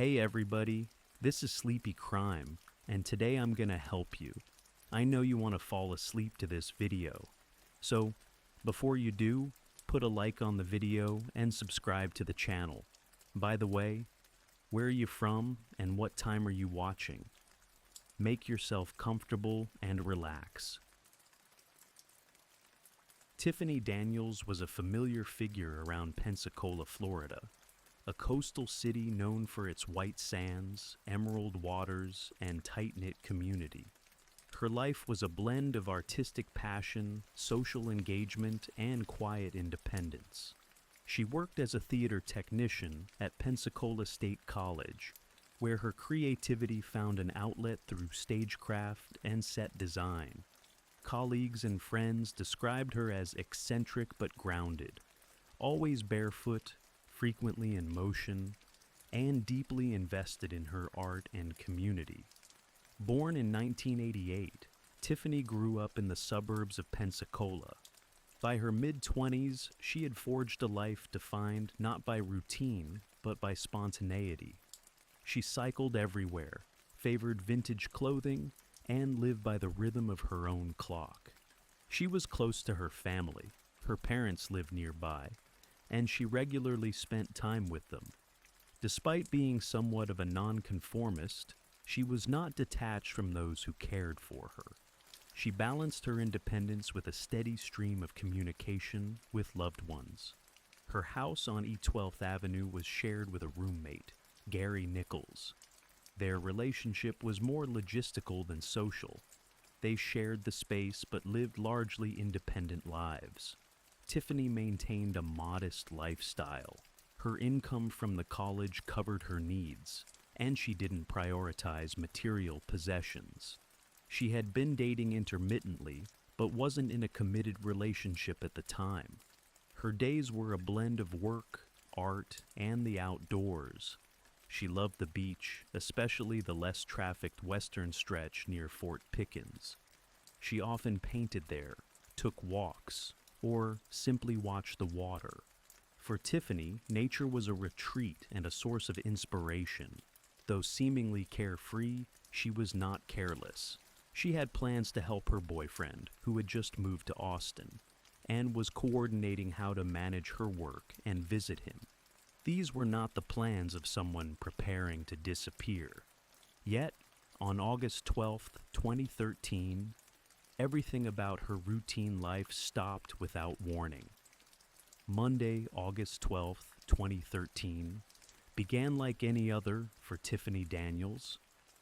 Hey everybody, this is Sleepy Crime, and today I'm gonna help you. I know you want to fall asleep to this video, so before you do, put a like on the video and subscribe to the channel. By the way, where are you from and what time are you watching? Make yourself comfortable and relax. Tiffany Daniels was a familiar figure around Pensacola, Florida, a coastal city known for its white sands, emerald waters, and tight-knit community. Her life was a blend of artistic passion, social engagement, and quiet independence. She worked as a theater technician at Pensacola State College, where her creativity found an outlet through stagecraft and set design. Colleagues and friends described her as eccentric but grounded, always barefoot, frequently in motion, and deeply invested in her art and community. Born in 1988, Tiffany grew up in the suburbs of Pensacola. By her mid-20s, she had forged a life defined not by routine, but by spontaneity. She cycled everywhere, favored vintage clothing, and lived by the rhythm of her own clock. She was close to her family. Her parents lived nearby, and she regularly spent time with them. Despite being somewhat of a nonconformist, she was not detached from those who cared for her. She balanced her independence with a steady stream of communication with loved ones. Her house on East 12th Avenue was shared with a roommate, Gary Nichols. Their relationship was more logistical than social. They shared the space but lived largely independent lives. Tiffany maintained a modest lifestyle. Her income from the college covered her needs, and she didn't prioritize material possessions. She had been dating intermittently, but wasn't in a committed relationship at the time. Her days were a blend of work, art, and the outdoors. She loved the beach, especially the less trafficked western stretch near Fort Pickens. She often painted there, took walks, or simply watched the water. For Tiffany, nature was a retreat and a source of inspiration. Though seemingly carefree, she was not careless. She had plans to help her boyfriend, who had just moved to Austin, and was coordinating how to manage her work and visit him. These were not the plans of someone preparing to disappear. Yet, on August 12, 2013, everything about her routine life stopped without warning. Monday, August 12, 2013, began like any other for Tiffany Daniels.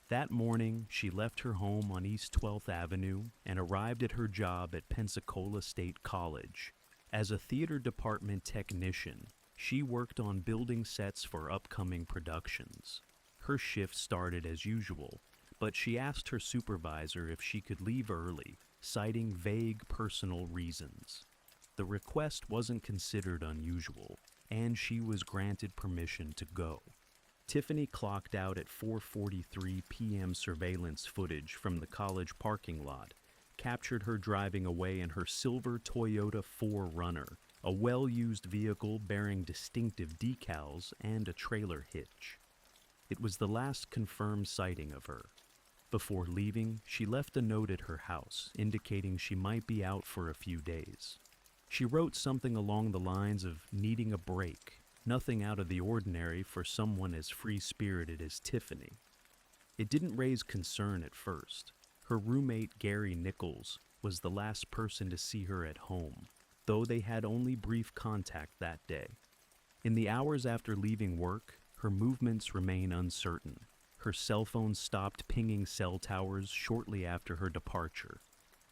That morning, she left her home on East 12th Avenue and arrived at her job at Pensacola State College. As a theater department technician, she worked on building sets for upcoming productions. Her shift started as usual, but she asked her supervisor if she could leave early, citing vague personal reasons. The request wasn't considered unusual, and she was granted permission to go. Tiffany clocked out at 4:43 p.m. Surveillance footage from the college parking lot captured her driving away in her silver Toyota 4Runner, a well-used vehicle bearing distinctive decals and a trailer hitch. It was the last confirmed sighting of her. Before leaving, she left a note at her house indicating she might be out for a few days. She wrote something along the lines of needing a break, nothing out of the ordinary for someone as free-spirited as Tiffany. It didn't raise concern at first. Her roommate, Gary Nichols, was the last person to see her at home, though they had only brief contact that day. In the hours after leaving work, her movements remain uncertain. Her cell phone stopped pinging cell towers shortly after her departure,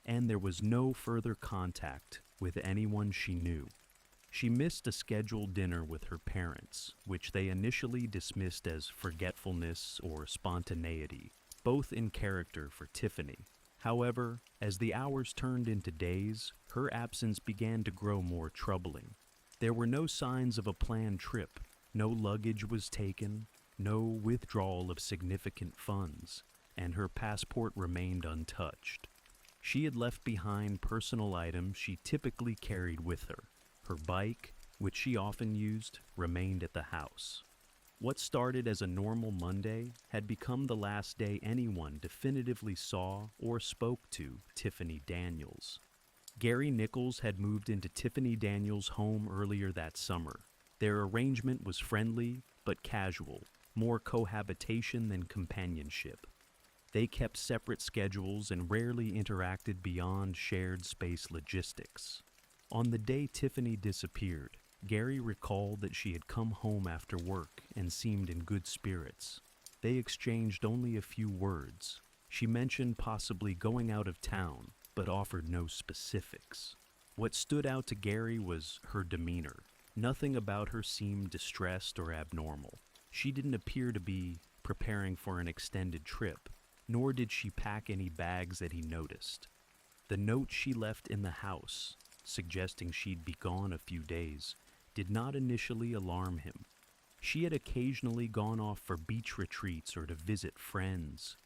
and there was no further contact with anyone she knew. She missed a scheduled dinner with her parents, which they initially dismissed as forgetfulness or spontaneity, both in character for Tiffany. However, as the hours turned into days, her absence began to grow more troubling. There were no signs of a planned trip, no luggage was taken, no withdrawal of significant funds, and her passport remained untouched. She had left behind personal items she typically carried with her. Her bike, which she often used, remained at the house. What started as a normal Monday had become the last day anyone definitively saw or spoke to Tiffany Daniels. Gary Nichols had moved into Tiffany Daniels' home earlier that summer. Their arrangement was friendly but casual, more cohabitation than companionship. They kept separate schedules and rarely interacted beyond shared space logistics. On the day Tiffany disappeared, Gary recalled that she had come home after work and seemed in good spirits. They exchanged only a few words. She mentioned possibly going out of town, but offered no specifics. What stood out to Gary was her demeanor. Nothing about her seemed distressed or abnormal. She didn't appear to be preparing for an extended trip, nor did she pack any bags that he noticed. The note she left in the house, suggesting she'd be gone a few days, did not initially alarm him. She had occasionally gone off for beach retreats or to visit friends.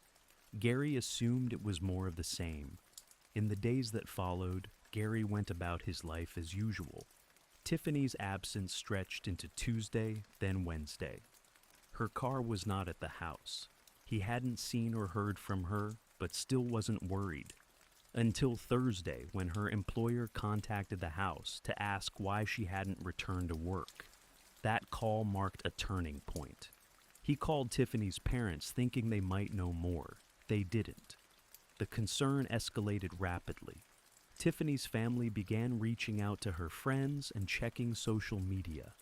Gary assumed it was more of the same. In the days that followed, Gary went about his life as usual. Tiffany's absence stretched into Tuesday, then Wednesday. Her car was not at the house. He hadn't seen or heard from her, but still wasn't worried. Until Thursday, when her employer contacted the house to ask why she hadn't returned to work. That call marked a turning point. He called Tiffany's parents thinking they might know more. They didn't. The concern escalated rapidly. Tiffany's family began reaching out to her friends and checking social media.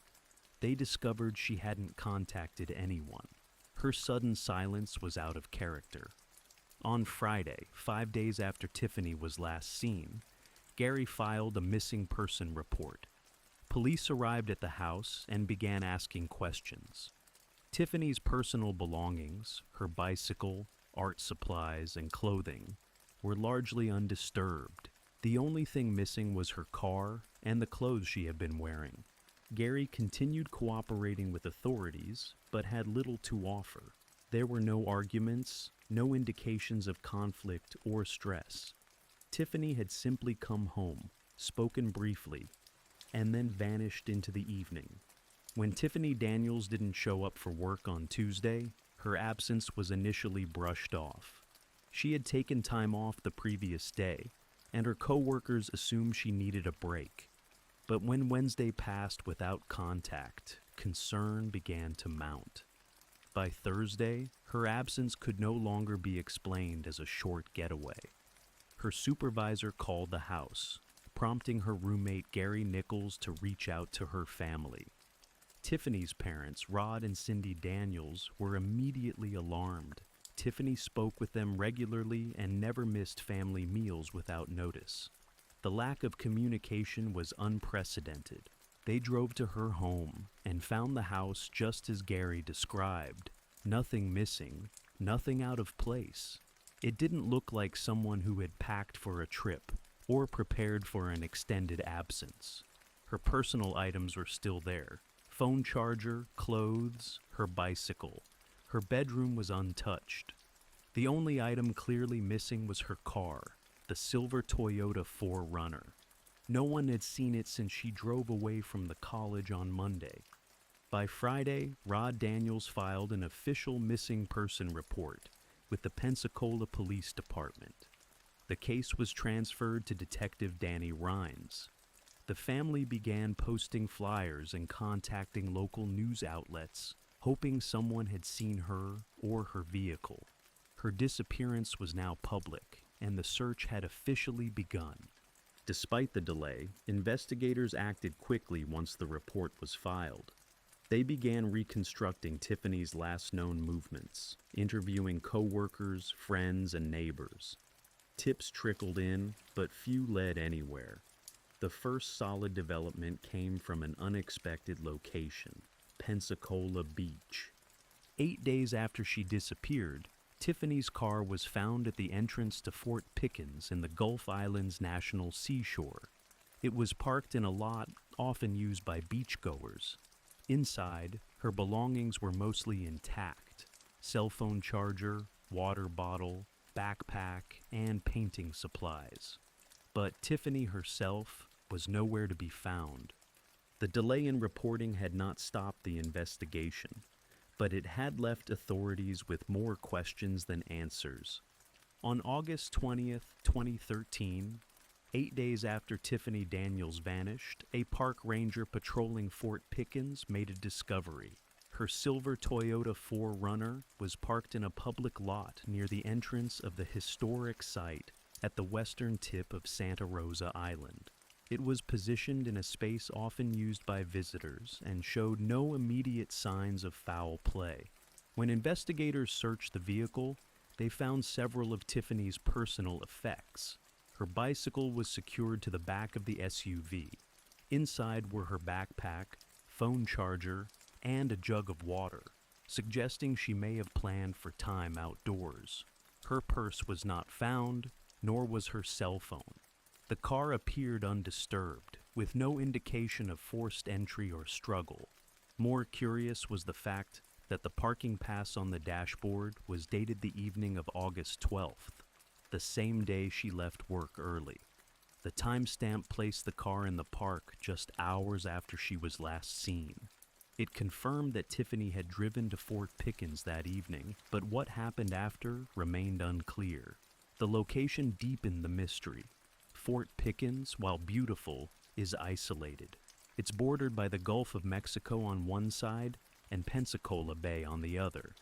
They discovered she hadn't contacted anyone. Her sudden silence was out of character. On Friday, 5 days after Tiffany was last seen, Gary filed a missing person report. Police arrived at the house and began asking questions. Tiffany's personal belongings, her bicycle, art supplies, and clothing, were largely undisturbed. The only thing missing was her car and the clothes she had been wearing. Gary continued cooperating with authorities, but had little to offer. There were no arguments, no indications of conflict or stress. Tiffany had simply come home, spoken briefly, and then vanished into the evening. When Tiffany Daniels didn't show up for work on Tuesday, her absence was initially brushed off. She had taken time off the previous day, and her coworkers assumed she needed a break. But when Wednesday passed without contact, concern began to mount. By Thursday, her absence could no longer be explained as a short getaway. Her supervisor called the house, prompting her roommate Gary Nichols to reach out to her family. Tiffany's parents, Rod and Cindy Daniels, were immediately alarmed. Tiffany spoke with them regularly and never missed family meals without notice. The lack of communication was unprecedented. They drove to her home and found the house just as Gary described. Nothing missing, nothing out of place. It didn't look like someone who had packed for a trip or prepared for an extended absence. Her personal items were still there. Phone charger, clothes, her bicycle. Her bedroom was untouched. The only item clearly missing was her car, the silver Toyota 4Runner. No one had seen it since she drove away from the college on Monday. By Friday, Rod Daniels filed an official missing person report with the Pensacola Police Department. The case was transferred to Detective Danny Rhines. The family began posting flyers and contacting local news outlets, hoping someone had seen her or her vehicle. Her disappearance was now public, and the search had officially begun. Despite the delay, investigators acted quickly once the report was filed. They began reconstructing Tiffany's last known movements, interviewing co-workers, friends, and neighbors. Tips trickled in, but few led anywhere. The first solid development came from an unexpected location, Pensacola Beach. 8 days after she disappeared, Tiffany's car was found at the entrance to Fort Pickens in the Gulf Islands National Seashore. It was parked in a lot often used by beachgoers. Inside, her belongings were mostly intact: cell phone charger, water bottle, backpack, and painting supplies. But Tiffany herself was nowhere to be found. The delay in reporting had not stopped the investigation. but it had left authorities with more questions than answers. On August 20th, 2013, 8 days after Tiffany Daniels vanished, a park ranger patrolling Fort Pickens made a discovery. Her silver Toyota 4Runner was parked in a public lot near the entrance of the historic site at the western tip of Santa Rosa Island. It was positioned in a space often used by visitors and showed no immediate signs of foul play. When investigators searched the vehicle, they found several of Tiffany's personal effects. Her bicycle was secured to the back of the SUV. Inside were her backpack, phone charger, and a jug of water, suggesting she may have planned for time outdoors. Her purse was not found, nor was her cell phone. The car appeared undisturbed, with no indication of forced entry or struggle. More curious was the fact that the parking pass on the dashboard was dated the evening of August 12th, the same day she left work early. The timestamp placed the car in the park just hours after she was last seen. It confirmed that Tiffany had driven to Fort Pickens that evening, but what happened after remained unclear. The location deepened the mystery. Fort Pickens, while beautiful, is isolated. It's bordered by the Gulf of Mexico on one side and Pensacola Bay on the other.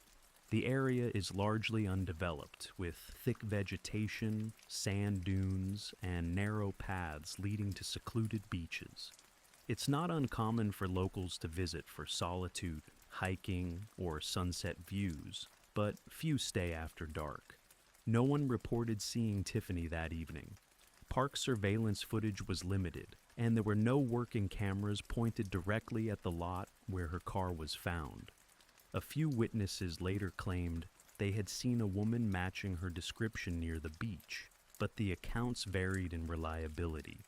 The area is largely undeveloped, with thick vegetation, sand dunes, and narrow paths leading to secluded beaches. It's not uncommon for locals to visit for solitude, hiking, or sunset views, but few stay after dark. No one reported seeing Tiffany that evening. Park surveillance footage was limited, and there were no working cameras pointed directly at the lot where her car was found. A few witnesses later claimed they had seen a woman matching her description near the beach, but the accounts varied in reliability.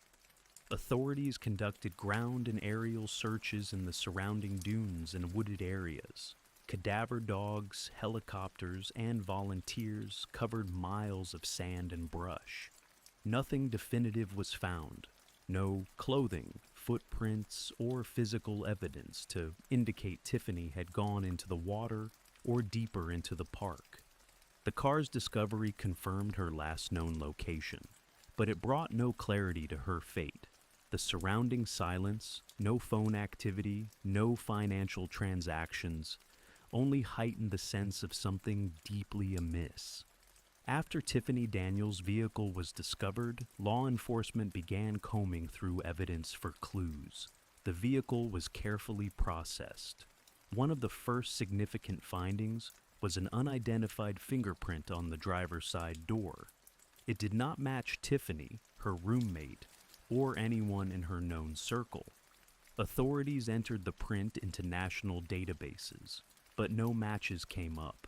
Authorities conducted ground and aerial searches in the surrounding dunes and wooded areas. Cadaver dogs, helicopters, and volunteers covered miles of sand and brush. Nothing definitive was found. No clothing, footprints, or physical evidence to indicate Tiffany had gone into the water or deeper into the park. The car's discovery confirmed her last known location, but it brought no clarity to her fate. The surrounding silence, no phone activity, no financial transactions, only heightened the sense of something deeply amiss. After Tiffany Daniels' vehicle was discovered, law enforcement began combing through evidence for clues. The vehicle was carefully processed. One of the first significant findings was an unidentified fingerprint on the driver's side door. It did not match Tiffany, her roommate, or anyone in her known circle. Authorities entered the print into national databases, but no matches came up.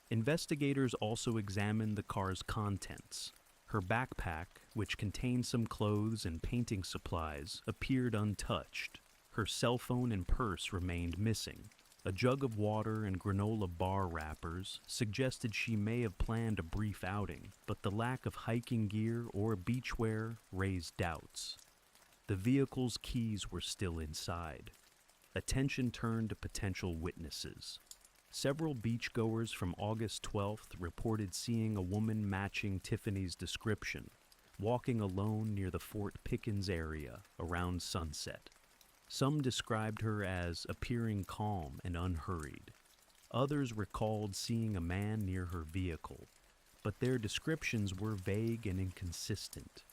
Investigators also examined the car's contents. Her backpack, which contained some clothes and painting supplies, appeared untouched. Her cell phone and purse remained missing. A jug of water and granola bar wrappers suggested she may have planned a brief outing, but the lack of hiking gear or beachwear raised doubts. The vehicle's keys were still inside. Attention turned to potential witnesses. Several beachgoers from August 12th reported seeing a woman matching Tiffany's description, walking alone near the Fort Pickens area around sunset. Some described her as appearing calm and unhurried. Others recalled seeing a man near her vehicle, but their descriptions were vague and inconsistent,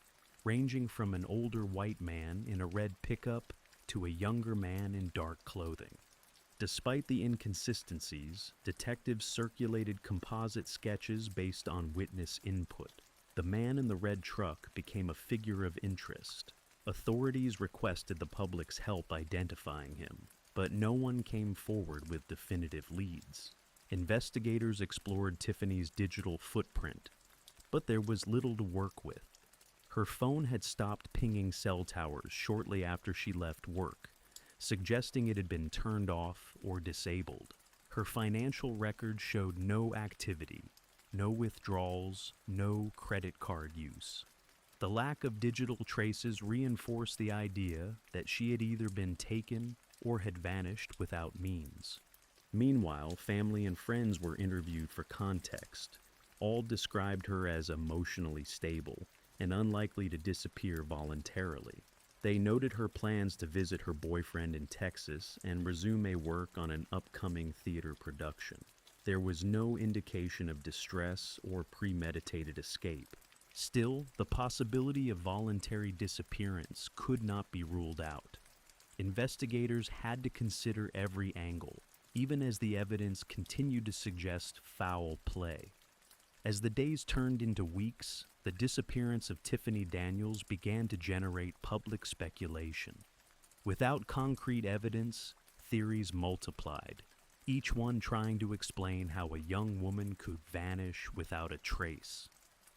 ranging from an older white man in a red pickup to a younger man in dark clothing. Despite the inconsistencies, detectives circulated composite sketches based on witness input. The man in the red truck became a figure of interest. Authorities requested the public's help identifying him, but no one came forward with definitive leads. Investigators explored Tiffany's digital footprint, but there was little to work with. Her phone had stopped pinging cell towers shortly after she left work, suggesting it had been turned off or disabled. Her financial record showed no activity, no withdrawals, no credit card use. The lack of digital traces reinforced the idea that she had either been taken or had vanished without means. Meanwhile, family and friends were interviewed for context. All described her as emotionally stable and unlikely to disappear voluntarily. They noted her plans to visit her boyfriend in Texas and resume work on an upcoming theater production. There was no indication of distress or premeditated escape. Still, the possibility of voluntary disappearance could not be ruled out. Investigators had to consider every angle, even as the evidence continued to suggest foul play. As the days turned into weeks, the disappearance of Tiffany Daniels began to generate public speculation. Without concrete evidence, theories multiplied, each one trying to explain how a young woman could vanish without a trace.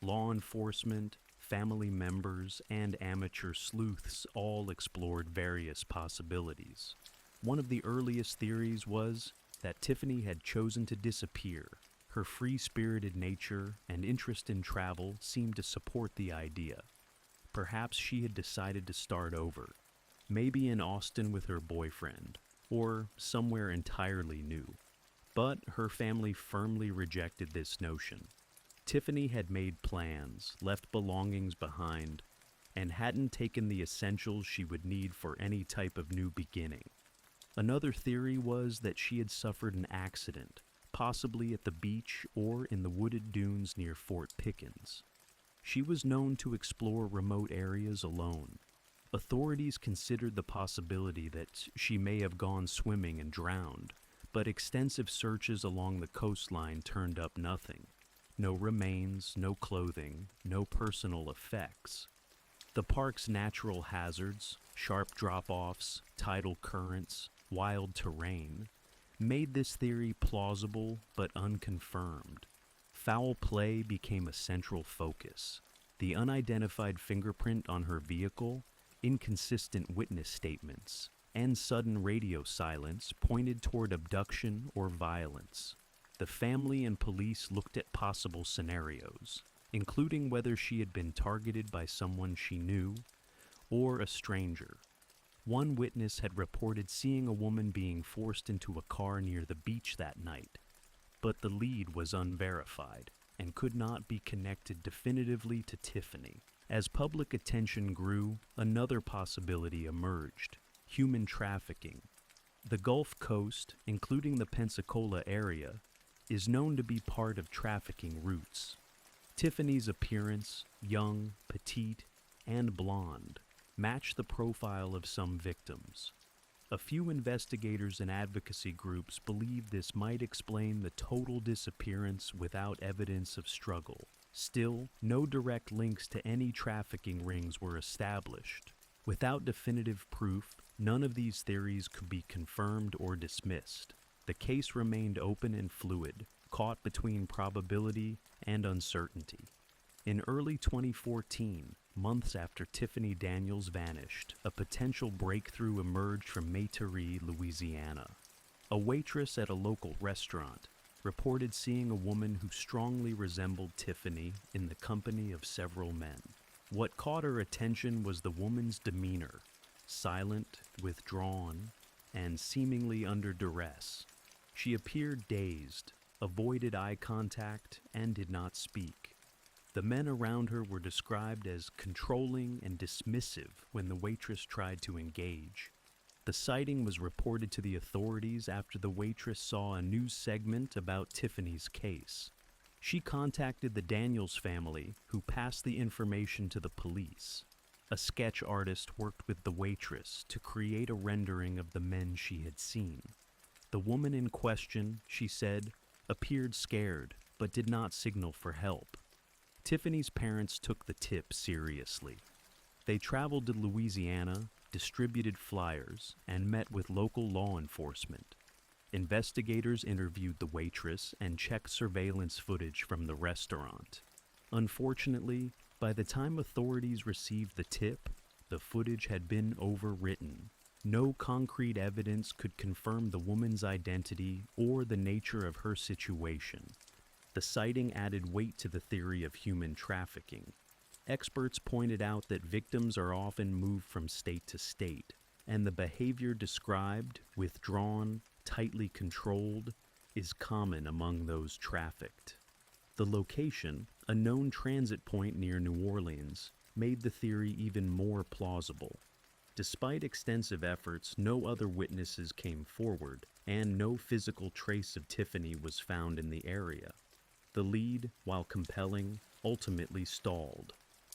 Law enforcement, family members, and amateur sleuths all explored various possibilities. One of the earliest theories was that Tiffany had chosen to disappear. Her free-spirited nature and interest in travel seemed to support the idea. Perhaps she had decided to start over, maybe in Austin with her boyfriend, or somewhere entirely new. But her family firmly rejected this notion. Tiffany had made plans, left belongings behind, and hadn't taken the essentials she would need for any type of new beginning. Another theory was that she had suffered an accident, possibly at the beach or in the wooded dunes near Fort Pickens. She was known to explore remote areas alone. Authorities considered the possibility that she may have gone swimming and drowned, but extensive searches along the coastline turned up nothing. No remains, no clothing, no personal effects. The park's natural hazards, sharp drop-offs, tidal currents, wild terrain, made this theory plausible but unconfirmed. Foul play became a central focus. The unidentified fingerprint on her vehicle, inconsistent witness statements, and sudden radio silence pointed toward abduction or violence. The family and police looked at possible scenarios, including whether she had been targeted by someone she knew or a stranger. One witness had reported seeing a woman being forced into a car near the beach that night, but the lead was unverified and could not be connected definitively to Tiffany. As public attention grew, another possibility emerged: human trafficking. The Gulf Coast, including the Pensacola area, is known to be part of trafficking routes. Tiffany's appearance, young, petite, and blonde, matched the profile of some victims. A few investigators and advocacy groups believe this might explain the total disappearance without evidence of struggle. Still, no direct links to any trafficking rings were established. Without definitive proof, none of these theories could be confirmed or dismissed. The case remained open and fluid, caught between probability and uncertainty. In early 2014, months after Tiffany Daniels vanished, a potential breakthrough emerged from Metairie, Louisiana. A waitress at a local restaurant reported seeing a woman who strongly resembled Tiffany in the company of several men. What caught her attention was the woman's demeanor, silent, withdrawn, and seemingly under duress. She appeared dazed, avoided eye contact, and did not speak. The men around her were described as controlling and dismissive when the waitress tried to engage. The sighting was reported to the authorities after the waitress saw a news segment about Tiffany's case. She contacted the Daniels family, who passed the information to the police. A sketch artist worked with the waitress to create a rendering of the men she had seen. The woman in question, she said, appeared scared, but did not signal for help. Tiffany's parents took the tip seriously. They traveled to Louisiana, distributed flyers, and met with local law enforcement. Investigators interviewed the waitress and checked surveillance footage from the restaurant. Unfortunately, by the time authorities received the tip, the footage had been overwritten. No concrete evidence could confirm the woman's identity or the nature of her situation. The sighting added weight to the theory of human trafficking. Experts pointed out that victims are often moved from state to state, and the behavior described, withdrawn, tightly controlled, is common among those trafficked. The location, a known transit point near New Orleans, made the theory even more plausible. Despite extensive efforts, no other witnesses came forward, and no physical trace of Tiffany was found in the area. The lead, while compelling, ultimately stalled.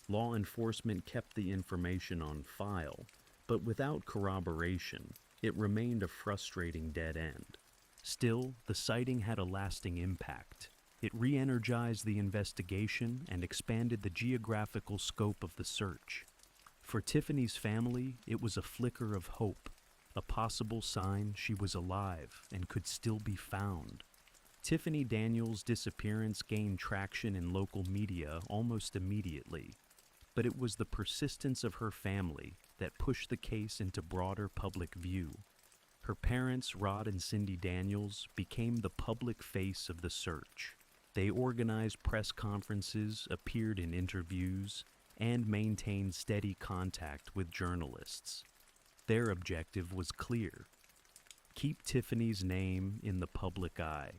Law enforcement kept the information on file, but without corroboration, it remained a frustrating dead end. Still, the sighting had a lasting impact. It re-energized the investigation and expanded the geographical scope of the search. For Tiffany's family, it was a flicker of hope, a possible sign she was alive and could still be found. Tiffany Daniels' disappearance gained traction in local media almost immediately, but it was the persistence of her family that pushed the case into broader public view. Her parents, Rod and Cindy Daniels, became the public face of the search. They organized press conferences, appeared in interviews, and maintained steady contact with journalists. Their objective was clear: keep Tiffany's name in the public eye.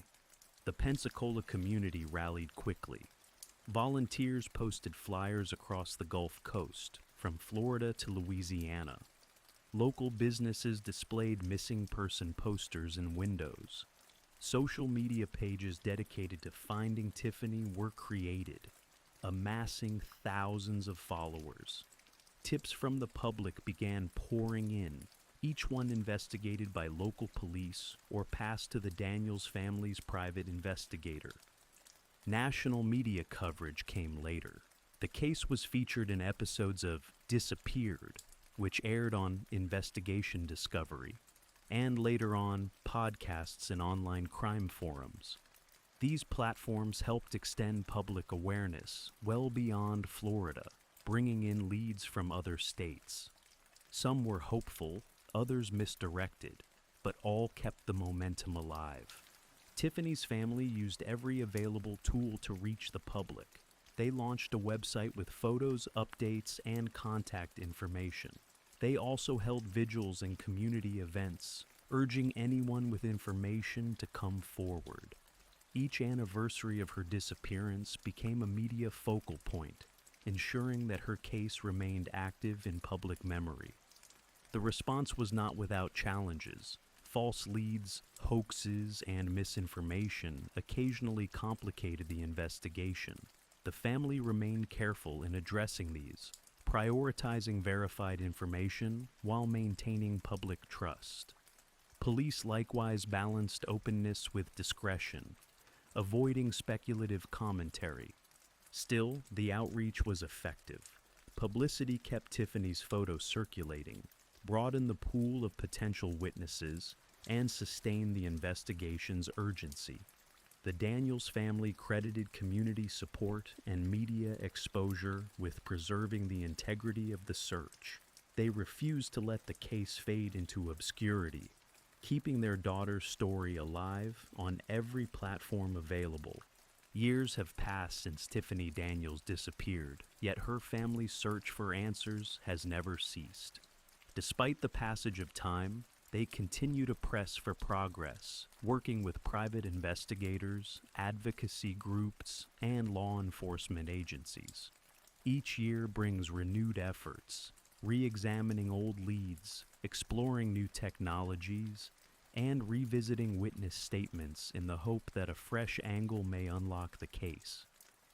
The Pensacola community rallied quickly. Volunteers posted flyers across the Gulf Coast, from Florida to Louisiana. Local businesses displayed missing person posters in windows. Social media pages dedicated to finding Tiffany were created, amassing thousands of followers. Tips from the public began pouring in, each one investigated by local police or passed to the Daniels family's private investigator. National media coverage came later. The case was featured in episodes of Disappeared, which aired on Investigation Discovery, and later on podcasts and online crime forums. These platforms helped extend public awareness well beyond Florida, bringing in leads from other states. Some were hopeful, others misdirected, but all kept the momentum alive. Tiffany's family used every available tool to reach the public. They launched a website with photos, updates, and contact information. They also held vigils and community events, urging anyone with information to come forward. Each anniversary of her disappearance became a media focal point, ensuring that her case remained active in public memory. The response was not without challenges. False leads, hoaxes, and misinformation occasionally complicated the investigation. The family remained careful in addressing these, prioritizing verified information while maintaining public trust. Police likewise balanced openness with discretion, avoiding speculative commentary. Still, the outreach was effective. Publicity kept Tiffany's photo circulating, broadened the pool of potential witnesses, and sustained the investigation's urgency. The Daniels family credited community support and media exposure with preserving the integrity of the search. They refused to let the case fade into obscurity, keeping their daughter's story alive on every platform available. Years have passed since Tiffany Daniels disappeared, yet her family's search for answers has never ceased. Despite the passage of time, they continue to press for progress, working with private investigators, advocacy groups, and law enforcement agencies. Each year brings renewed efforts, re-examining old leads, exploring new technologies, and revisiting witness statements in the hope that a fresh angle may unlock the case.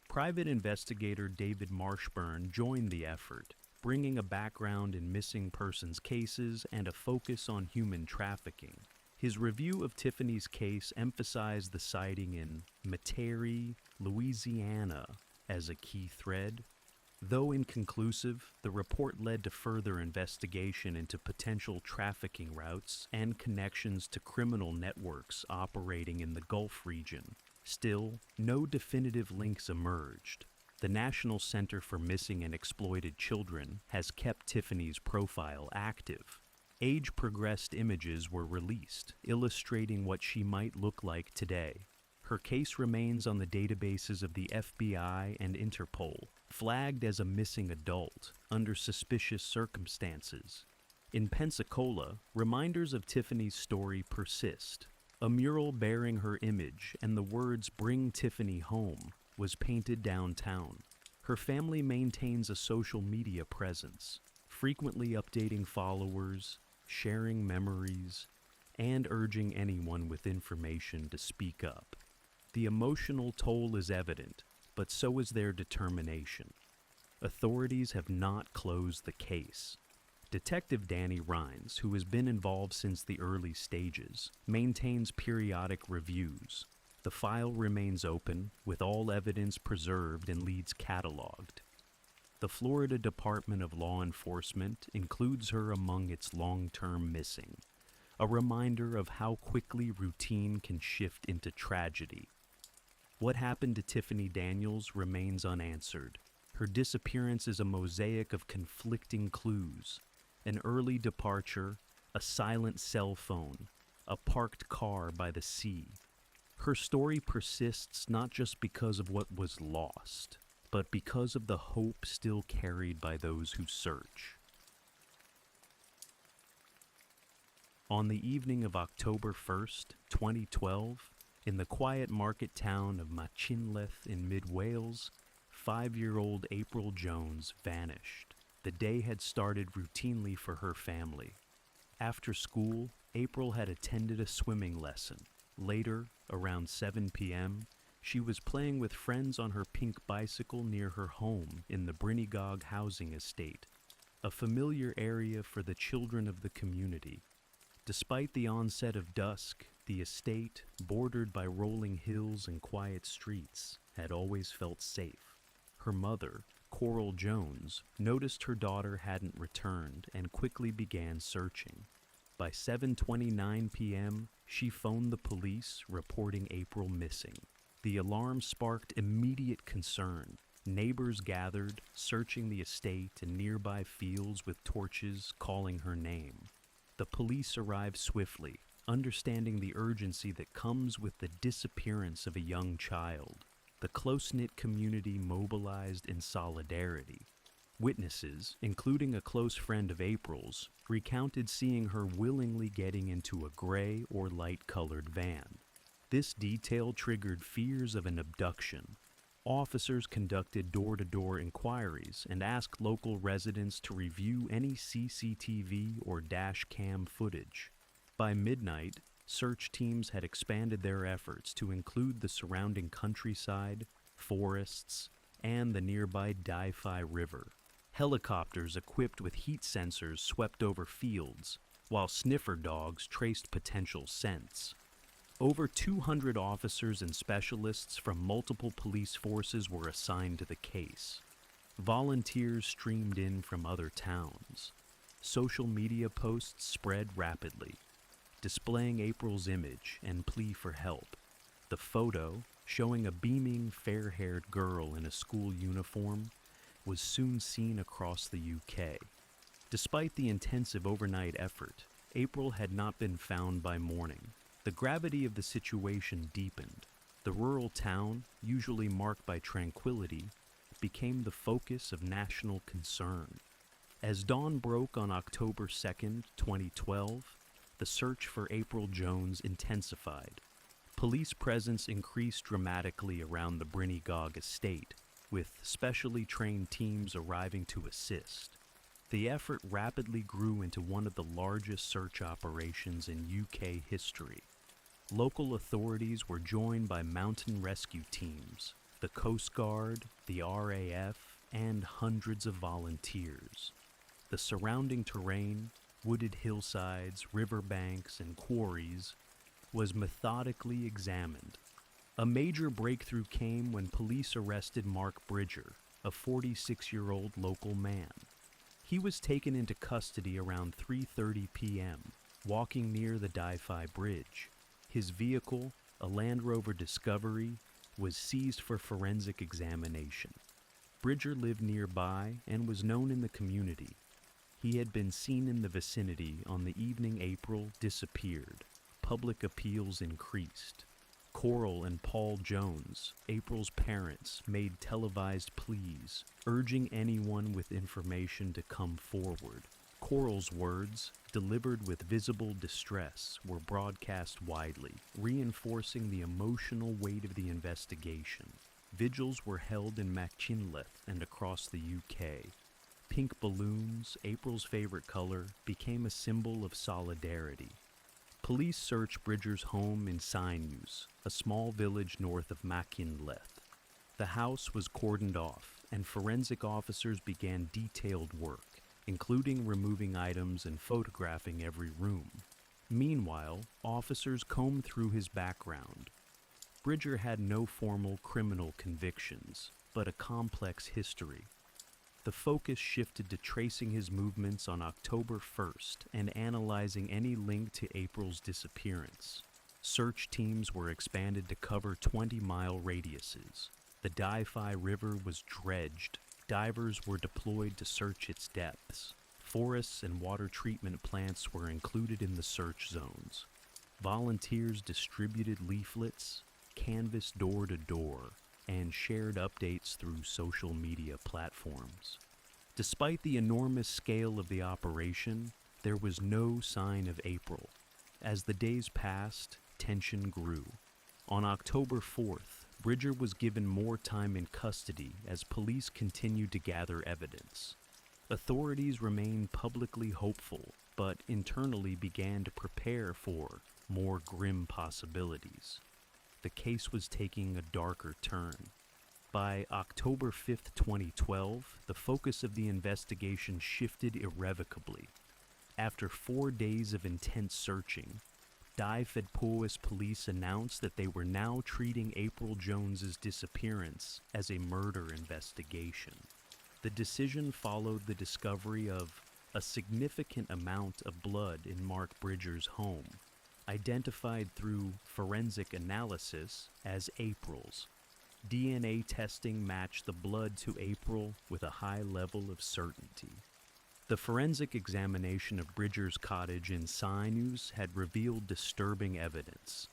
Private investigator David Marshburn joined the effort, bringing a background in missing persons cases and a focus on human trafficking. His review of Tiffany's case emphasized the sighting in Metairie, Louisiana, as a key thread. Though inconclusive, the report led to further investigation into potential trafficking routes and connections to criminal networks operating in the Gulf region. Still, no definitive links emerged. The National Center for Missing and Exploited Children has kept Tiffany's profile active. Age-progressed images were released, illustrating what she might look like today. Her case remains on the databases of the FBI and Interpol, flagged as a missing adult under suspicious circumstances. In Pensacola, reminders of Tiffany's story persist. A mural bearing her image and the words "Bring Tiffany Home" was painted downtown. Her family maintains a social media presence, frequently updating followers, sharing memories, and urging anyone with information to speak up. The emotional toll is evident, but so is their determination. Authorities have not closed the case. Detective Danny Rhines, who has been involved since the early stages, maintains periodic reviews. The file remains open, with all evidence preserved and leads cataloged. The Florida Department of Law Enforcement includes her among its long-term missing, a reminder of how quickly routine can shift into tragedy. What happened to Tiffany Daniels remains unanswered. Her disappearance is a mosaic of conflicting clues: an early departure, a silent cell phone, a parked car by the sea. Her story persists not just because of what was lost, but because of the hope still carried by those who search. On the evening of October 1st, 2012, in the quiet market town of Machinleth in mid-Wales, 5-year-old April Jones vanished. The day had started routinely for her family. After school, April had attended a swimming lesson. Later, around 7 p.m., she was playing with friends on her pink bicycle near her home in the Brinnygog housing estate, a familiar area for the children of the community. Despite the onset of dusk, the estate, bordered by rolling hills and quiet streets, had always felt safe. Her mother, Coral Jones, noticed her daughter hadn't returned and quickly began searching. By 7:29 p.m., she phoned the police, reporting April missing. The alarm sparked immediate concern. Neighbors gathered, searching the estate and nearby fields with torches, calling her name. The police arrived swiftly, understanding the urgency that comes with the disappearance of a young child. The close-knit community mobilized in solidarity. Witnesses, including a close friend of April's, recounted seeing her willingly getting into a gray or light-colored van. This detail triggered fears of an abduction. Officers conducted door-to-door inquiries and asked local residents to review any CCTV or dash cam footage. By midnight, search teams had expanded their efforts to include the surrounding countryside, forests, and the nearby Deepen River. Helicopters equipped with heat sensors swept over fields, while sniffer dogs traced potential scents. Over 200 officers and specialists from multiple police forces were assigned to the case. Volunteers streamed in from other towns. Social media posts spread rapidly, displaying April's image and plea for help. The photo, showing a beaming, fair-haired girl in a school uniform, was soon seen across the UK. Despite the intensive overnight effort, April had not been found by morning. The gravity of the situation deepened. The rural town, usually marked by tranquility, became the focus of national concern. As dawn broke on October 2nd, 2012, the search for April Jones intensified. Police presence increased dramatically around the Brinnygog estate, with specially trained teams arriving to assist. The effort rapidly grew into one of the largest search operations in UK history. Local authorities were joined by mountain rescue teams, the Coast Guard, the RAF, and hundreds of volunteers. The surrounding terrain, wooded hillsides, riverbanks, and quarries, was methodically examined. A major breakthrough came when police arrested Mark Bridger, a 46-year-old local man. He was taken into custody around 3:30 p.m., walking near the Deepen Bridge. His vehicle, a Land Rover Discovery, was seized for forensic examination. Bridger lived nearby and was known in the community. He had been seen in the vicinity on the evening April disappeared. Public appeals increased. Coral and Paul Jones, April's parents, made televised pleas, urging anyone with information to come forward. Coral's words, delivered with visible distress, were broadcast widely, reinforcing the emotional weight of the investigation. Vigils were held in Machynlleth and across the UK. Pink balloons, April's favorite color, became a symbol of solidarity. Police searched Bridger's home in Sinews, a small village north of Machynlleth. The house was cordoned off, and forensic officers began detailed work, including removing items and photographing every room. Meanwhile, officers combed through his background. Bridger had no formal criminal convictions, but a complex history. The focus shifted to tracing his movements on October 1st and analyzing any link to April's disappearance. Search teams were expanded to cover 20-mile radiuses. The Dyfi River was dredged. Divers were deployed to search its depths. Forests and water treatment plants were included in the search zones. Volunteers distributed leaflets, canvassed door to door, and shared updates through social media platforms. Despite the enormous scale of the operation, there was no sign of April. As the days passed, tension grew. On October 4th, Bridger was given more time in custody as police continued to gather evidence. Authorities remained publicly hopeful, but internally began to prepare for more grim possibilities. The case was taking a darker turn. By October 5, 2012, the focus of the investigation shifted irrevocably. After 4 days of intense searching, Dyfed police announced that they were now treating April Jones's disappearance as a murder investigation. The decision followed the discovery of a significant amount of blood in Mark Bridger's home, identified through forensic analysis as April's. DNA testing matched the blood to April with a high level of certainty. The forensic examination of Bridger's cottage in Sinews had revealed disturbing evidence.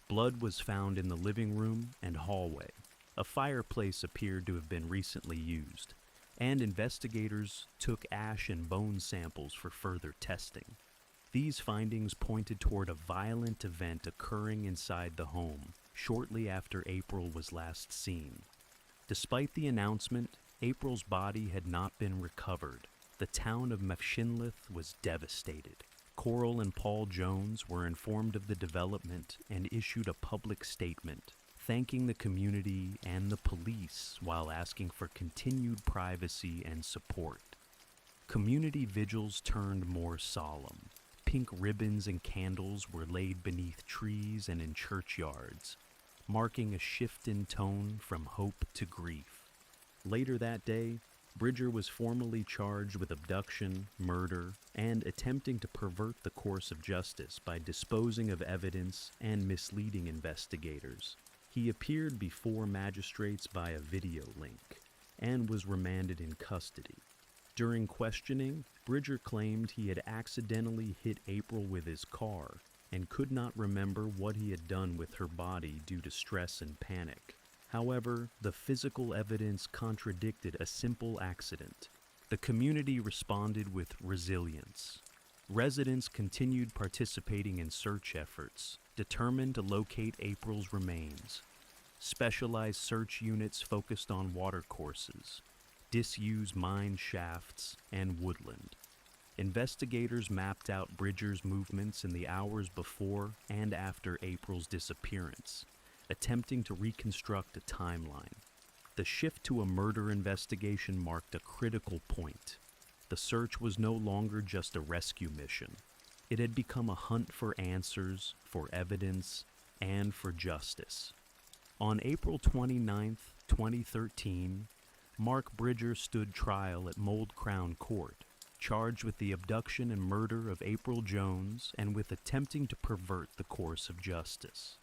Blood was found in the living room and hallway. A fireplace appeared to have been recently used, and investigators took ash and bone samples for further testing. These findings pointed toward a violent event occurring inside the home shortly after April was last seen. Despite the announcement, April's body had not been recovered. The town of Machynlleth was devastated. Coral and Paul Jones were informed of the development and issued a public statement, thanking the community and the police while asking for continued privacy and support. Community vigils turned more solemn. Pink ribbons and candles were laid beneath trees and in churchyards, marking a shift in tone from hope to grief. Later that day, Bridger was formally charged with abduction, murder, and attempting to pervert the course of justice by disposing of evidence and misleading investigators. He appeared before magistrates via video link and was remanded in custody. During questioning, Bridger claimed he had accidentally hit April with his car and could not remember what he had done with her body due to stress and panic. However, the physical evidence contradicted a simple accident. The community responded with resilience. Residents continued participating in search efforts, determined to locate April's remains. Specialized search units focused on watercourses, disused mine shafts, and woodland. Investigators mapped out Bridger's movements in the hours before and after April's disappearance, attempting to reconstruct a timeline. The shift to a murder investigation marked a critical point. The search was no longer just a rescue mission. It had become a hunt for answers, for evidence, and for justice. On April 29, 2013, Mark Bridger stood trial at Mold Crown Court, charged with the abduction and murder of April Jones and with attempting to pervert the course of justice.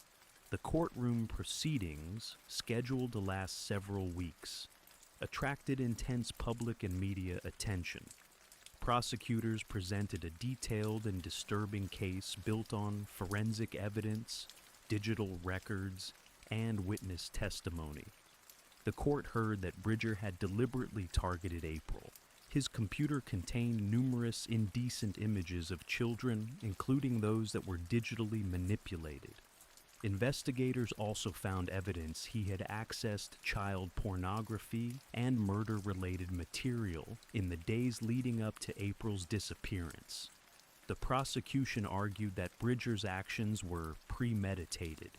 The courtroom proceedings, scheduled to last several weeks, attracted intense public and media attention. Prosecutors presented a detailed and disturbing case built on forensic evidence, digital records, and witness testimony. The court heard that Bridger had deliberately targeted April, His computer contained numerous indecent images of children, including those that were digitally manipulated. Investigators also found evidence he had accessed child pornography and murder-related material in the days leading up to April's disappearance. The prosecution argued that Bridger's actions were premeditated.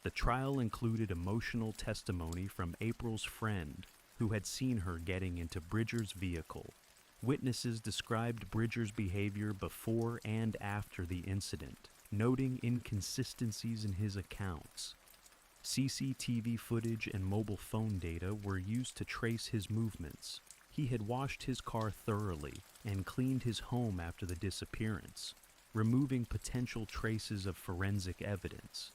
The trial included emotional testimony from April's friend, who had seen her getting into Bridger's vehicle. Witnesses described Bridger's behavior before and after the incident, noting inconsistencies in his accounts. CCTV footage and mobile phone data were used to trace his movements. He had washed his car thoroughly and cleaned his home after the disappearance, removing potential traces of forensic evidence.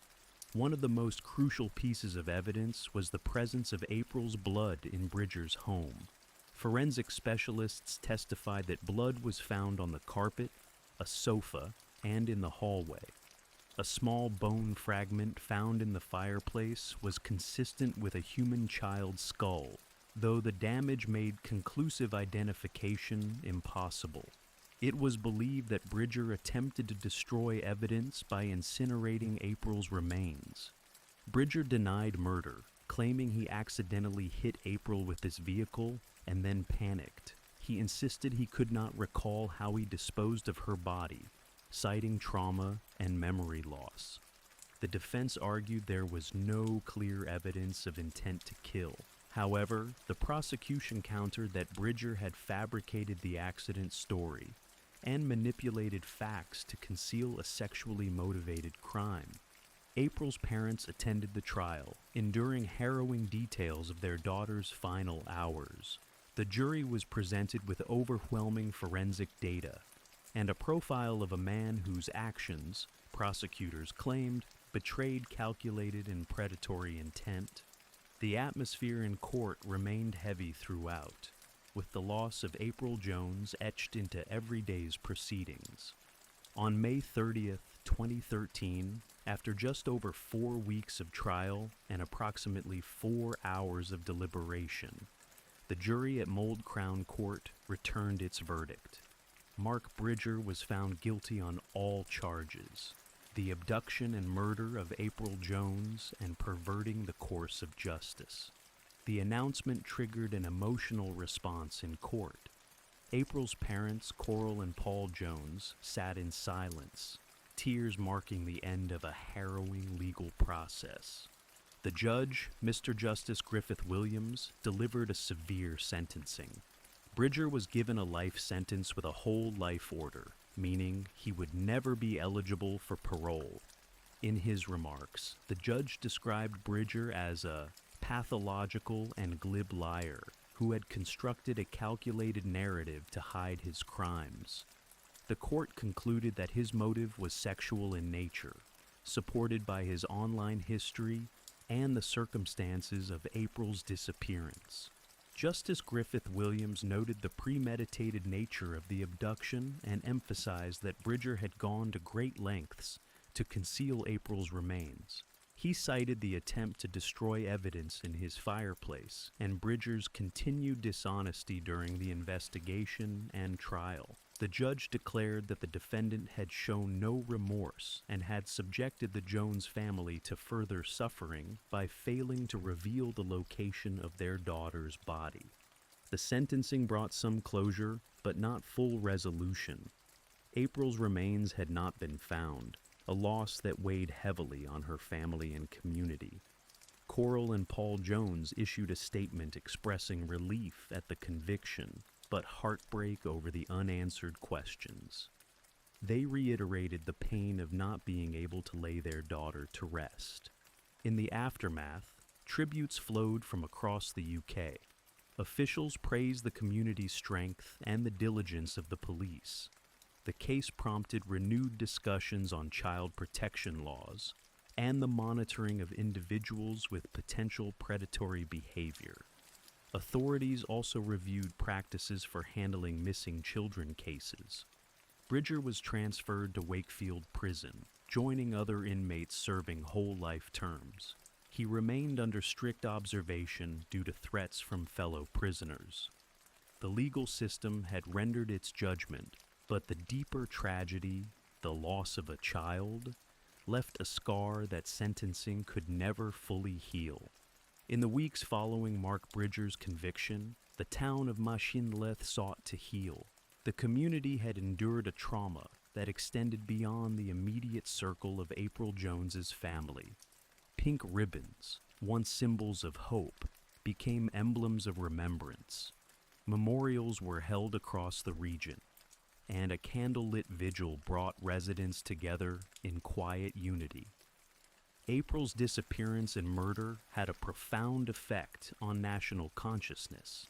One of the most crucial pieces of evidence was the presence of April's blood in Bridger's home. Forensic specialists testified that blood was found on the carpet, a sofa, and in the hallway. A small bone fragment found in the fireplace was consistent with a human child's skull, though the damage made conclusive identification impossible. It was believed that Bridger attempted to destroy evidence by incinerating April's remains. Bridger denied murder, claiming he accidentally hit April with his vehicle and then panicked. He insisted he could not recall how he disposed of her body, citing trauma and memory loss. The defense argued there was no clear evidence of intent to kill. However, the prosecution countered that Bridger had fabricated the accident story and manipulated facts to conceal a sexually motivated crime. April's parents attended the trial, enduring harrowing details of their daughter's final hours. The jury was presented with overwhelming forensic data and a profile of a man whose actions, prosecutors claimed, betrayed calculated and predatory intent. The atmosphere in court remained heavy throughout, with the loss of April Jones etched into every day's proceedings. On May 30th, 2013, after just over 4 weeks of trial and approximately 4 hours of deliberation, the jury at Mold Crown Court returned its verdict. Mark Bridger was found guilty on all charges: the abduction and murder of April Jones and perverting the course of justice. The announcement triggered an emotional response in court. April's parents, Coral and Paul Jones, sat in silence, tears marking the end of a harrowing legal process. The judge, Mr. Justice Griffith Williams, delivered a severe sentencing. Bridger was given a life sentence with a whole life order, meaning he would never be eligible for parole. In his remarks, the judge described Bridger as a pathological and glib liar who had constructed a calculated narrative to hide his crimes. The court concluded that his motive was sexual in nature, supported by his online history and the circumstances of April's disappearance. Justice Griffith Williams noted the premeditated nature of the abduction and emphasized that Bridger had gone to great lengths to conceal April's remains. He cited the attempt to destroy evidence in his fireplace and Bridger's continued dishonesty during the investigation and trial. The judge declared that the defendant had shown no remorse and had subjected the Jones family to further suffering by failing to reveal the location of their daughter's body. The sentencing brought some closure, but not full resolution. April's remains had not been found, a loss that weighed heavily on her family and community. Coral and Paul Jones issued a statement expressing relief at the conviction, but heartbreak over the unanswered questions. They reiterated the pain of not being able to lay their daughter to rest. In the aftermath, tributes flowed from across the UK. Officials praised the community's strength and the diligence of the police. The case prompted renewed discussions on child protection laws and the monitoring of individuals with potential predatory behavior. Authorities also reviewed practices for handling missing children cases. Bridger was transferred to Wakefield Prison, joining other inmates serving whole life terms. He remained under strict observation due to threats from fellow prisoners. The legal system had rendered its judgment, but the deeper tragedy, the loss of a child, left a scar that sentencing could never fully heal. In the weeks following Mark Bridger's conviction, the town of Machinleth sought to heal. The community had endured a trauma that extended beyond the immediate circle of April Jones's family. Pink ribbons, once symbols of hope, became emblems of remembrance. Memorials were held across the region, and a candlelit vigil brought residents together in quiet unity. April's disappearance and murder had a profound effect on national consciousness.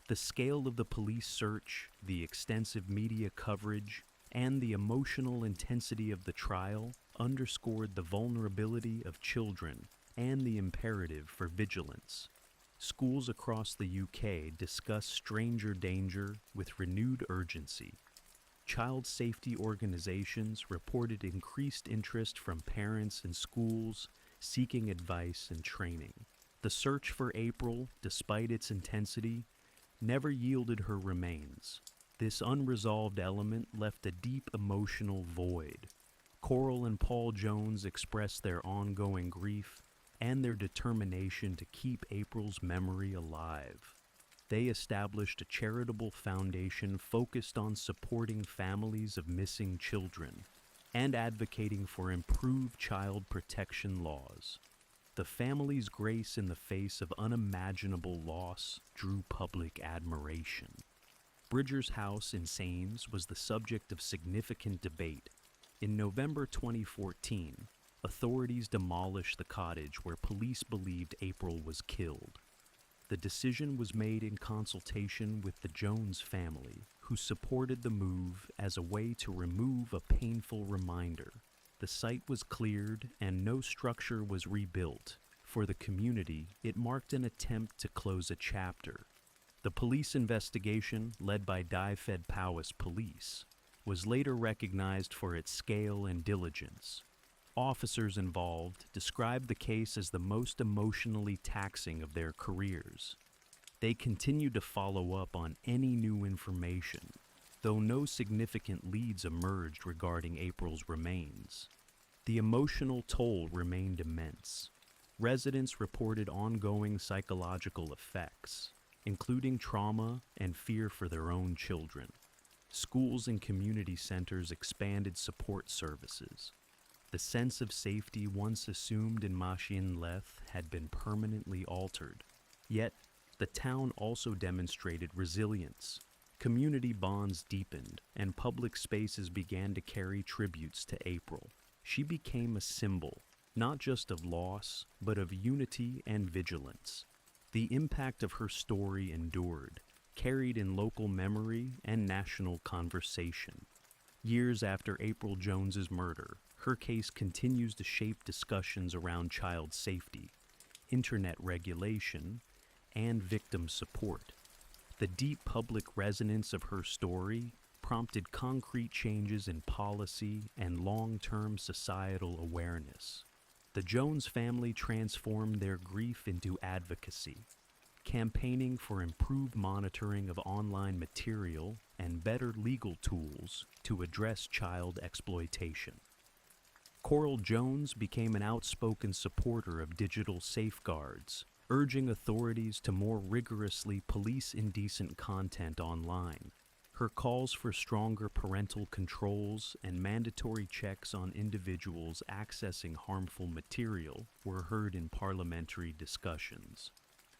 The scale of the police search, the extensive media coverage, and the emotional intensity of the trial underscored the vulnerability of children and the imperative for vigilance. Schools across the UK discussed stranger danger with renewed urgency. Child safety organizations reported increased interest from parents and schools seeking advice and training. The search for April, despite its intensity, never yielded her remains. This unresolved element left a deep emotional void. Coral and Paul Jones expressed their ongoing grief and their determination to keep April's memory alive. They established a charitable foundation focused on supporting families of missing children and advocating for improved child protection laws. The family's grace in the face of unimaginable loss drew public admiration. Bridger's house in Sains was the subject of significant debate. In November 2014, authorities demolished the cottage where police believed April was killed. The decision was made in consultation with the Jones family, who supported the move as a way to remove a painful reminder. The site was cleared and no structure was rebuilt. For the community, it marked an attempt to close a chapter. The police investigation, led by Dyfed Powys Police, was later recognized for its scale and diligence. Officers involved described the case as the most emotionally taxing of their careers. They continued to follow up on any new information, though no significant leads emerged regarding April's remains. The emotional toll remained immense. Residents reported ongoing psychological effects, including trauma and fear for their own children. Schools and community centers expanded support services. The sense of safety once assumed in Machinleth had been permanently altered. Yet, the town also demonstrated resilience. Community bonds deepened, and public spaces began to carry tributes to April. She became a symbol, not just of loss, but of unity and vigilance. The impact of her story endured, carried in local memory and national conversation. Years after April Jones's murder, her case continues to shape discussions around child safety, internet regulation, and victim support. The deep public resonance of her story prompted concrete changes in policy and long-term societal awareness. The Jones family transformed their grief into advocacy, campaigning for improved monitoring of online material and better legal tools to address child exploitation. Coral Jones became an outspoken supporter of digital safeguards, urging authorities to more rigorously police indecent content online. Her calls for stronger parental controls and mandatory checks on individuals accessing harmful material were heard in parliamentary discussions.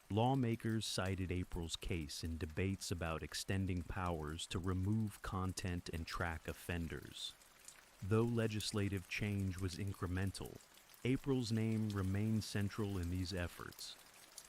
Lawmakers cited April's case in debates about extending powers to remove content and track offenders. Though legislative change was incremental, April's name remained central in these efforts.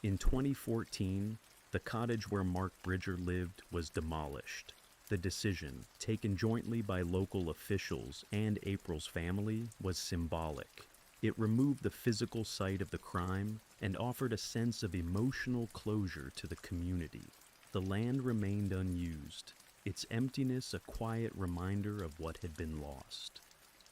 In 2014, the cottage where Mark Bridger lived was demolished. The decision, taken jointly by local officials and April's family, was symbolic. It removed the physical site of the crime and offered a sense of emotional closure to the community. The land remained unused, its emptiness a quiet reminder of what had been lost.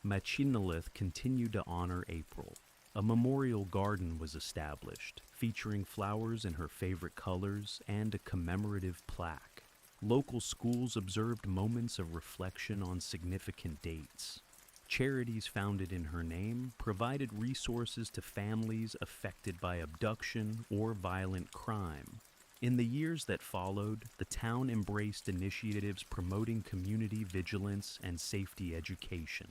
Machinleth continued to honor April. A memorial garden was established, featuring flowers in her favorite colors and a commemorative plaque. Local schools observed moments of reflection on significant dates. Charities founded in her name provided resources to families affected by abduction or violent crime. In the years that followed, the town embraced initiatives promoting community vigilance and safety education.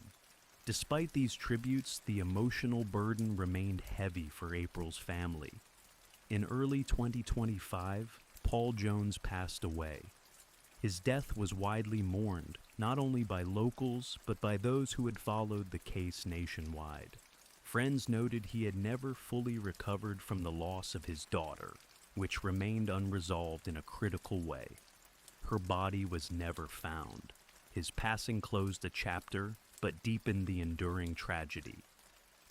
Despite these tributes, the emotional burden remained heavy for April's family. In early 2025, Paul Jones passed away. His death was widely mourned, not only by locals, but by those who had followed the case nationwide. Friends noted he had never fully recovered from the loss of his daughter, which remained unresolved in a critical way. Her body was never found. His passing closed a chapter, but deepened the enduring tragedy.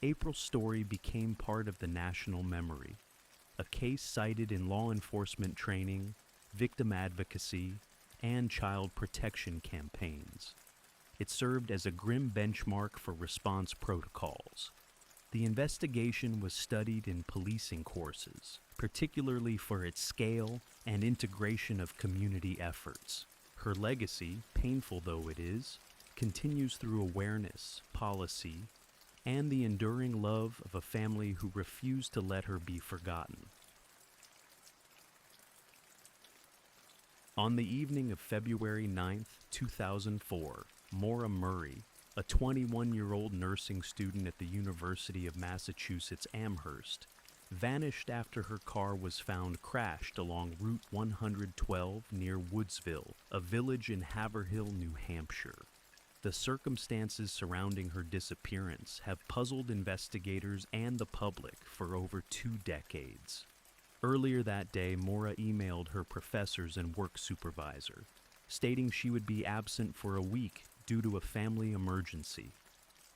April's story became part of the national memory, a case cited in law enforcement training, victim advocacy, and child protection campaigns. It served as a grim benchmark for response protocols. The investigation was studied in policing courses, particularly for its scale and integration of community efforts. Her legacy, painful though it is, continues through awareness, policy, and the enduring love of a family who refused to let her be forgotten. On the evening of February 9, 2004, Maura Murray, a 21-year-old nursing student at the University of Massachusetts Amherst, vanished after her car was found crashed along Route 112 near Woodsville, a village in Haverhill, New Hampshire. The circumstances surrounding her disappearance have puzzled investigators and the public for over 2 decades. Earlier that day, Maura emailed her professors and work supervisor, stating she would be absent for a week due to a family emergency.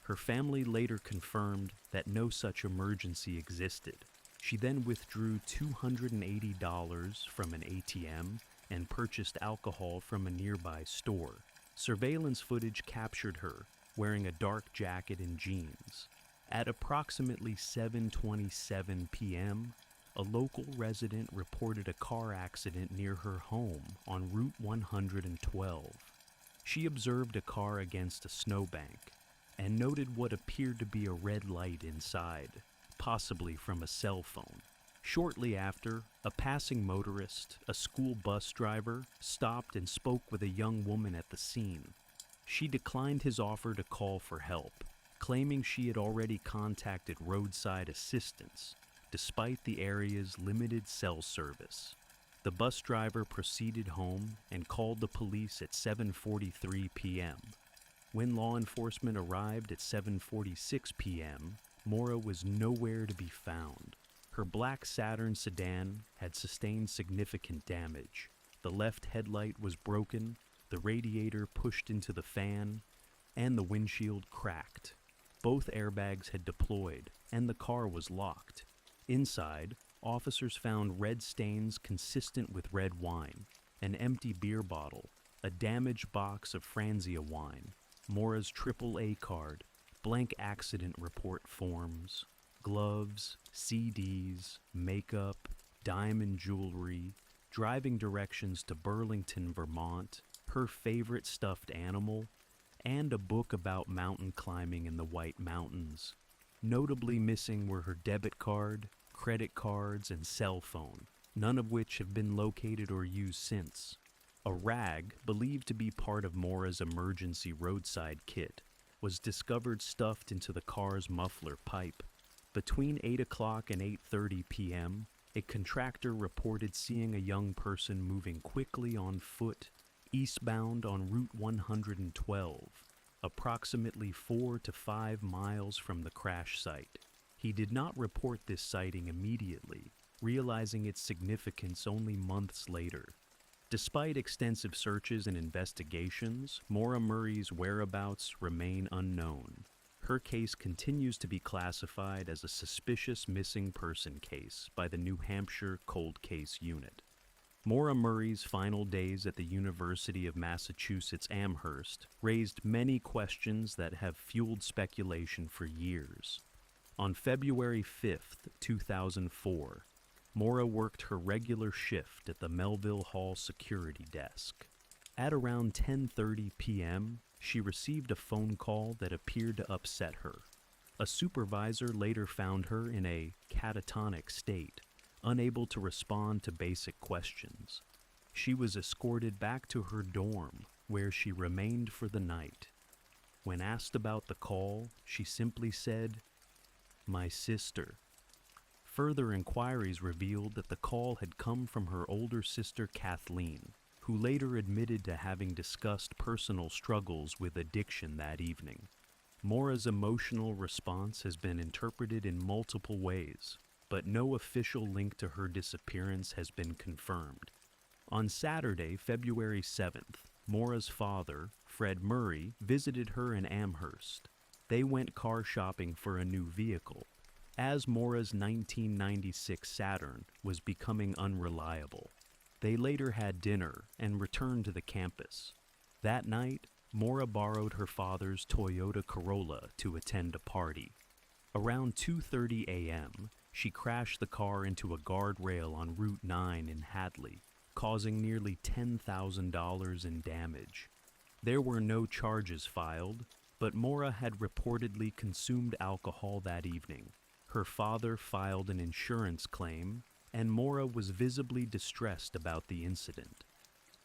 Her family later confirmed that no such emergency existed. She then withdrew $280 from an ATM and purchased alcohol from a nearby store. Surveillance footage captured her wearing a dark jacket and jeans. At approximately 7:27 p.m., a local resident reported a car accident near her home on Route 112. She observed a car against a snowbank and noted what appeared to be a red light inside, possibly from a cell phone. Shortly after, a passing motorist, a school bus driver, stopped and spoke with a young woman at the scene. She declined his offer to call for help, claiming she had already contacted roadside assistance, despite the area's limited cell service. The bus driver proceeded home and called the police at 7:43 p.m. When law enforcement arrived at 7:46 p.m., Maura was nowhere to be found. Her black Saturn sedan had sustained significant damage. The left headlight was broken, the radiator pushed into the fan, and the windshield cracked. Both airbags had deployed, and the car was locked. Inside, officers found red stains consistent with red wine, an empty beer bottle, a damaged box of Franzia wine, Maura's AAA card, blank accident report forms, gloves, CDs, makeup, diamond jewelry, driving directions to Burlington, Vermont, her favorite stuffed animal, and a book about mountain climbing in the White Mountains. Notably missing were her debit card, credit cards, and cell phone, none of which have been located or used since. A rag, believed to be part of Maura's emergency roadside kit, was discovered stuffed into the car's muffler pipe. Between 8 o'clock and 8:30 p.m., a contractor reported seeing a young person moving quickly on foot eastbound on Route 112, approximately 4 to 5 miles from the crash site. He did not report this sighting immediately, realizing its significance only months later. Despite extensive searches and investigations, Maura Murray's whereabouts remain unknown. Her case continues to be classified as a suspicious missing person case by the New Hampshire Cold Case Unit. Maura Murray's final days at the University of Massachusetts Amherst raised many questions that have fueled speculation for years. On February 5, 2004, Maura worked her regular shift at the Melville Hall security desk. At around 10:30 p.m., she received a phone call that appeared to upset her. A supervisor later found her in a catatonic state, unable to respond to basic questions. She was escorted back to her dorm, where she remained for the night. When asked about the call, she simply said, "My sister." Further inquiries revealed that the call had come from her older sister Kathleen, who later admitted to having discussed personal struggles with addiction that evening. Mora's emotional response has been interpreted in multiple ways, but no official link to her disappearance has been confirmed. On Saturday, February 7th, Mora's father, Fred Murray, visited her in Amherst. They went car shopping for a new vehicle, as Mora's 1996 Saturn was becoming unreliable. They later had dinner and returned to the campus. That night, Mora borrowed her father's Toyota Corolla to attend a party. Around 2:30 a.m., she crashed the car into a guardrail on Route 9 in Hadley, causing nearly $10,000 in damage. There were no charges filed, but Mora had reportedly consumed alcohol that evening. Her father filed an insurance claim, and Mora was visibly distressed about the incident.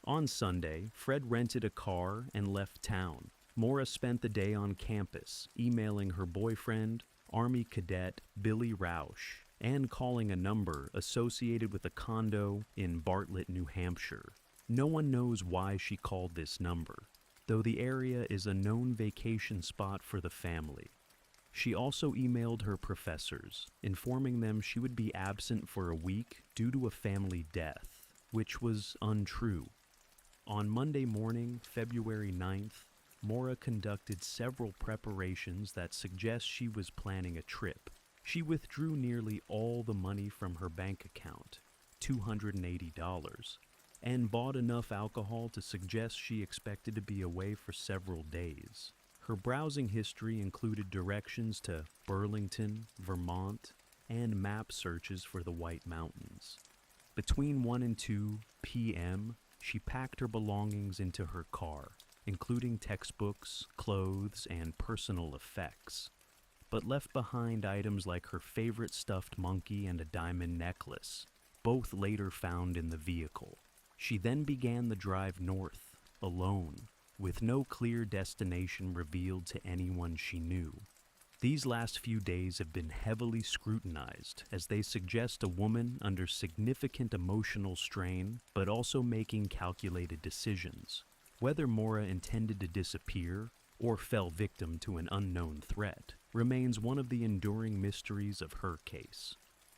On Sunday, Fred rented a car and left town. Mora spent the day on campus, emailing her boyfriend, Army Cadet Billy Rausch, and calling a number associated with a condo in Bartlett, New Hampshire. No one knows why she called this number, though the area is a known vacation spot for the family. She also emailed her professors, informing them she would be absent for a week due to a family death, which was untrue. On Monday morning, February 9th, Mora conducted several preparations that suggest she was planning a trip. She withdrew nearly all the money from her bank account, $280, and bought enough alcohol to suggest she expected to be away for several days. Her browsing history included directions to Burlington, Vermont, and map searches for the White Mountains. Between 1 and 2 p.m., she packed her belongings into her car, including textbooks, clothes, and personal effects, but left behind items like her favorite stuffed monkey and a diamond necklace, both later found in the vehicle. She then began the drive north, alone, with no clear destination revealed to anyone she knew. These last few days have been heavily scrutinized as they suggest a woman under significant emotional strain, but also making calculated decisions. Whether Mora intended to disappear or fell victim to an unknown threat remains one of the enduring mysteries of her case.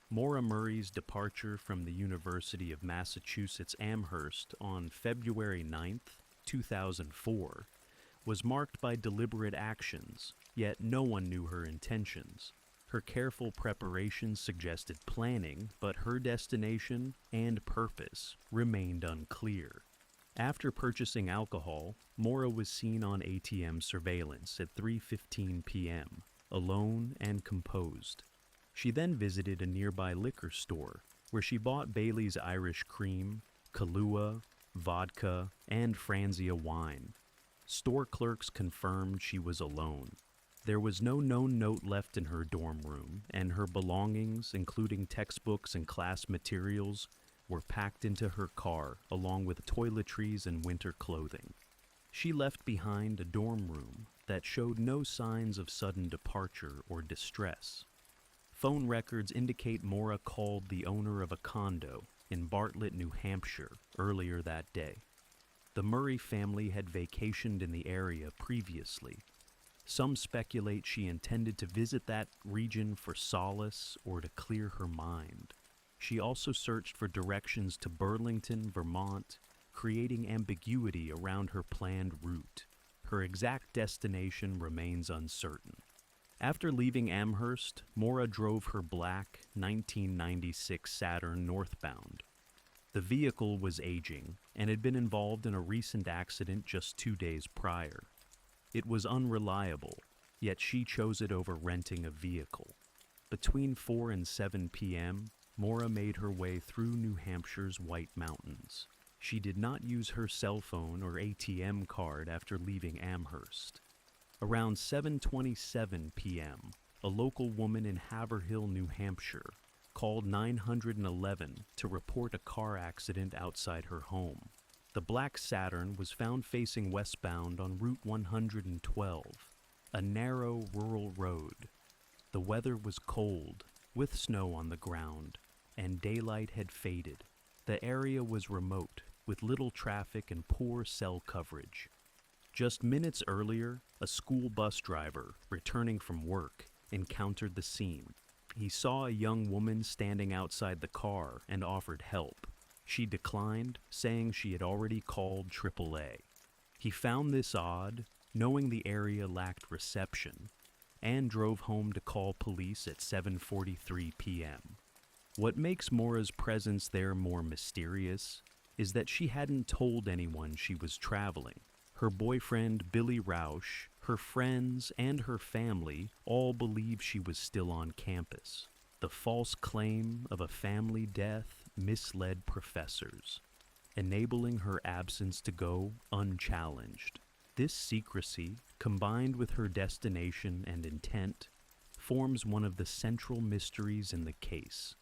Mora Murray's departure from the University of Massachusetts Amherst on February 9th, 2004, was marked by deliberate actions, yet no one knew her intentions. Her careful preparation suggested planning, but her destination and purpose remained unclear. After purchasing alcohol, Mora was seen on ATM surveillance at 3:15 p.m., alone and composed. She then visited a nearby liquor store, where she bought Bailey's Irish Cream, Kahlua, vodka, and Franzia wine. Store clerks confirmed she was alone. There was no known note left in her dorm room, and her belongings, including textbooks and class materials, were packed into her car, along with toiletries and winter clothing. She left behind a dorm room that showed no signs of sudden departure or distress. Phone records indicate Mora called the owner of a condo in Bartlett, New Hampshire, earlier that day. The Murray family had vacationed in the area previously. Some speculate she intended to visit that region for solace or to clear her mind. She also searched for directions to Burlington, Vermont, creating ambiguity around her planned route. Her exact destination remains uncertain. After leaving Amherst, Mora drove her black 1996 Saturn northbound. The vehicle was aging and had been involved in a recent accident just 2 days prior. It was unreliable, yet she chose it over renting a vehicle. Between 4 and 7 p.m., Mora made her way through New Hampshire's White Mountains. She did not use her cell phone or ATM card after leaving Amherst. Around 7:27 p.m., a local woman in Haverhill, New Hampshire, called 911 to report a car accident outside her home. The black Saturn was found facing westbound on Route 112, a narrow rural road. The weather was cold, with snow on the ground, and daylight had faded. The area was remote, with little traffic and poor cell coverage. Just minutes earlier, a school bus driver, returning from work, encountered the scene. He saw a young woman standing outside the car and offered help. She declined, saying she had already called AAA. He found this odd, knowing the area lacked reception, and drove home to call police at 7:43 p.m. What makes Maura's presence there more mysterious is that she hadn't told anyone she was traveling. Her boyfriend, Billy Rausch, her friends, and her family all believed she was still on campus. The false claim of a family death misled professors, enabling her absence to go unchallenged. This secrecy, combined with her destination and intent, forms one of the central mysteries in the case.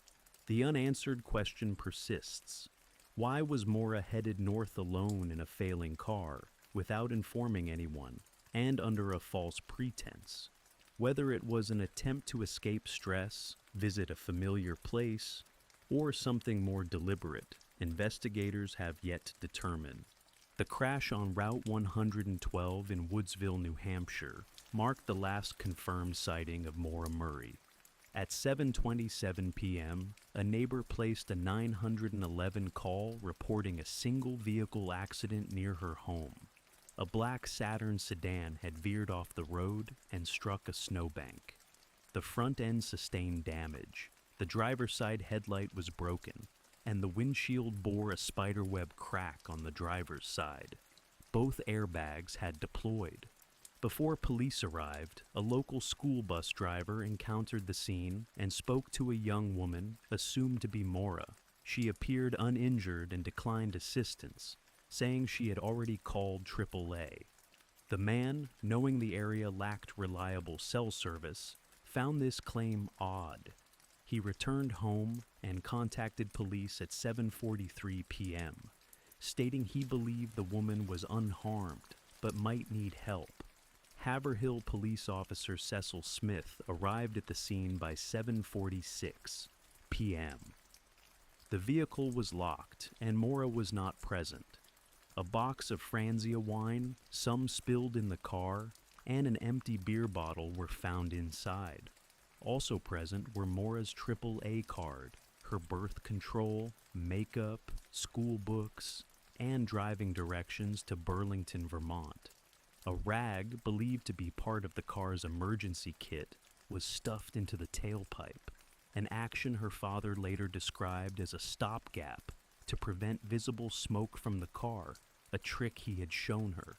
The unanswered question persists. Why was Maura headed north alone in a failing car, without informing anyone, and under a false pretense? Whether it was an attempt to escape stress, visit a familiar place, or something more deliberate, investigators have yet to determine. The crash on Route 112 in Woodsville, New Hampshire, marked the last confirmed sighting of Maura Murray. At 7:27 p.m., a neighbor placed a 911 call reporting a single vehicle accident near her home. A black Saturn sedan had veered off the road and struck a snowbank. The front end sustained damage. The driver's side headlight was broken, and the windshield bore a spiderweb crack on the driver's side. Both airbags had deployed. Before police arrived, a local school bus driver encountered the scene and spoke to a young woman assumed to be Maura. She appeared uninjured and declined assistance, saying she had already called AAA. The man, knowing the area lacked reliable cell service, found this claim odd. He returned home and contacted police at 7:43 p.m., stating he believed the woman was unharmed but might need help. Haverhill police officer Cecil Smith arrived at the scene by 7:46 p.m. The vehicle was locked and Maura was not present. A box of Franzia wine, some spilled in the car, and an empty beer bottle were found inside. Also present were Maura's AAA card, her birth control, makeup, school books, and driving directions to Burlington, Vermont. A rag, believed to be part of the car's emergency kit, was stuffed into the tailpipe, an action her father later described as a stopgap to prevent visible smoke from the car, a trick he had shown her.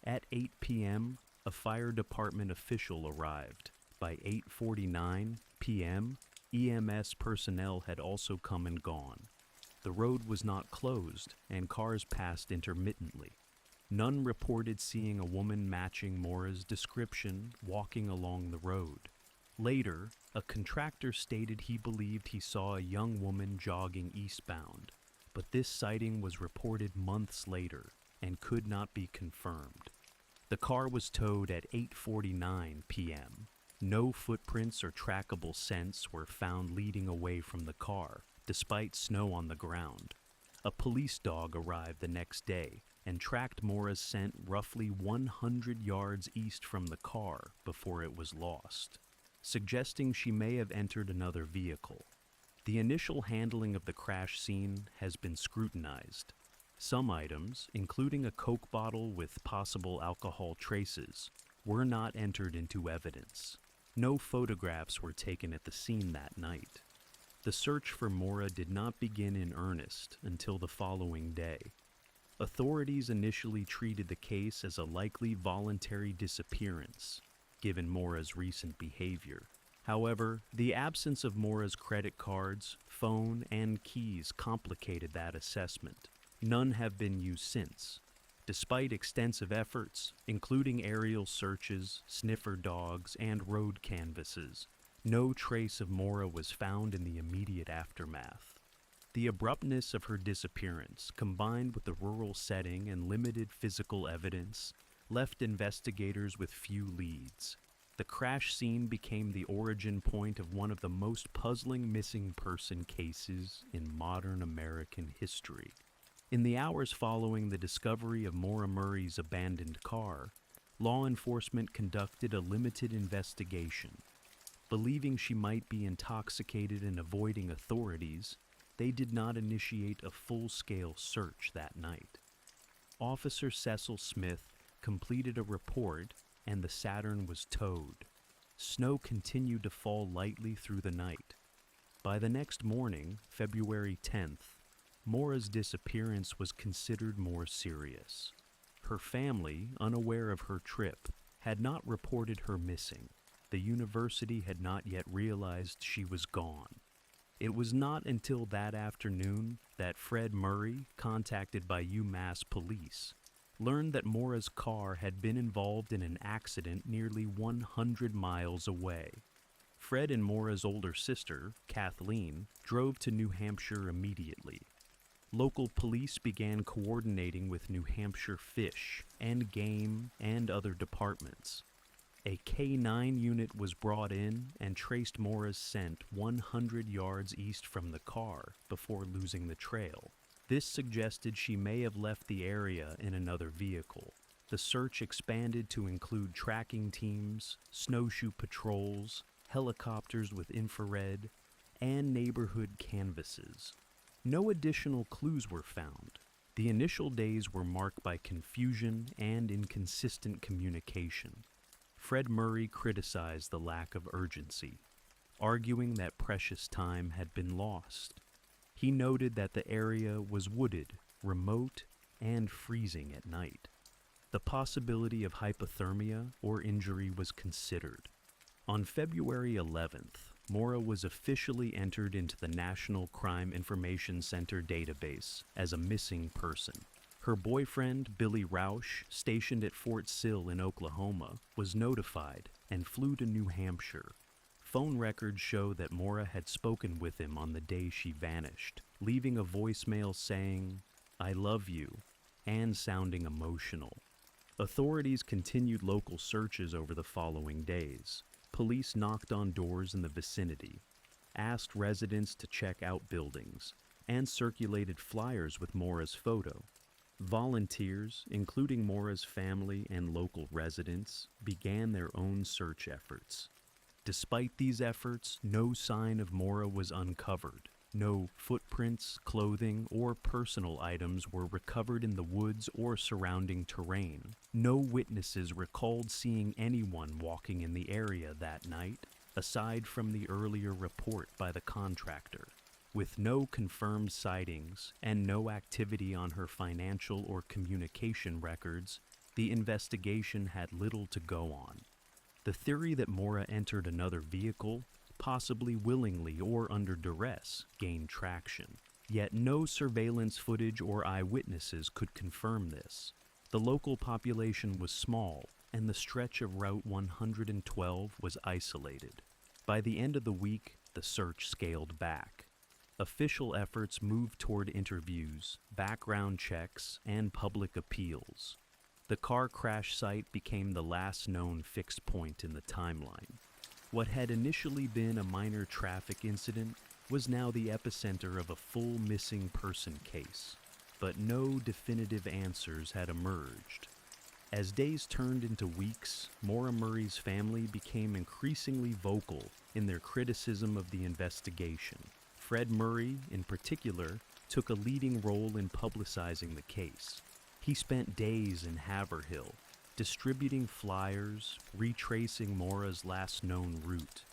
At 8 p.m., a fire department official arrived. By 8:49 p.m., EMS personnel had also come and gone. The road was not closed, and cars passed intermittently. None reported seeing a woman matching Maura's description walking along the road. Later, a contractor stated he believed he saw a young woman jogging eastbound, but this sighting was reported months later and could not be confirmed. The car was towed at 8:49 p.m. No footprints or trackable scents were found leading away from the car, despite snow on the ground. A police dog arrived the next day and tracked Maura's scent roughly 100 yards east from the car before it was lost, suggesting she may have entered another vehicle. The initial handling of the crash scene has been scrutinized. Some items, including a Coke bottle with possible alcohol traces, were not entered into evidence. No photographs were taken at the scene that night. The search for Maura did not begin in earnest until the following day. Authorities initially treated the case as a likely voluntary disappearance, given Maura's recent behavior. However, the absence of Maura's credit cards, phone, and keys complicated that assessment. None have been used since. Despite extensive efforts, including aerial searches, sniffer dogs, and road canvases, no trace of Maura was found in the immediate aftermath. The abruptness of her disappearance, combined with the rural setting and limited physical evidence, left investigators with few leads. The crash scene became the origin point of one of the most puzzling missing person cases in modern American history. In the hours following the discovery of Maura Murray's abandoned car, law enforcement conducted a limited investigation. Believing she might be intoxicated and avoiding authorities, they did not initiate a full-scale search that night. Officer Cecil Smith completed a report and the Saturn was towed. Snow continued to fall lightly through the night. By the next morning, February 10th, Maura's disappearance was considered more serious. Her family, unaware of her trip, had not reported her missing. The university had not yet realized she was gone. It was not until that afternoon that Fred Murray, contacted by UMass police, learned that Maura's car had been involved in an accident nearly 100 miles away. Fred and Maura's older sister, Kathleen, drove to New Hampshire immediately. Local police began coordinating with New Hampshire Fish and Game and other departments. A K-9 unit was brought in and traced Maura's scent 100 yards east from the car before losing the trail. This suggested she may have left the area in another vehicle. The search expanded to include tracking teams, snowshoe patrols, helicopters with infrared, and neighborhood canvases. No additional clues were found. The initial days were marked by confusion and inconsistent communication. Fred Murray criticized the lack of urgency, arguing that precious time had been lost. He noted that the area was wooded, remote, and freezing at night. The possibility of hypothermia or injury was considered. On February 11th, Maura was officially entered into the National Crime Information Center database as a missing person. Her boyfriend, Billy Rausch, stationed at Fort Sill in Oklahoma, was notified and flew to New Hampshire. Phone records show that Maura had spoken with him on the day she vanished, leaving a voicemail saying, "I love you," and sounding emotional. Authorities continued local searches over the following days. Police knocked on doors in the vicinity, asked residents to check out buildings, and circulated flyers with Maura's photo. Volunteers, including Maura's family and local residents, began their own search efforts. Despite these efforts, no sign of Maura was uncovered. No footprints, clothing, or personal items were recovered in the woods or surrounding terrain. No witnesses recalled seeing anyone walking in the area that night, aside from the earlier report by the contractor. With no confirmed sightings and no activity on her financial or communication records, the investigation had little to go on. The theory that Maura entered another vehicle, possibly willingly or under duress, gained traction. Yet no surveillance footage or eyewitnesses could confirm this. The local population was small, and the stretch of Route 112 was isolated. By the end of the week, the search scaled back. Official efforts moved toward interviews, background checks, and public appeals. The car crash site became the last known fixed point in the timeline. What had initially been a minor traffic incident was now the epicenter of a full missing person case, but no definitive answers had emerged. As days turned into weeks, Maura Murray's family became increasingly vocal in their criticism of the investigation. Fred Murray, in particular, took a leading role in publicizing the case. He spent days in Haverhill, distributing flyers, retracing Maura's last known route,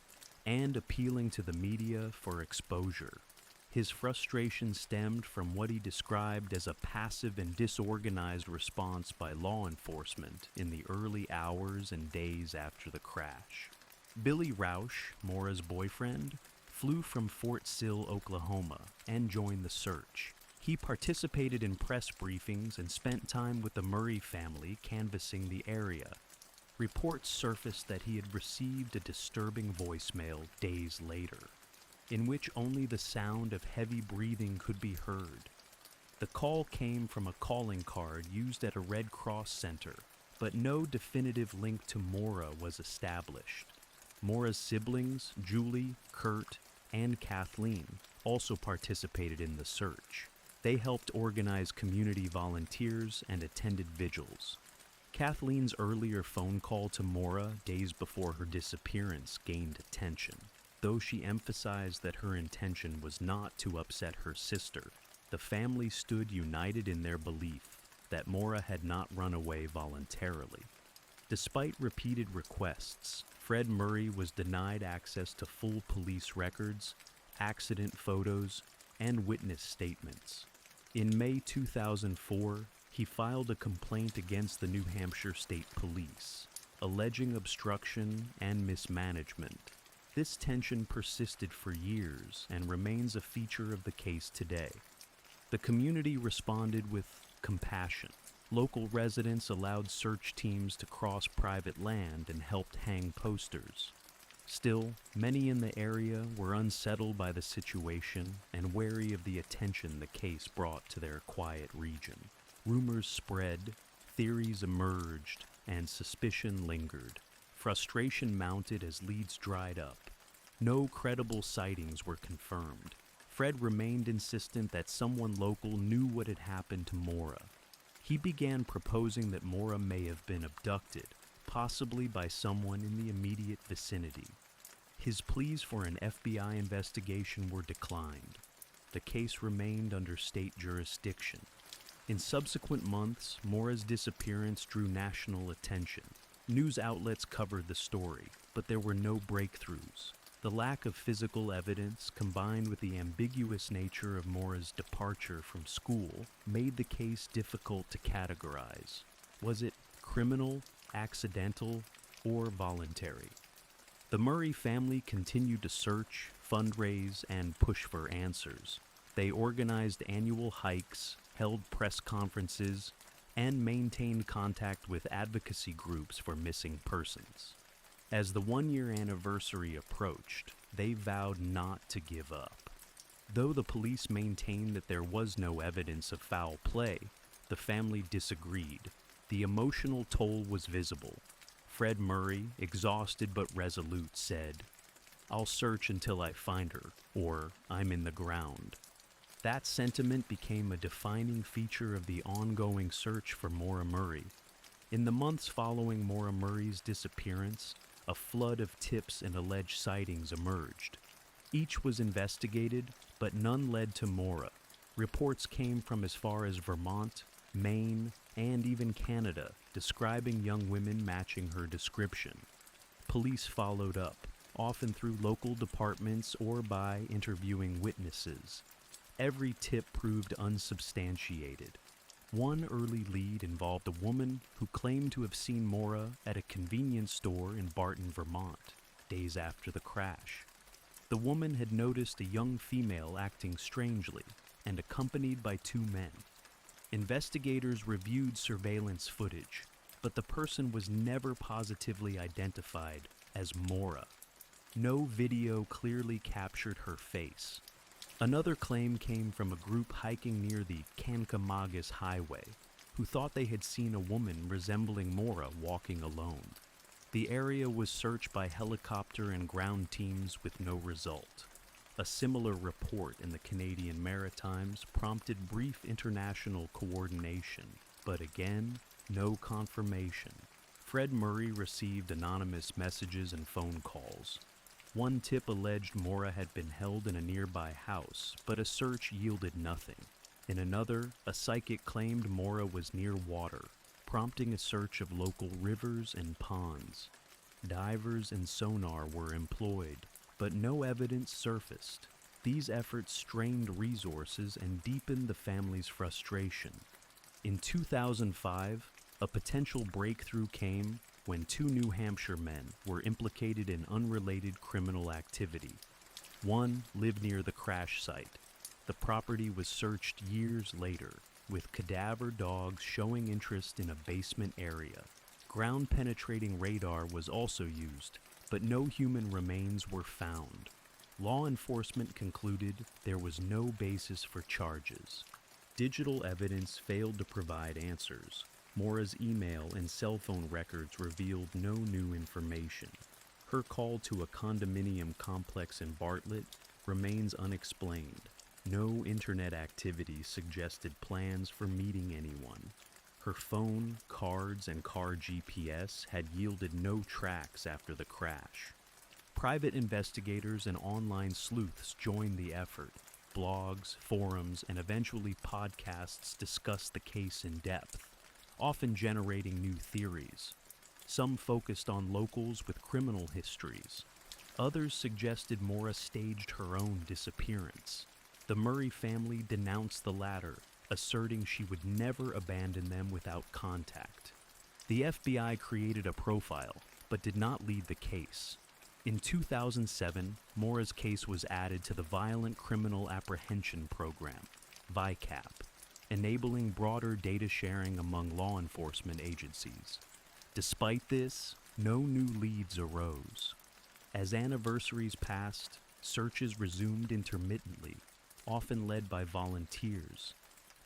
and appealing to the media for exposure. His frustration stemmed from what he described as a passive and disorganized response by law enforcement in the early hours and days after the crash. Billy Rausch, Maura's boyfriend, flew from Fort Sill, Oklahoma, and joined the search. He participated in press briefings and spent time with the Murray family canvassing the area. Reports surfaced that he had received a disturbing voicemail days later, in which only the sound of heavy breathing could be heard. The call came from a calling card used at a Red Cross center, but no definitive link to Maura was established. Maura's siblings, Julie, Kurt, and Kathleen, also participated in the search. They helped organize community volunteers and attended vigils. Kathleen's earlier phone call to Maura days before her disappearance gained attention, though she emphasized that her intention was not to upset her sister. The family stood united in their belief that Maura had not run away voluntarily. Despite repeated requests, Fred Murray was denied access to full police records, accident photos, and witness statements. In May 2004, he filed a complaint against the New Hampshire State Police, alleging obstruction and mismanagement. This tension persisted for years and remains a feature of the case today. The community responded with compassion. Local residents allowed search teams to cross private land and helped hang posters. Still, many in the area were unsettled by the situation and wary of the attention the case brought to their quiet region. Rumors spread, theories emerged, and suspicion lingered. Frustration mounted as leads dried up. No credible sightings were confirmed. Fred remained insistent that someone local knew what had happened to Maura. He began proposing that Maura may have been abducted, possibly by someone in the immediate vicinity. His pleas for an FBI investigation were declined. The case remained under state jurisdiction. In subsequent months, Maura's disappearance drew national attention. News outlets covered the story, but there were no breakthroughs. The lack of physical evidence, combined with the ambiguous nature of Maura's departure from school, made the case difficult to categorize. Was it criminal, accidental, or voluntary? The Murray family continued to search, fundraise, and push for answers. They organized annual hikes, held press conferences, and maintained contact with advocacy groups for missing persons. As the one-year anniversary approached, they vowed not to give up. Though the police maintained that there was no evidence of foul play, the family disagreed. The emotional toll was visible. Fred Murray, exhausted but resolute, said, "I'll search until I find her," or "I'm in the ground." That sentiment became a defining feature of the ongoing search for Maura Murray. In the months following Maura Murray's disappearance, a flood of tips and alleged sightings emerged. Each was investigated, but none led to Maura. Reports came from as far as Vermont, Maine, and even Canada, describing young women matching her description. Police followed up, often through local departments or by interviewing witnesses. Every tip proved unsubstantiated. One early lead involved a woman who claimed to have seen Maura at a convenience store in Barton, Vermont, days after the crash. The woman had noticed a young female acting strangely and accompanied by two men. Investigators reviewed surveillance footage, but the person was never positively identified as Maura. No video clearly captured her face. Another claim came from a group hiking near the Kankamagas Highway, who thought they had seen a woman resembling Maura walking alone. The area was searched by helicopter and ground teams with no result. A similar report in the Canadian Maritimes prompted brief international coordination, but again, no confirmation. Fred Murray received anonymous messages and phone calls. One tip alleged Maura had been held in a nearby house, but a search yielded nothing. In another, a psychic claimed Maura was near water, prompting a search of local rivers and ponds. Divers and sonar were employed, but no evidence surfaced. These efforts strained resources and deepened the family's frustration. In 2005, a potential breakthrough came when two New Hampshire men were implicated in unrelated criminal activity. One lived near the crash site. The property was searched years later, with cadaver dogs showing interest in a basement area. Ground-penetrating radar was also used, but no human remains were found. Law enforcement concluded there was no basis for charges. Digital evidence failed to provide answers. Mora's email and cell phone records revealed no new information. Her call to a condominium complex in Bartlett remains unexplained. No internet activity suggested plans for meeting anyone. Her phone, cards, and car GPS had yielded no tracks after the crash. Private investigators and online sleuths joined the effort. Blogs, forums, and eventually podcasts discussed the case in depth, often generating new theories. Some focused on locals with criminal histories. Others suggested Mora staged her own disappearance. The Murray family denounced the latter, asserting she would never abandon them without contact. The FBI created a profile, but did not lead the case. In 2007, Mora's case was added to the Violent Criminal Apprehension Program, VICAP, enabling broader data sharing among law enforcement agencies. Despite this, no new leads arose. As anniversaries passed, searches resumed intermittently, often led by volunteers.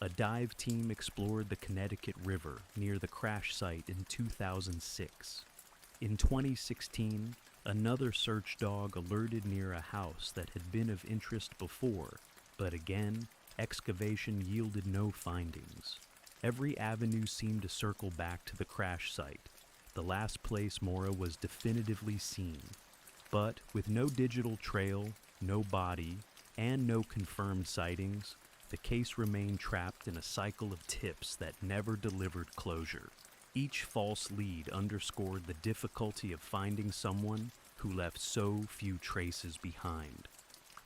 A dive team explored the Connecticut River near the crash site in 2006. In 2016, another search dog alerted near a house that had been of interest before, but again, excavation yielded no findings. Every avenue seemed to circle back to the crash site, the last place Mora was definitively seen. But with no digital trail, no body, and no confirmed sightings, the case remained trapped in a cycle of tips that never delivered closure. Each false lead underscored the difficulty of finding someone who left so few traces behind.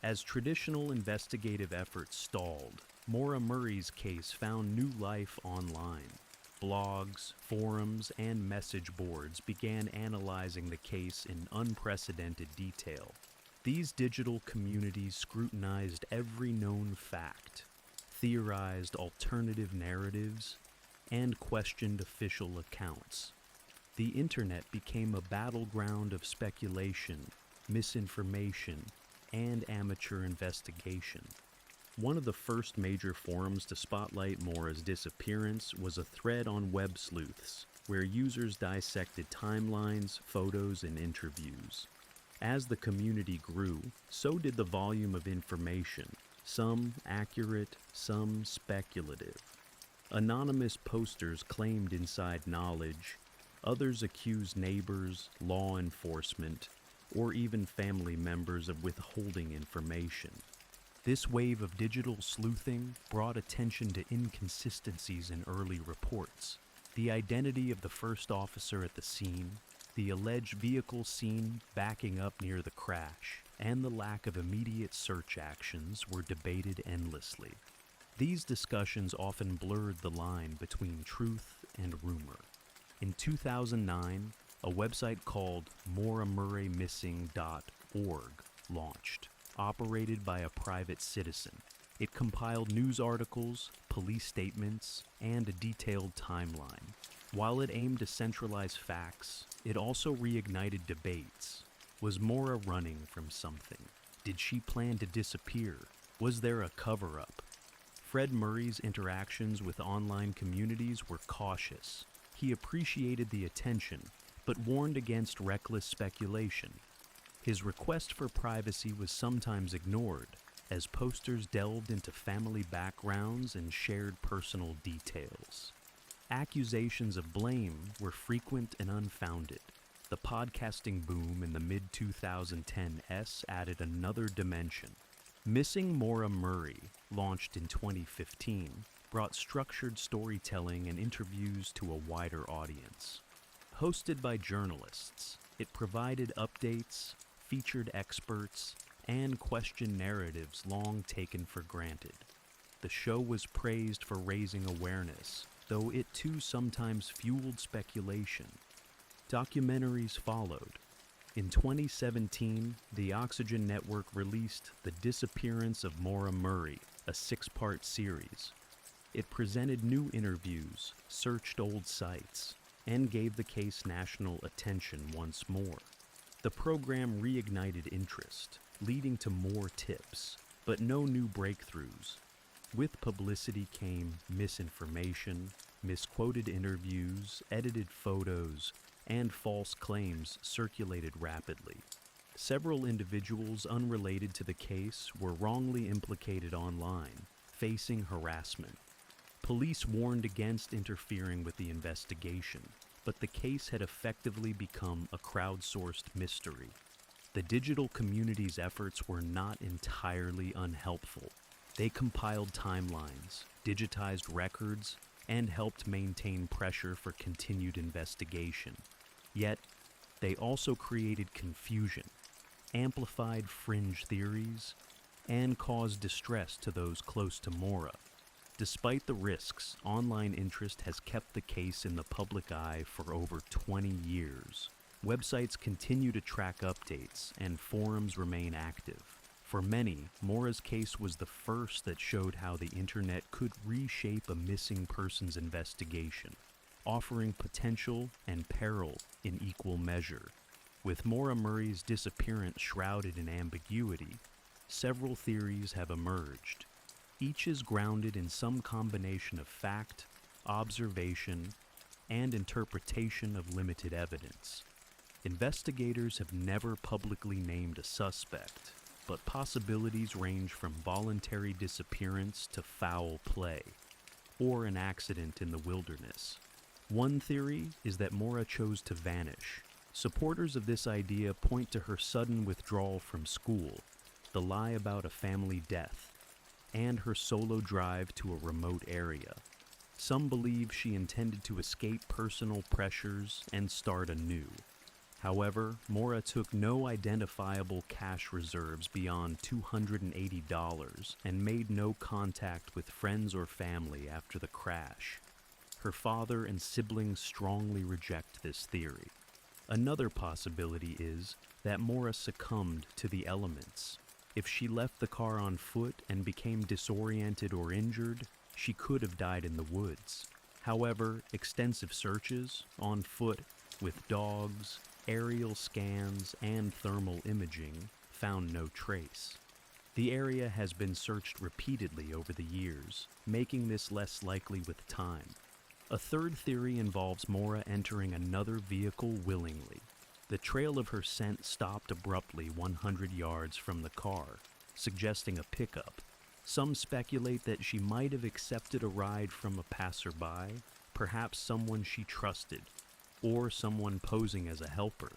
As traditional investigative efforts stalled, Mora Murray's case found new life online. Blogs, forums, and message boards began analyzing the case in unprecedented detail. These digital communities scrutinized every known fact, theorized alternative narratives, and questioned official accounts. The internet became a battleground of speculation, misinformation, and amateur investigation. One of the first major forums to spotlight Mora's disappearance was a thread on Web Sleuths, where users dissected timelines, photos, and interviews. As the community grew, so did the volume of information, some accurate, some speculative. Anonymous posters claimed inside knowledge, others accused neighbors, law enforcement, or even family members of withholding information. This wave of digital sleuthing brought attention to inconsistencies in early reports. The identity of the first officer at the scene, the alleged vehicle seen backing up near the crash, and the lack of immediate search actions were debated endlessly. These discussions often blurred the line between truth and rumor. In 2009, a website called moramurraymissing.org launched, operated by a private citizen. It compiled news articles, police statements, and a detailed timeline. While it aimed to centralize facts, it also reignited debates. Was Mora running from something? Did she plan to disappear? Was there a cover-up? Fred Murray's interactions with online communities were cautious. He appreciated the attention, but warned against reckless speculation. His request for privacy was sometimes ignored, as posters delved into family backgrounds and shared personal details. Accusations of blame were frequent and unfounded. The podcasting boom in the mid-2010s added another dimension. Missing Mora Murray, launched in 2015, brought structured storytelling and interviews to a wider audience. Hosted by journalists, it provided updates, featured experts, and questioned narratives long taken for granted. The show was praised for raising awareness, though it too sometimes fueled speculation. Documentaries followed. In 2017, the Oxygen Network released The Disappearance of Mora Murray, a 6-part series. It presented new interviews, searched old sites, and gave the case national attention once more. The program reignited interest, leading to more tips, but no new breakthroughs. With publicity came misinformation, misquoted interviews, edited photos, and false claims circulated rapidly. Several individuals unrelated to the case were wrongly implicated online, facing harassment. Police warned against interfering with the investigation, but the case had effectively become a crowdsourced mystery. The digital community's efforts were not entirely unhelpful. They compiled timelines, digitized records, and helped maintain pressure for continued investigation. Yet, they also created confusion, amplified fringe theories, and caused distress to those close to Maura. Despite the risks, online interest has kept the case in the public eye for over 20 years. Websites continue to track updates, and forums remain active. For many, Maura's case was the first that showed how the internet could reshape a missing persons investigation, offering potential and peril in equal measure. With Maura Murray's disappearance shrouded in ambiguity, several theories have emerged. Each is grounded in some combination of fact, observation, and interpretation of limited evidence. Investigators have never publicly named a suspect, but possibilities range from voluntary disappearance to foul play, or an accident in the wilderness. One theory is that Maura chose to vanish. Supporters of this idea point to her sudden withdrawal from school, the lie about a family death, and her solo drive to a remote area. Some believe she intended to escape personal pressures and start anew. However, Maura took no identifiable cash reserves beyond $280 and made no contact with friends or family after the crash. Her father and siblings strongly reject this theory. Another possibility is that Maura succumbed to the elements. If she left the car on foot and became disoriented or injured, she could have died in the woods. However, extensive searches, on foot, with dogs, aerial scans, and thermal imaging, found no trace. The area has been searched repeatedly over the years, making this less likely with time. A third theory involves Maura entering another vehicle willingly. The trail of her scent stopped abruptly 100 yards from the car, suggesting a pickup. Some speculate that she might have accepted a ride from a passerby, perhaps someone she trusted, or someone posing as a helper.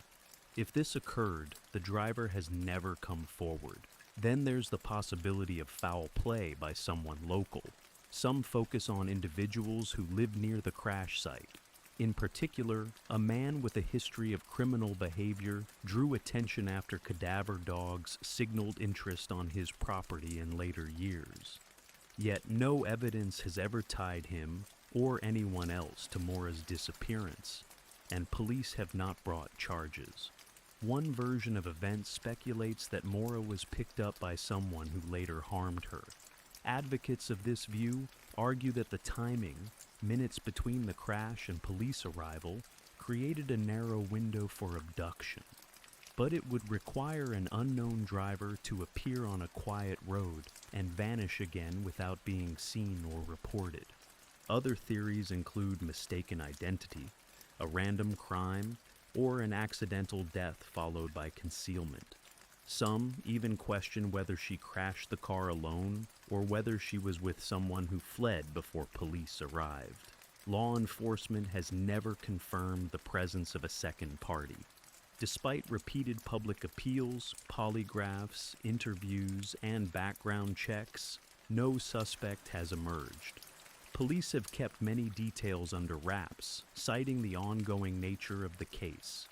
If this occurred, the driver has never come forward. Then there's the possibility of foul play by someone local. Some focus on individuals who live near the crash site. In particular, a man with a history of criminal behavior drew attention after cadaver dogs signaled interest on his property in later years. Yet no evidence has ever tied him or anyone else to Maura's disappearance, and police have not brought charges. One version of events speculates that Maura was picked up by someone who later harmed her. Advocates of this view argue that the timing, minutes between the crash and police arrival, created a narrow window for abduction. But it would require an unknown driver to appear on a quiet road and vanish again without being seen or reported. Other theories include mistaken identity, a random crime, or an accidental death followed by concealment. Some even question whether she crashed the car alone or whether she was with someone who fled before police arrived. Law enforcement has never confirmed the presence of a second party. Despite repeated public appeals, polygraphs, interviews, and background checks, no suspect has emerged. Police have kept many details under wraps, citing the ongoing nature of the case.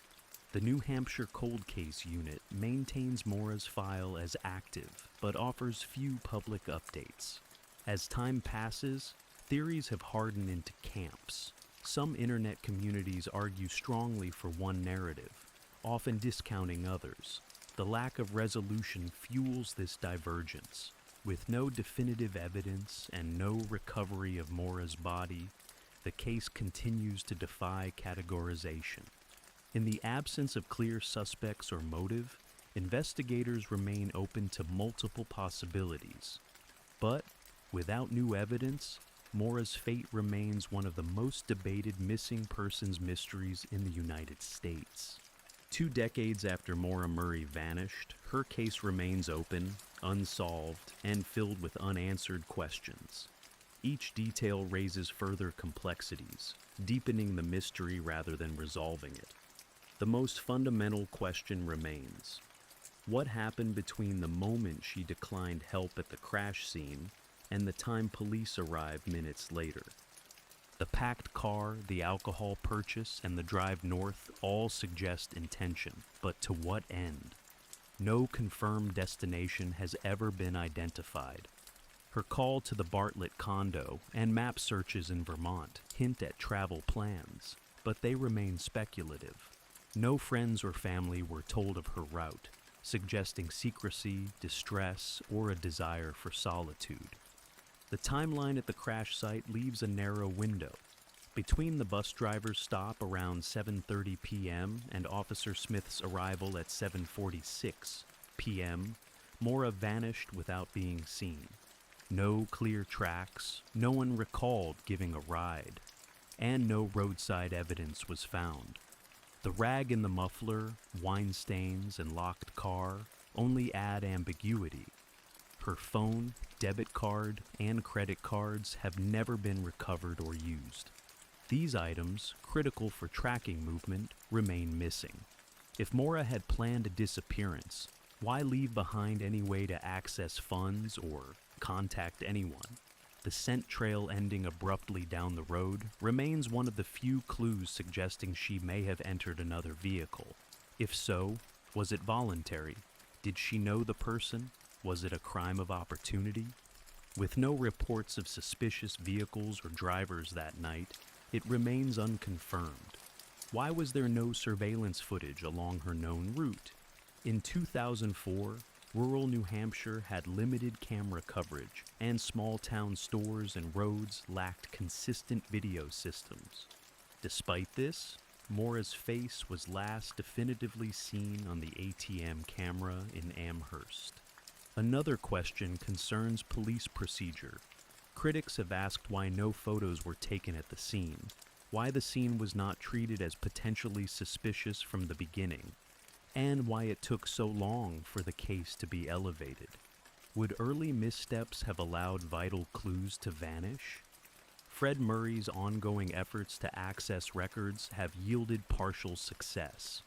The New Hampshire Cold Case Unit maintains Maura's file as active, but offers few public updates. As time passes, theories have hardened into camps. Some internet communities argue strongly for one narrative, often discounting others. The lack of resolution fuels this divergence. With no definitive evidence and no recovery of Mora's body, the case continues to defy categorization. In the absence of clear suspects or motive, investigators remain open to multiple possibilities. But, without new evidence, Mora's fate remains one of the most debated missing persons mysteries in the United States. 2 decades after Maura Murray vanished, her case remains open, unsolved, and filled with unanswered questions. Each detail raises further complexities, deepening the mystery rather than resolving it. The most fundamental question remains: what happened between the moment she declined help at the crash scene and the time police arrived minutes later? The packed car, the alcohol purchase, and the drive north all suggest intention, but to what end? No confirmed destination has ever been identified. Her call to the Bartlett condo and map searches in Vermont hint at travel plans, but they remain speculative. No friends or family were told of her route, suggesting secrecy, distress, or a desire for solitude. The timeline at the crash site leaves a narrow window. Between the bus driver's stop around 7:30 p.m. and Officer Smith's arrival at 7:46 p.m., Maura vanished without being seen. No clear tracks, no one recalled giving a ride, and no roadside evidence was found. The rag in the muffler, wine stains, and locked car only add ambiguity. Her phone, debit card, and credit cards have never been recovered or used. These items, critical for tracking movement, remain missing. If Maura had planned a disappearance, why leave behind any way to access funds or contact anyone? The scent trail ending abruptly down the road remains one of the few clues suggesting she may have entered another vehicle. If so, was it voluntary? Did she know the person? Was it a crime of opportunity? With no reports of suspicious vehicles or drivers that night, it remains unconfirmed. Why was there no surveillance footage along her known route? In 2004, rural New Hampshire had limited camera coverage, and small-town stores and roads lacked consistent video systems. Despite this, Maura's face was last definitively seen on the ATM camera in Amherst. Another question concerns police procedure. Critics have asked why no photos were taken at the scene, why the scene was not treated as potentially suspicious from the beginning, and why it took so long for the case to be elevated. Would early missteps have allowed vital clues to vanish? Fred Murray's ongoing efforts to access records have yielded partial success.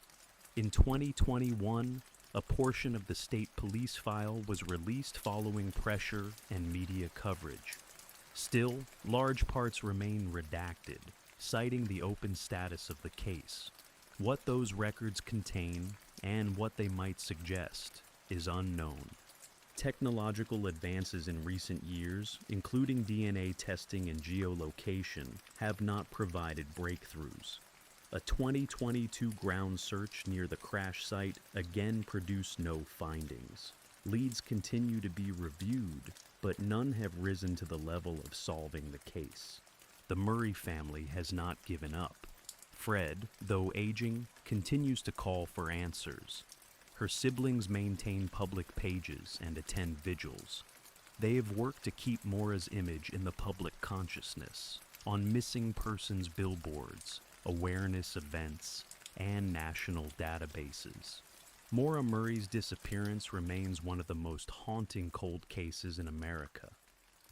In 2021, a portion of the state police file was released following pressure and media coverage. Still, large parts remain redacted, citing the open status of the case. What those records contain and what they might suggest is unknown. Technological advances in recent years, including DNA testing and geolocation, have not provided breakthroughs. A 2022 ground search near the crash site again produced no findings. Leads continue to be reviewed, but none have risen to the level of solving the case. The Murray family has not given up. Fred, though aging, continues to call for answers. Her siblings maintain public pages and attend vigils. They have worked to keep Maura's image in the public consciousness, on missing persons billboards, awareness events, and national databases. Maura Murray's disappearance remains one of the most haunting cold cases in America.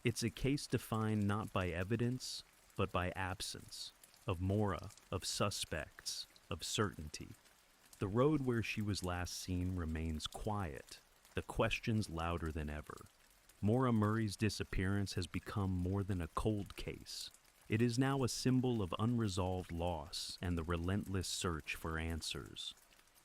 It's a case defined not by evidence, but by absence, of Maura, of suspects, of certainty. The road where she was last seen remains quiet, the questions louder than ever. Maura Murray's disappearance has become more than a cold case. It is now a symbol of unresolved loss and the relentless search for answers.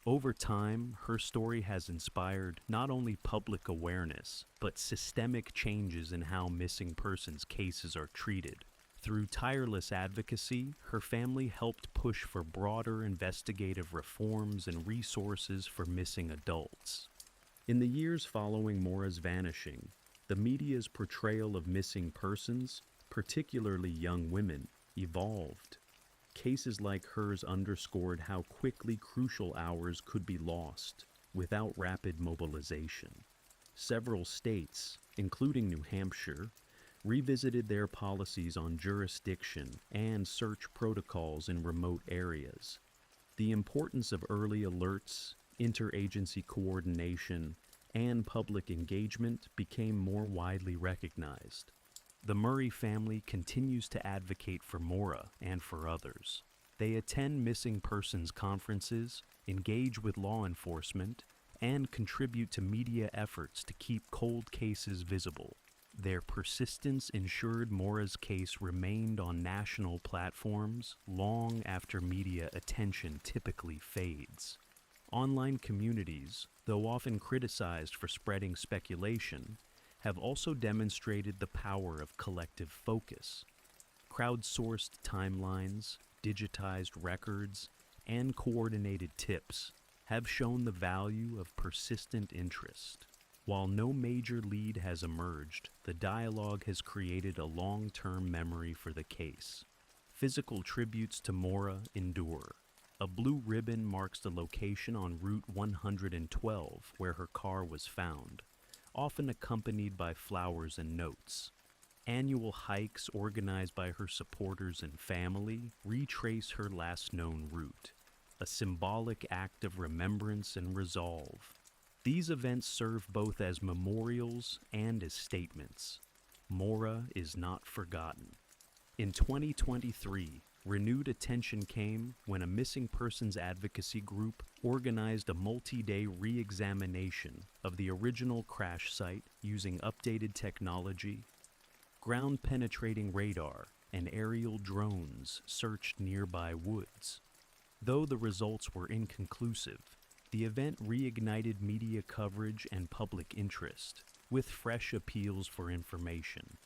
Over time, her story has inspired not only public awareness, but systemic changes in how missing persons cases are treated. Through tireless advocacy, her family helped push for broader investigative reforms and resources for missing adults. In the years following Maura's vanishing, The media's portrayal of missing persons, particularly young women, evolved. Cases like hers underscored how quickly crucial hours could be lost without rapid mobilization. Several states, including New Hampshire, revisited their policies on jurisdiction and search protocols in remote areas. The importance of early alerts, interagency coordination, and public engagement became more widely recognized. The Murray family continues to advocate for Maura and for others. They attend missing persons conferences, engage with law enforcement, and contribute to media efforts to keep cold cases visible. Their persistence ensured Maura's case remained on national platforms long after media attention typically fades. Online communities, though often criticized for spreading speculation, have also demonstrated the power of collective focus. Crowdsourced timelines, digitized records, and coordinated tips have shown the value of persistent interest. While no major lead has emerged, the dialogue has created a long-term memory for the case. Physical tributes to Maura endure. A blue ribbon marks the location on Route 112 where her car was found, often accompanied by flowers and notes. Annual hikes organized by her supporters and family retrace her last known route, a symbolic act of remembrance and resolve. These events serve both as memorials and as statements. Maura is not forgotten. In 2023, renewed attention came when a missing persons advocacy group organized a multi-day re-examination of the original crash site using updated technology. Ground-penetrating radar and aerial drones searched nearby woods. Though the results were inconclusive, the event reignited media coverage and public interest, with fresh appeals for information.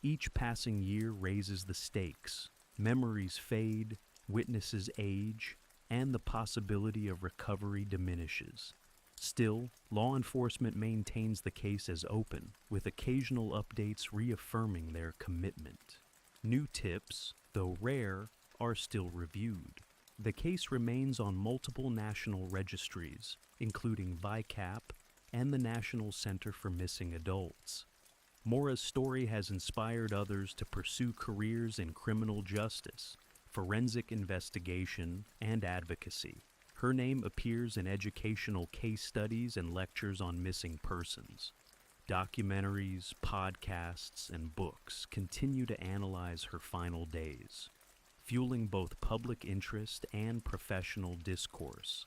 Each passing year raises the stakes. Memories fade, witnesses age, and the possibility of recovery diminishes. Still, law enforcement maintains the case as open, with occasional updates reaffirming their commitment. New tips, though rare, are still reviewed. The case remains on multiple national registries, including VICAP and the National Center for Missing Adults. Maura's story has inspired others to pursue careers in criminal justice, forensic investigation, and advocacy. Her name appears in educational case studies and lectures on missing persons. Documentaries, podcasts, and books continue to analyze her final days, fueling both public interest and professional discourse.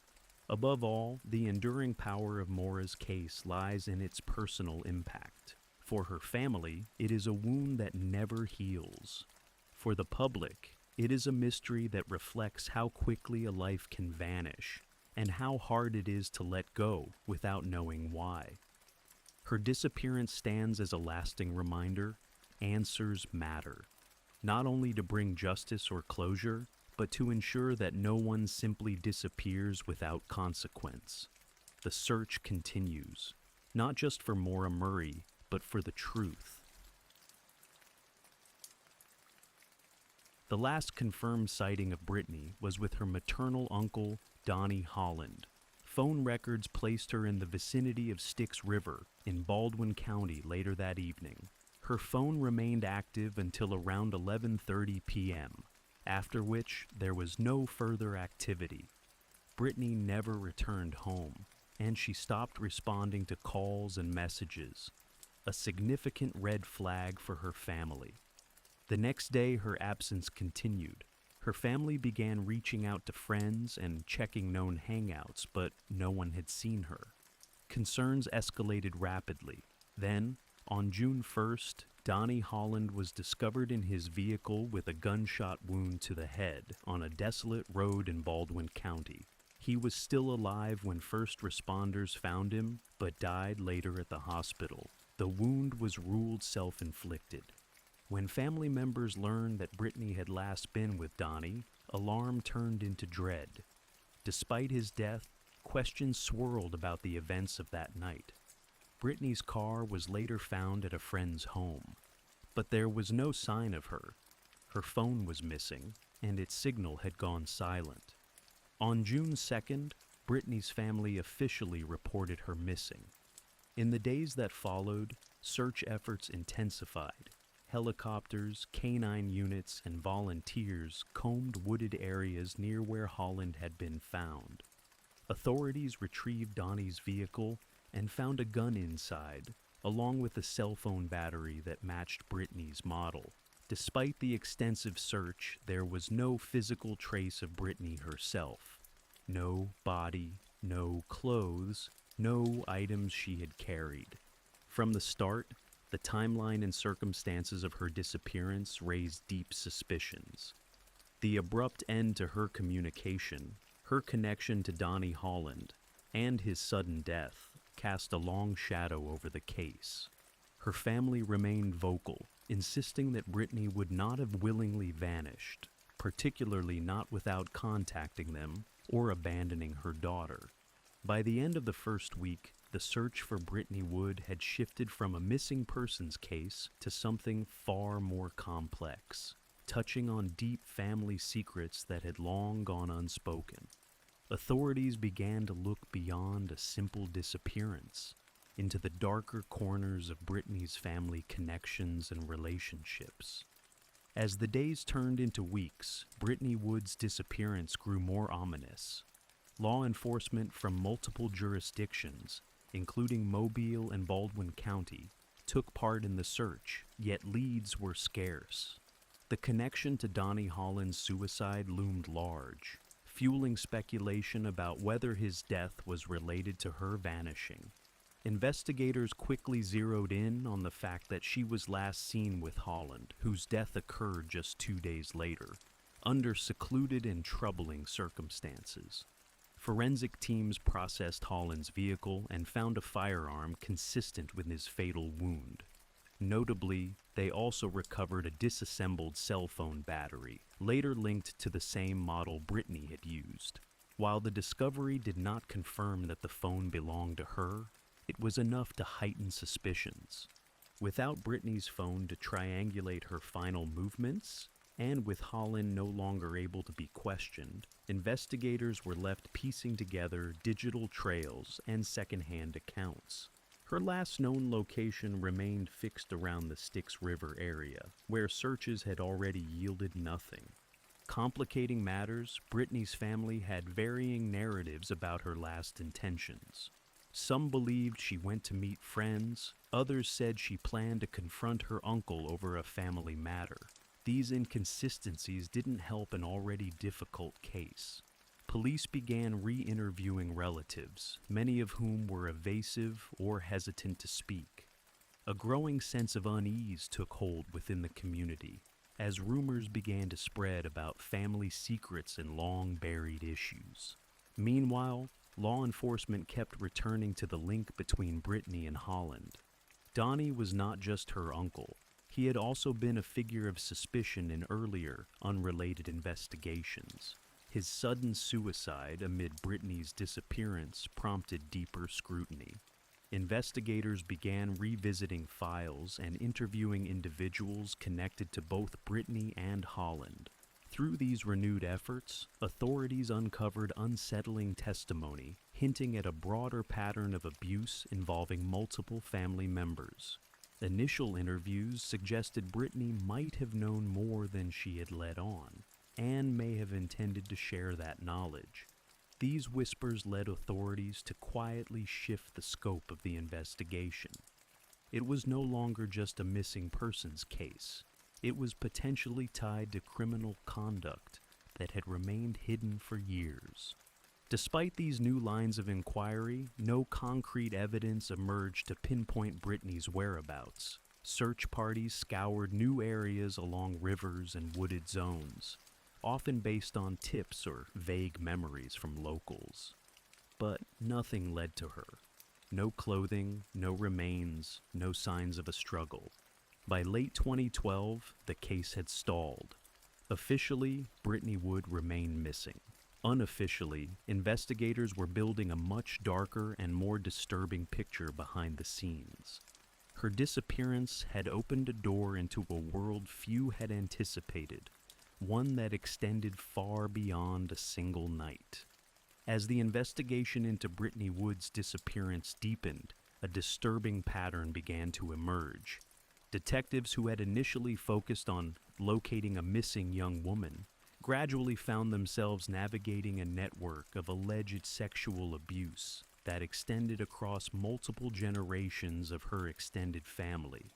Above all, the enduring power of Maura's case lies in its personal impact. For her family, it is a wound that never heals. For the public, it is a mystery that reflects how quickly a life can vanish and how hard it is to let go without knowing why. Her disappearance stands as a lasting reminder: answers matter, not only to bring justice or closure, but to ensure that no one simply disappears without consequence. The search continues, not just for Maura Murray, but for the truth. The last confirmed sighting of Brittany was with her maternal uncle, Donnie Holland. Phone records placed her in the vicinity of Styx River in Baldwin County later that evening. Her phone remained active until around 11:30 p.m., after which there was no further activity. Brittany never returned home, and she stopped responding to calls and messages, a significant red flag for her family. The next day, her absence continued. Her family began reaching out to friends and checking known hangouts, but no one had seen her. Concerns escalated rapidly. Then, on June 1st, Donnie Holland was discovered in his vehicle with a gunshot wound to the head on a desolate road in Baldwin County. He was still alive when first responders found him, but died later at the hospital. The wound was ruled self-inflicted. When family members learned that Brittany had last been with Donnie, alarm turned into dread. Despite his death, questions swirled about the events of that night. Brittany's car was later found at a friend's home, but there was no sign of her. Her phone was missing, and its signal had gone silent. On June 2nd, Brittany's family officially reported her missing. In the days that followed, search efforts intensified. Helicopters, canine units, and volunteers combed wooded areas near where Holland had been found. Authorities retrieved Donnie's vehicle and found a gun inside, along with a cell phone battery that matched Brittany's model. Despite the extensive search, there was no physical trace of Brittany herself. No body, no clothes, no items she had carried. From the start, the timeline and circumstances of her disappearance raised deep suspicions. The abrupt end to her communication, her connection to Donnie Holland, and his sudden death cast a long shadow over the case. Her family remained vocal, insisting that Brittany would not have willingly vanished, particularly not without contacting them or abandoning her daughter. By the end of the first week, the search for Brittany Wood had shifted from a missing persons case to something far more complex, touching on deep family secrets that had long gone unspoken. Authorities began to look beyond a simple disappearance into the darker corners of Brittany's family connections and relationships. As the days turned into weeks, Brittany Wood's disappearance grew more ominous. Law enforcement from multiple jurisdictions, including Mobile and Baldwin County, took part in the search, yet leads were scarce. The connection to Donnie Holland's suicide loomed large, fueling speculation about whether his death was related to her vanishing. Investigators quickly zeroed in on the fact that she was last seen with Holland, whose death occurred just 2 days later, under secluded and troubling circumstances. Forensic teams processed Holland's vehicle and found a firearm consistent with his fatal wound. Notably, they also recovered a disassembled cell phone battery, later linked to the same model Brittany had used. While the discovery did not confirm that the phone belonged to her, it was enough to heighten suspicions. Without Brittany's phone to triangulate her final movements, and with Holland no longer able to be questioned, investigators were left piecing together digital trails and secondhand accounts. Her last known location remained fixed around the Styx River area, where searches had already yielded nothing. Complicating matters, Brittany's family had varying narratives about her last intentions. Some believed she went to meet friends, others said she planned to confront her uncle over a family matter. These inconsistencies didn't help an already difficult case. Police began re-interviewing relatives, many of whom were evasive or hesitant to speak. A growing sense of unease took hold within the community, as rumors began to spread about family secrets and long-buried issues. Meanwhile, law enforcement kept returning to the link between Brittany and Holland. Donnie was not just her uncle. He had also been a figure of suspicion in earlier, unrelated investigations. His sudden suicide amid Brittany's disappearance prompted deeper scrutiny. Investigators began revisiting files and interviewing individuals connected to both Brittany and Holland. Through these renewed efforts, authorities uncovered unsettling testimony, hinting at a broader pattern of abuse involving multiple family members. Initial interviews suggested Brittany might have known more than she had let on, and may have intended to share that knowledge. These whispers led authorities to quietly shift the scope of the investigation. It was no longer just a missing persons case. It was potentially tied to criminal conduct that had remained hidden for years. Despite these new lines of inquiry, no concrete evidence emerged to pinpoint Brittany's whereabouts. Search parties scoured new areas along rivers and wooded zones, often based on tips or vague memories from locals. But nothing led to her. No clothing, no remains, no signs of a struggle. By late 2012, the case had stalled. Officially, Brittany Wood remained missing. Unofficially, investigators were building a much darker and more disturbing picture behind the scenes. Her disappearance had opened a door into a world few had anticipated, one that extended far beyond a single night. As the investigation into Brittany Wood's disappearance deepened, a disturbing pattern began to emerge. Detectives who had initially focused on locating a missing young woman gradually found themselves navigating a network of alleged sexual abuse that extended across multiple generations of her extended family.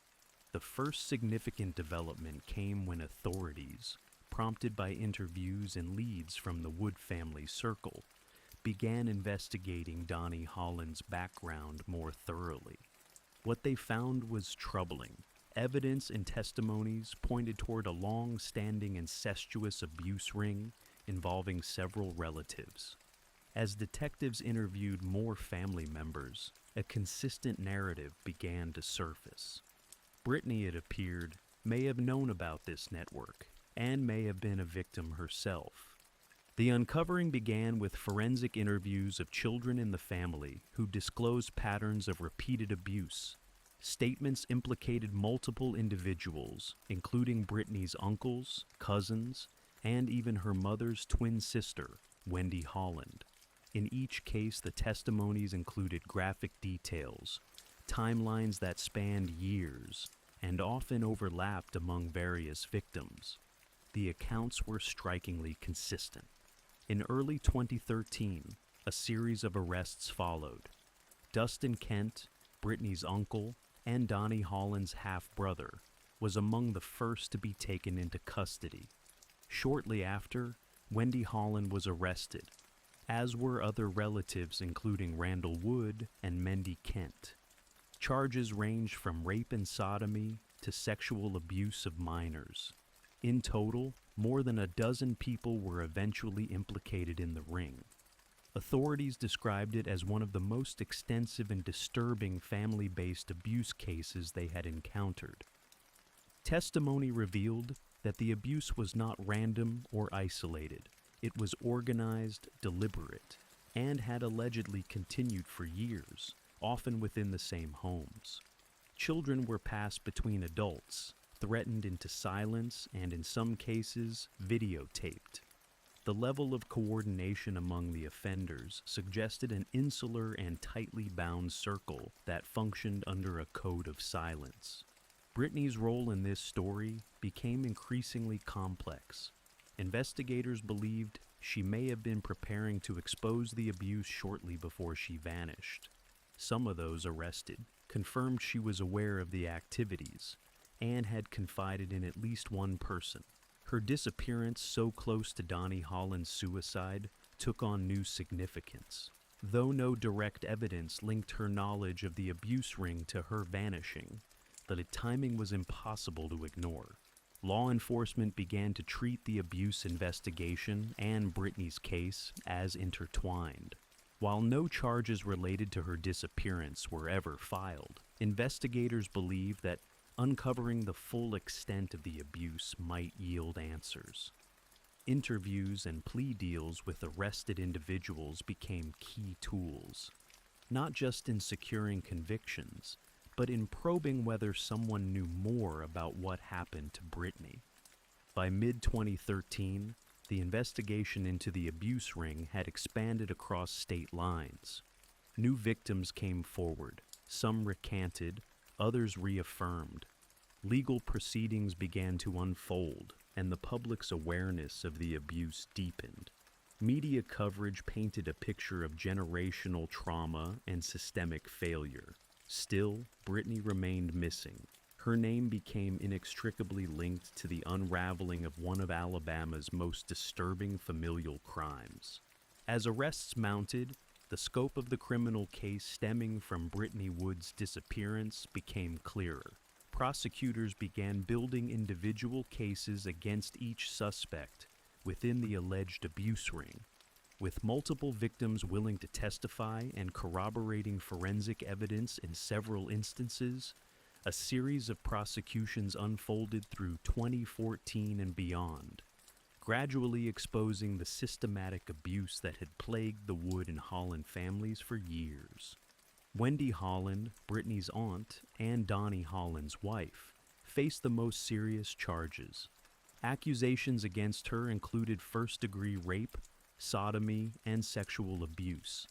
The first significant development came when authorities, prompted by interviews and leads from the Wood family circle, began investigating Donnie Holland's background more thoroughly. What they found was troubling. Evidence and testimonies pointed toward a long-standing incestuous abuse ring involving several relatives. As detectives interviewed more family members, a consistent narrative began to surface. Brittany, it appeared, may have known about this network and may have been a victim herself. The uncovering began with forensic interviews of children in the family who disclosed patterns of repeated abuse. Statements implicated multiple individuals, including Brittany's uncles, cousins, and even her mother's twin sister, Wendy Holland. In each case, the testimonies included graphic details, timelines that spanned years, and often overlapped among various victims. The accounts were strikingly consistent. In early 2013, a series of arrests followed. Dustin Kent, Brittany's uncle, and Donnie Holland's half-brother, was among the first to be taken into custody. Shortly after, Wendy Holland was arrested, as were other relatives including Randall Wood and Mendy Kent. Charges ranged from rape and sodomy to sexual abuse of minors. In total, more than a dozen people were eventually implicated in the ring. Authorities described it as one of the most extensive and disturbing family-based abuse cases they had encountered. Testimony revealed that the abuse was not random or isolated. It was organized, deliberate, and had allegedly continued for years, often within the same homes. Children were passed between adults, threatened into silence, and in some cases, videotaped. The level of coordination among the offenders suggested an insular and tightly bound circle that functioned under a code of silence. Brittany's role in this story became increasingly complex. Investigators believed she may have been preparing to expose the abuse shortly before she vanished. Some of those arrested confirmed she was aware of the activities and had confided in at least one person. Her disappearance so close to Donnie Holland's suicide took on new significance. Though no direct evidence linked her knowledge of the abuse ring to her vanishing, the timing was impossible to ignore. Law enforcement began to treat the abuse investigation and Brittany's case as intertwined. While no charges related to her disappearance were ever filed, investigators believed that uncovering the full extent of the abuse might yield answers. Interviews and plea deals with arrested individuals became key tools, not just in securing convictions, but in probing whether someone knew more about what happened to Brittany. By mid-2013, the investigation into the abuse ring had expanded across state lines. New victims came forward, some recanted, others reaffirmed. Legal proceedings began to unfold, and the public's awareness of the abuse deepened. Media coverage painted a picture of generational trauma and systemic failure. Still, Brittany remained missing. Her name became inextricably linked to the unraveling of one of Alabama's most disturbing familial crimes. As arrests mounted, the scope of the criminal case stemming from Brittany Wood's disappearance became clearer. Prosecutors began building individual cases against each suspect within the alleged abuse ring. With multiple victims willing to testify and corroborating forensic evidence in several instances, a series of prosecutions unfolded through 2014 and beyond. gradually exposing the systematic abuse that had plagued the Wood and Holland families for years. Wendy Holland, Brittany's aunt, and Donnie Holland's wife, faced the most serious charges. Accusations against her included first-degree rape, sodomy, and sexual abuse.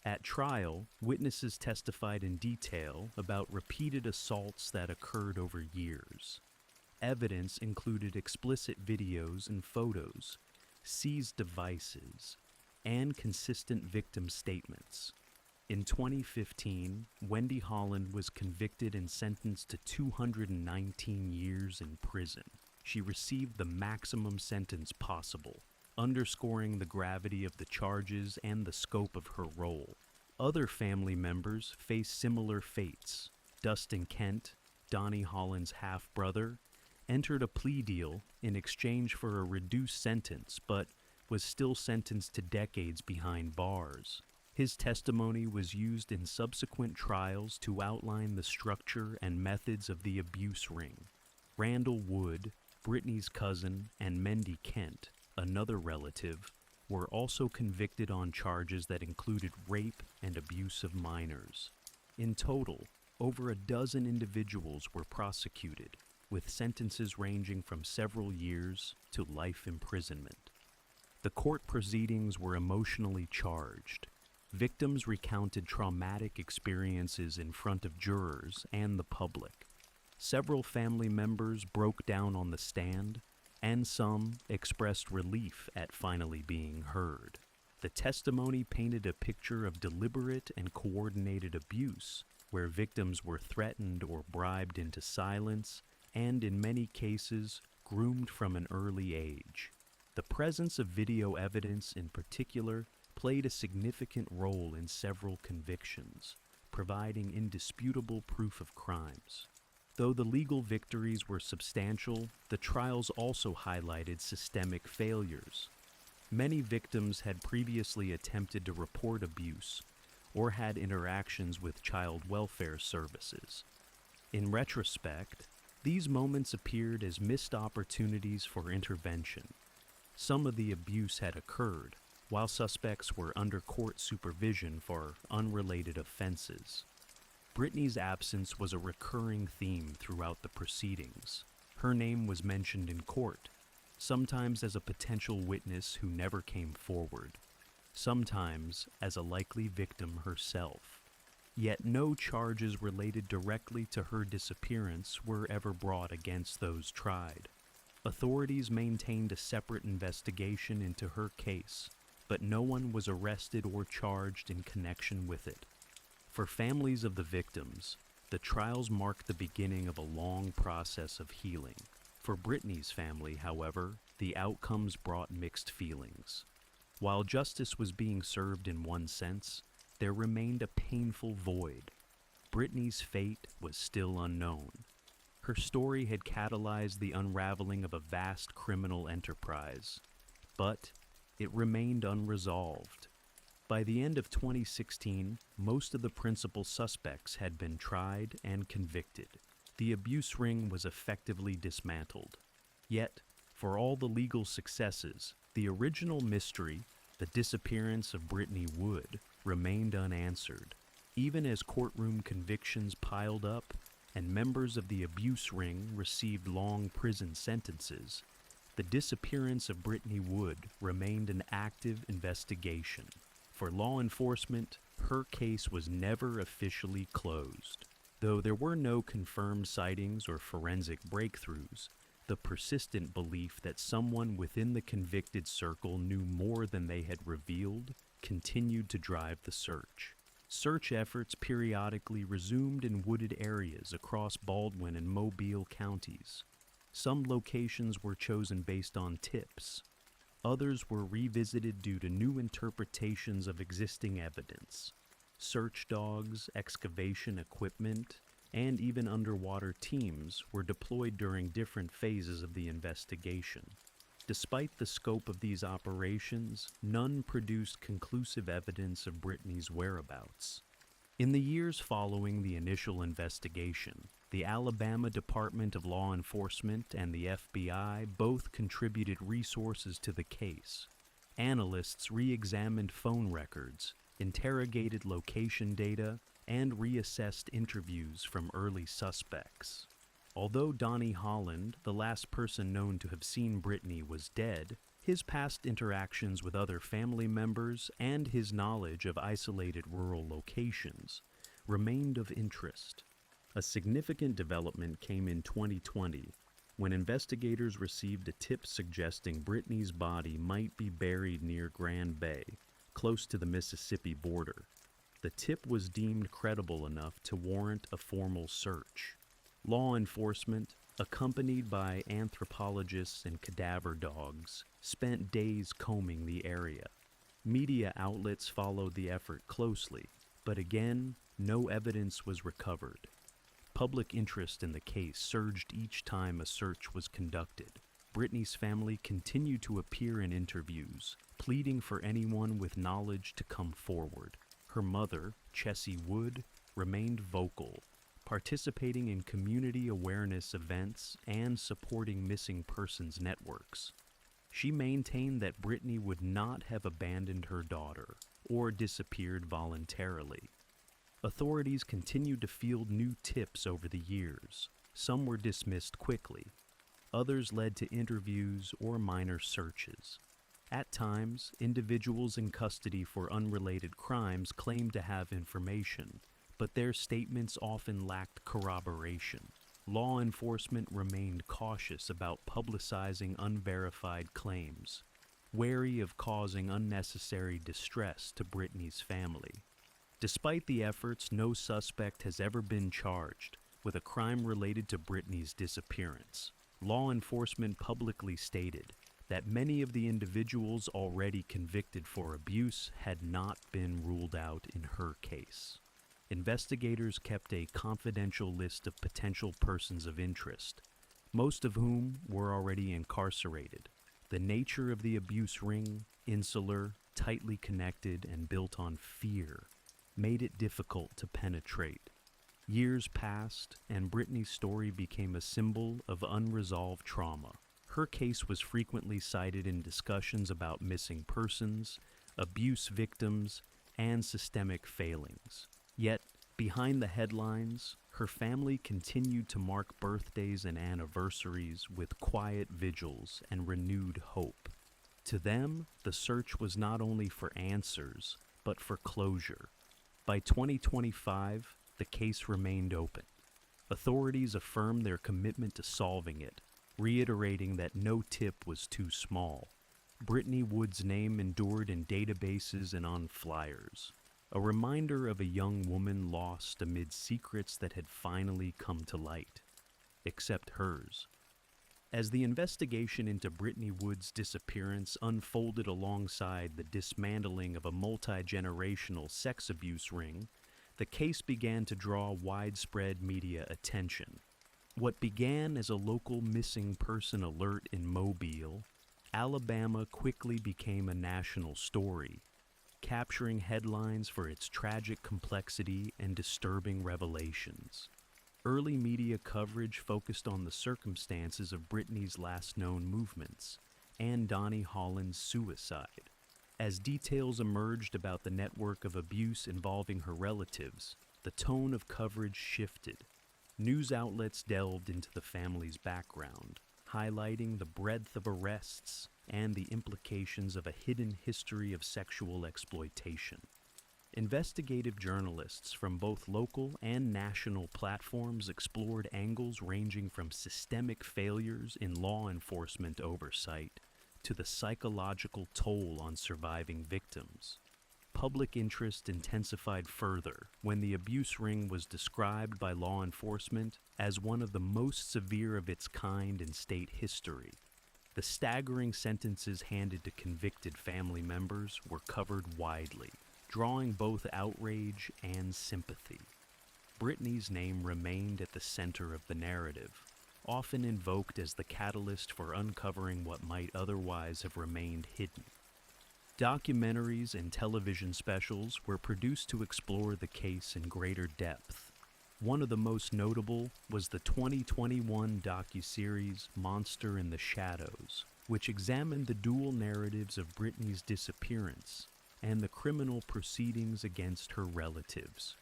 At trial, witnesses testified in detail about repeated assaults that occurred over years. Evidence included explicit videos and photos, seized devices, and consistent victim statements. In 2015, Wendy Holland was convicted and sentenced to 219 years in prison. She received the maximum sentence possible, underscoring the gravity of the charges and the scope of her role. Other family members faced similar fates. Dustin Kent, Donnie Holland's half-brother, entered a plea deal in exchange for a reduced sentence, but was still sentenced to decades behind bars. His testimony was used in subsequent trials to outline the structure and methods of the abuse ring. Randall Wood, Brittany's cousin, and Mendy Kent, another relative, were also convicted on charges that included rape and abuse of minors. In total, over a dozen individuals were prosecuted, with sentences ranging from several years to life imprisonment. The court proceedings were emotionally charged. Victims recounted traumatic experiences in front of jurors and the public. Several family members broke down on the stand, and some expressed relief at finally being heard. The testimony painted a picture of deliberate and coordinated abuse, where victims were threatened or bribed into silence, and in many cases, groomed from an early age. The presence of video evidence in particular played a significant role in several convictions, providing indisputable proof of crimes. Though the legal victories were substantial, the trials also highlighted systemic failures. Many victims had previously attempted to report abuse or had interactions with child welfare services. In retrospect, these moments appeared as missed opportunities for intervention. Some of the abuse had occurred, while suspects were under court supervision for unrelated offenses. Brittany's absence was a recurring theme throughout the proceedings. Her name was mentioned in court, sometimes as a potential witness who never came forward, sometimes as a likely victim herself. Yet no charges related directly to her disappearance were ever brought against those tried. Authorities maintained a separate investigation into her case, but no one was arrested or charged in connection with it. For families of the victims, the trials marked the beginning of a long process of healing. For Brittany's family, however, the outcomes brought mixed feelings. While justice was being served in one sense, there remained a painful void. Brittany's fate was still unknown. Her story had catalyzed the unraveling of a vast criminal enterprise, but it remained unresolved. By the end of 2016, most of the principal suspects had been tried and convicted. The abuse ring was effectively dismantled. Yet, for all the legal successes, the original mystery, the disappearance of Brittany Wood, remained unanswered. Even as courtroom convictions piled up and members of the abuse ring received long prison sentences, the disappearance of Brittany Wood remained an active investigation. For law enforcement, her case was never officially closed. Though there were no confirmed sightings or forensic breakthroughs, the persistent belief that someone within the convicted circle knew more than they had revealed continued to drive the search. Search efforts periodically resumed in wooded areas across Baldwin and Mobile counties. Some locations were chosen based on tips. Others were revisited due to new interpretations of existing evidence. Search dogs, excavation equipment, and even underwater teams were deployed during different phases of the investigation. Despite the scope of these operations, none produced conclusive evidence of Brittany's whereabouts. In the years following the initial investigation, the Alabama Department of Law Enforcement and the FBI both contributed resources to the case. Analysts re-examined phone records, interrogated location data, and reassessed interviews from early suspects. Although Donnie Holland, the last person known to have seen Brittany, was dead, his past interactions with other family members and his knowledge of isolated rural locations remained of interest. A significant development came in 2020 when investigators received a tip suggesting Brittany's body might be buried near Grand Bay, close to the Mississippi border. The tip was deemed credible enough to warrant a formal search. Law enforcement, accompanied by anthropologists and cadaver dogs, spent days combing the area. Media outlets followed the effort closely, but again, no evidence was recovered. Public interest in the case surged each time a search was conducted. Brittany's family continued to appear in interviews, pleading for anyone with knowledge to come forward. Her mother, Chessie Wood, remained vocal, participating in community awareness events and supporting missing persons networks. She maintained that Brittany would not have abandoned her daughter or disappeared voluntarily. Authorities continued to field new tips over the years. Some were dismissed quickly. Others led to interviews or minor searches. At times, individuals in custody for unrelated crimes claimed to have information, but their statements often lacked corroboration. Law enforcement remained cautious about publicizing unverified claims, wary of causing unnecessary distress to Brittany's family. Despite the efforts, no suspect has ever been charged with a crime related to Brittany's disappearance. Law enforcement publicly stated that many of the individuals already convicted for abuse had not been ruled out in her case. Investigators kept a confidential list of potential persons of interest, most of whom were already incarcerated. The nature of the abuse ring, insular, tightly connected, and built on fear, made it difficult to penetrate. Years passed, and Brittany's story became a symbol of unresolved trauma. Her case was frequently cited in discussions about missing persons, abuse victims, and systemic failings. Yet, behind the headlines, her family continued to mark birthdays and anniversaries with quiet vigils and renewed hope. To them, the search was not only for answers, but for closure. By 2025, the case remained open. Authorities affirmed their commitment to solving it, reiterating that no tip was too small. Brittany Wood's name endured in databases and on flyers, a reminder of a young woman lost amid secrets that had finally come to light, except hers. As the investigation into Brittany Wood's disappearance unfolded alongside the dismantling of a multi-generational sex abuse ring, the case began to draw widespread media attention. What began as a local missing person alert in Mobile, Alabama quickly became a national story, capturing headlines for its tragic complexity and disturbing revelations. Early media coverage focused on the circumstances of Brittany's last known movements and Donnie Holland's suicide. As details emerged about the network of abuse involving her relatives, the tone of coverage shifted. News outlets delved into the family's background, highlighting the breadth of arrests and the implications of a hidden history of sexual exploitation. Investigative journalists from both local and national platforms explored angles ranging from systemic failures in law enforcement oversight to the psychological toll on surviving victims. Public interest intensified further when the abuse ring was described by law enforcement as one of the most severe of its kind in state history. The staggering sentences handed to convicted family members were covered widely, drawing both outrage and sympathy. Brittany's name remained at the center of the narrative, often invoked as the catalyst for uncovering what might otherwise have remained hidden. Documentaries and television specials were produced to explore the case in greater depth. One of the most notable was the 2021 docuseries Monster in the Shadows, which examined the dual narratives of Britney's disappearance and the criminal proceedings against her relatives.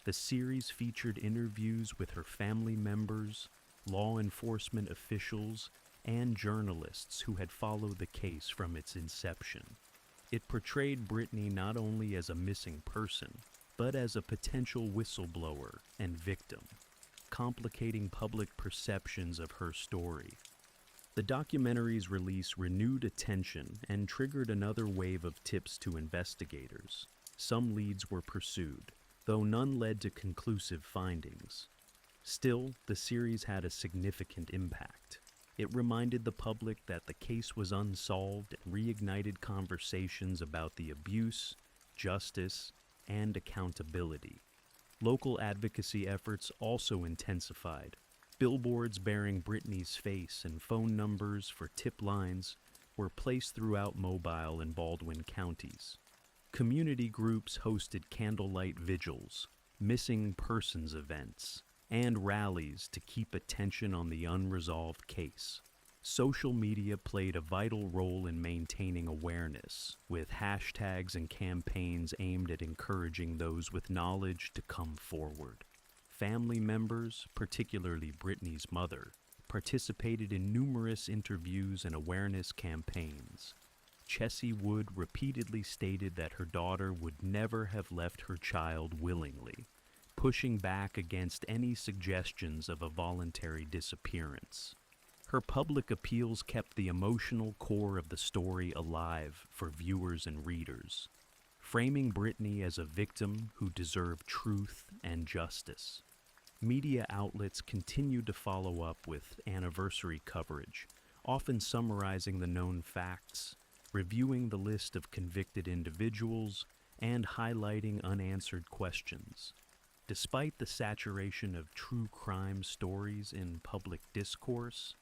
The series featured interviews with her family members, law enforcement officials, and journalists who had followed the case from its inception. It portrayed Britney not only as a missing person, but as a potential whistleblower and victim, complicating public perceptions of her story. The documentary's release renewed attention and triggered another wave of tips to investigators. Some leads were pursued, though none led to conclusive findings. Still, the series had a significant impact. It reminded the public that the case was unsolved and reignited conversations about the abuse, justice, and accountability. Local advocacy efforts also intensified. Billboards bearing Britney's face and phone numbers for tip lines were placed throughout Mobile and Baldwin counties. Community groups hosted candlelight vigils, missing persons events, and rallies to keep attention on the unresolved case. Social media played a vital role in maintaining awareness, with hashtags and campaigns aimed at encouraging those with knowledge to come forward. Family members, particularly Britney's mother, participated in numerous interviews and awareness campaigns. Chessie Wood repeatedly stated that her daughter would never have left her child willingly, pushing back against any suggestions of a voluntary disappearance. Her public appeals kept the emotional core of the story alive for viewers and readers, framing Britney as a victim who deserved truth and justice. Media outlets continued to follow up with anniversary coverage, often summarizing the known facts, reviewing the list of convicted individuals, and highlighting unanswered questions. Despite the saturation of true crime stories in public discourse,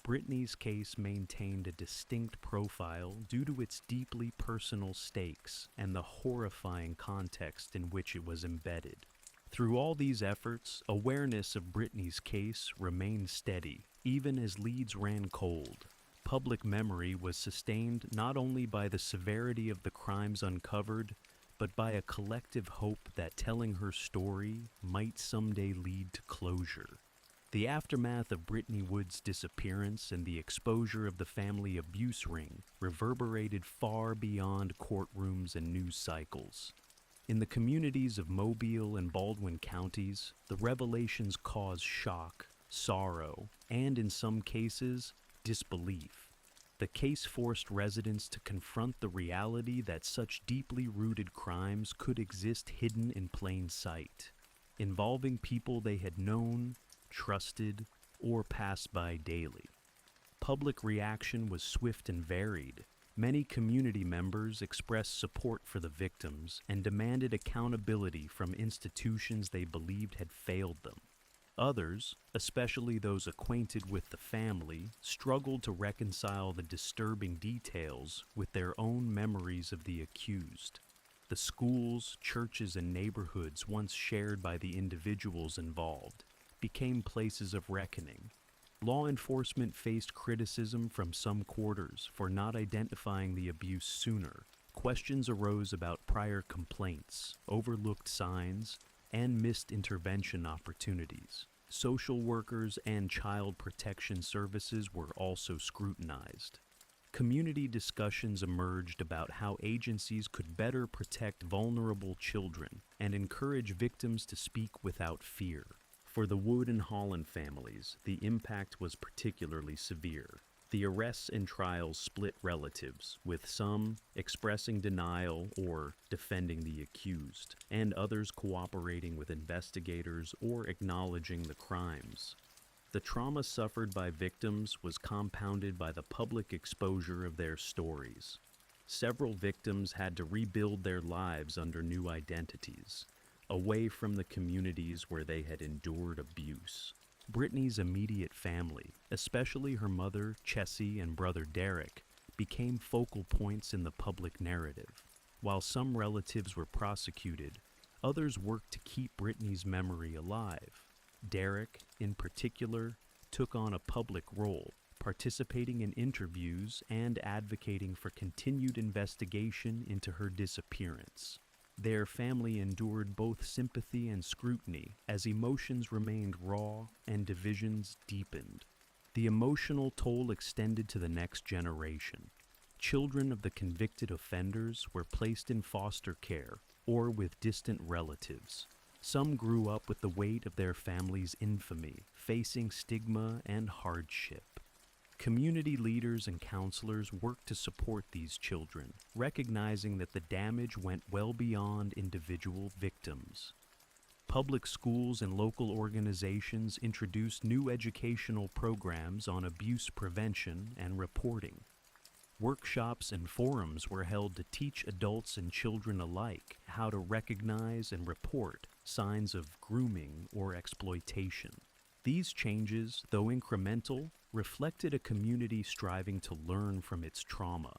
Britney's case maintained a distinct profile due to its deeply personal stakes and the horrifying context in which it was embedded. Through all these efforts, awareness of Britney's case remained steady, even as leads ran cold. Public memory was sustained not only by the severity of the crimes uncovered, but by a collective hope that telling her story might someday lead to closure. The aftermath of Britney Wood's disappearance and the exposure of the family abuse ring reverberated far beyond courtrooms and news cycles. In the communities of Mobile and Baldwin counties, the revelations caused shock, sorrow, and in some cases, disbelief. The case forced residents to confront the reality that such deeply rooted crimes could exist hidden in plain sight, involving people they had known, trusted, or passed by daily. Public reaction was swift and varied. Many community members expressed support for the victims and demanded accountability from institutions they believed had failed them. Others, especially those acquainted with the family, struggled to reconcile the disturbing details with their own memories of the accused. The schools, churches, and neighborhoods once shared by the individuals involved became places of reckoning. Law enforcement faced criticism from some quarters for not identifying the abuse sooner. Questions arose about prior complaints, overlooked signs, and missed intervention opportunities. Social workers and child protection services were also scrutinized. Community discussions emerged about how agencies could better protect vulnerable children and encourage victims to speak without fear. For the Wood and Holland families, the impact was particularly severe. The arrests and trials split relatives, with some expressing denial or defending the accused, and others cooperating with investigators or acknowledging the crimes. The trauma suffered by victims was compounded by the public exposure of their stories. Several victims had to rebuild their lives under new identities, away from the communities where they had endured abuse. Britney's immediate family, especially her mother, Chessie, and brother Derek, became focal points in the public narrative. While some relatives were prosecuted, others worked to keep Brittany's memory alive. Derek, in particular, took on a public role, participating in interviews and advocating for continued investigation into her disappearance. Their family endured both sympathy and scrutiny as emotions remained raw and divisions deepened. The emotional toll extended to the next generation. Children of the convicted offenders were placed in foster care or with distant relatives. Some grew up with the weight of their family's infamy, facing stigma and hardship. Community leaders and counselors worked to support these children, recognizing that the damage went well beyond individual victims. Public schools and local organizations introduced new educational programs on abuse prevention and reporting. Workshops and forums were held to teach adults and children alike how to recognize and report signs of grooming or exploitation. These changes, though incremental, reflected a community striving to learn from its trauma.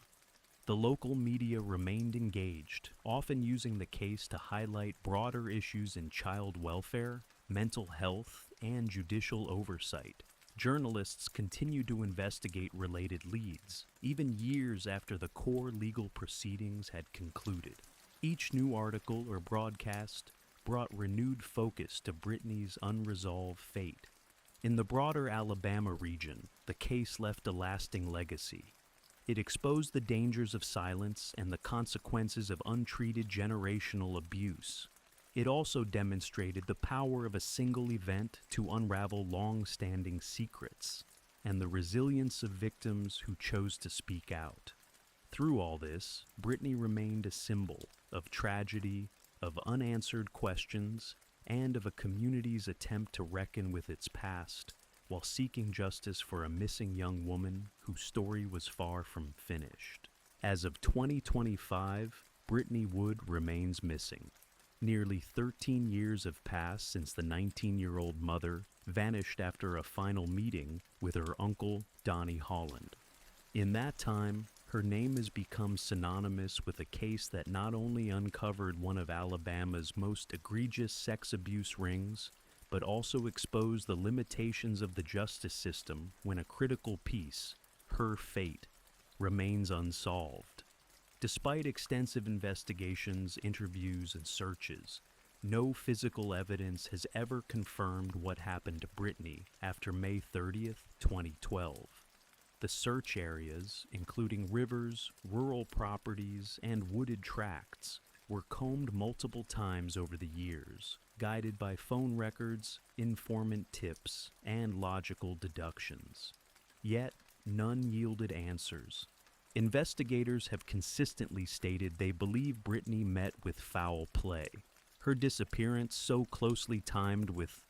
The local media remained engaged, often using the case to highlight broader issues in child welfare, mental health, and judicial oversight. Journalists continued to investigate related leads, even years after the core legal proceedings had concluded. Each new article or broadcast brought renewed focus to Brittany's unresolved fate. In the broader Alabama region, the case left a lasting legacy. It exposed the dangers of silence and the consequences of untreated generational abuse. It also demonstrated the power of a single event to unravel long-standing secrets, and the resilience of victims who chose to speak out. Through all this, Brittany remained a symbol of tragedy, of unanswered questions, and of a community's attempt to reckon with its past, while seeking justice for a missing young woman whose story was far from finished. As of 2025, Brittany Wood remains missing. Nearly 13 years have passed since the 19-year-old mother vanished after a final meeting with her uncle, Donnie Holland. In that time, her name has become synonymous with a case that not only uncovered one of Alabama's most egregious sex abuse rings, but also exposed the limitations of the justice system when a critical piece, her fate, remains unsolved. Despite extensive investigations, interviews, and searches, no physical evidence has ever confirmed what happened to Brittany after May 30th, 2012. The search areas, including rivers, rural properties, and wooded tracts, were combed multiple times over the years, guided by phone records, informant tips, and logical deductions. Yet, none yielded answers. Investigators have consistently stated they believe Brittany met with foul play. Her disappearance, so closely timed with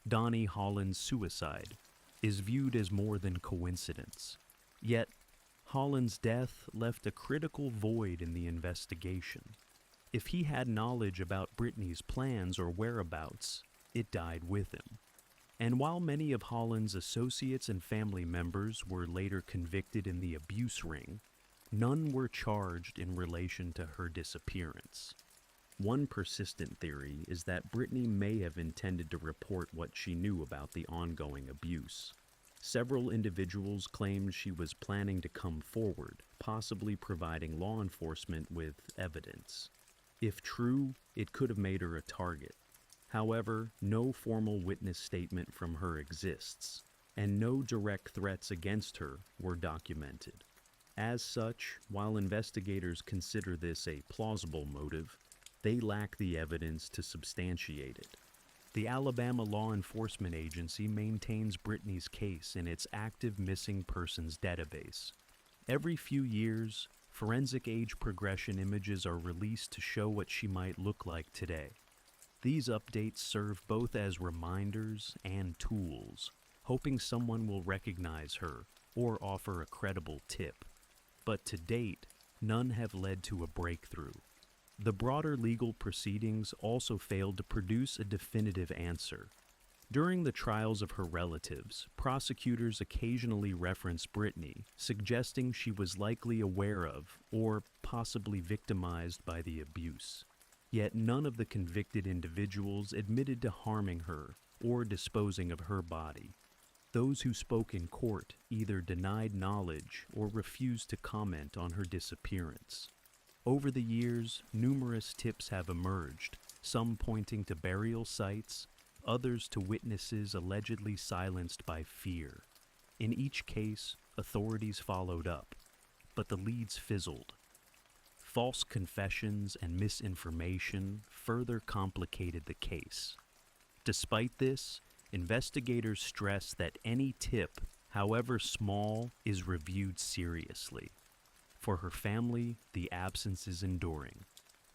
Donnie Holland's suicide, is viewed as more than coincidence. Yet, Holland's death left a critical void in the investigation. If he had knowledge about Brittany's plans or whereabouts, it died with him. And while many of Holland's associates and family members were later convicted in the abuse ring, none were charged in relation to her disappearance. One persistent theory is that Brittany may have intended to report what she knew about the ongoing abuse. Several individuals claimed she was planning to come forward, possibly providing law enforcement with evidence. If true, it could have made her a target. However, no formal witness statement from her exists, and no direct threats against her were documented. As such, while investigators consider this a plausible motive, they lack the evidence to substantiate it. The Alabama Law Enforcement Agency maintains Brittany's case in its active missing persons database. Every few years, forensic age progression images are released to show what she might look like today. These updates serve both as reminders and tools, hoping someone will recognize her or offer a credible tip. But to date, none have led to a breakthrough. The broader legal proceedings also failed to produce a definitive answer. During the trials of her relatives, prosecutors occasionally reference Brittany, suggesting she was likely aware of or possibly victimized by the abuse. Yet none of the convicted individuals admitted to harming her or disposing of her body. Those who spoke in court either denied knowledge or refused to comment on her disappearance. Over the years, numerous tips have emerged, some pointing to burial sites, others to witnesses allegedly silenced by fear. In each case, authorities followed up, but the leads fizzled. False confessions and misinformation further complicated the case. Despite this, investigators stress that any tip, however small, is reviewed seriously. For her family, the absence is enduring.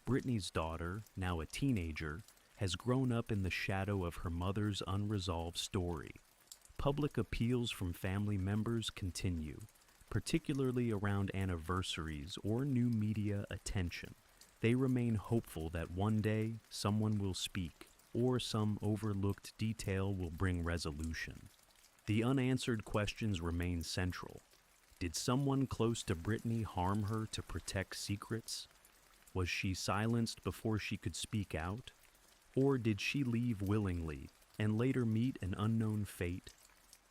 Brittany's daughter, now a teenager, has grown up in the shadow of her mother's unresolved story. Public appeals from family members continue, particularly around anniversaries or new media attention. They remain hopeful that one day someone will speak, or some overlooked detail will bring resolution. The unanswered questions remain central. Did someone close to Brittany harm her to protect secrets? Was she silenced before she could speak out? Or did she leave willingly and later meet an unknown fate?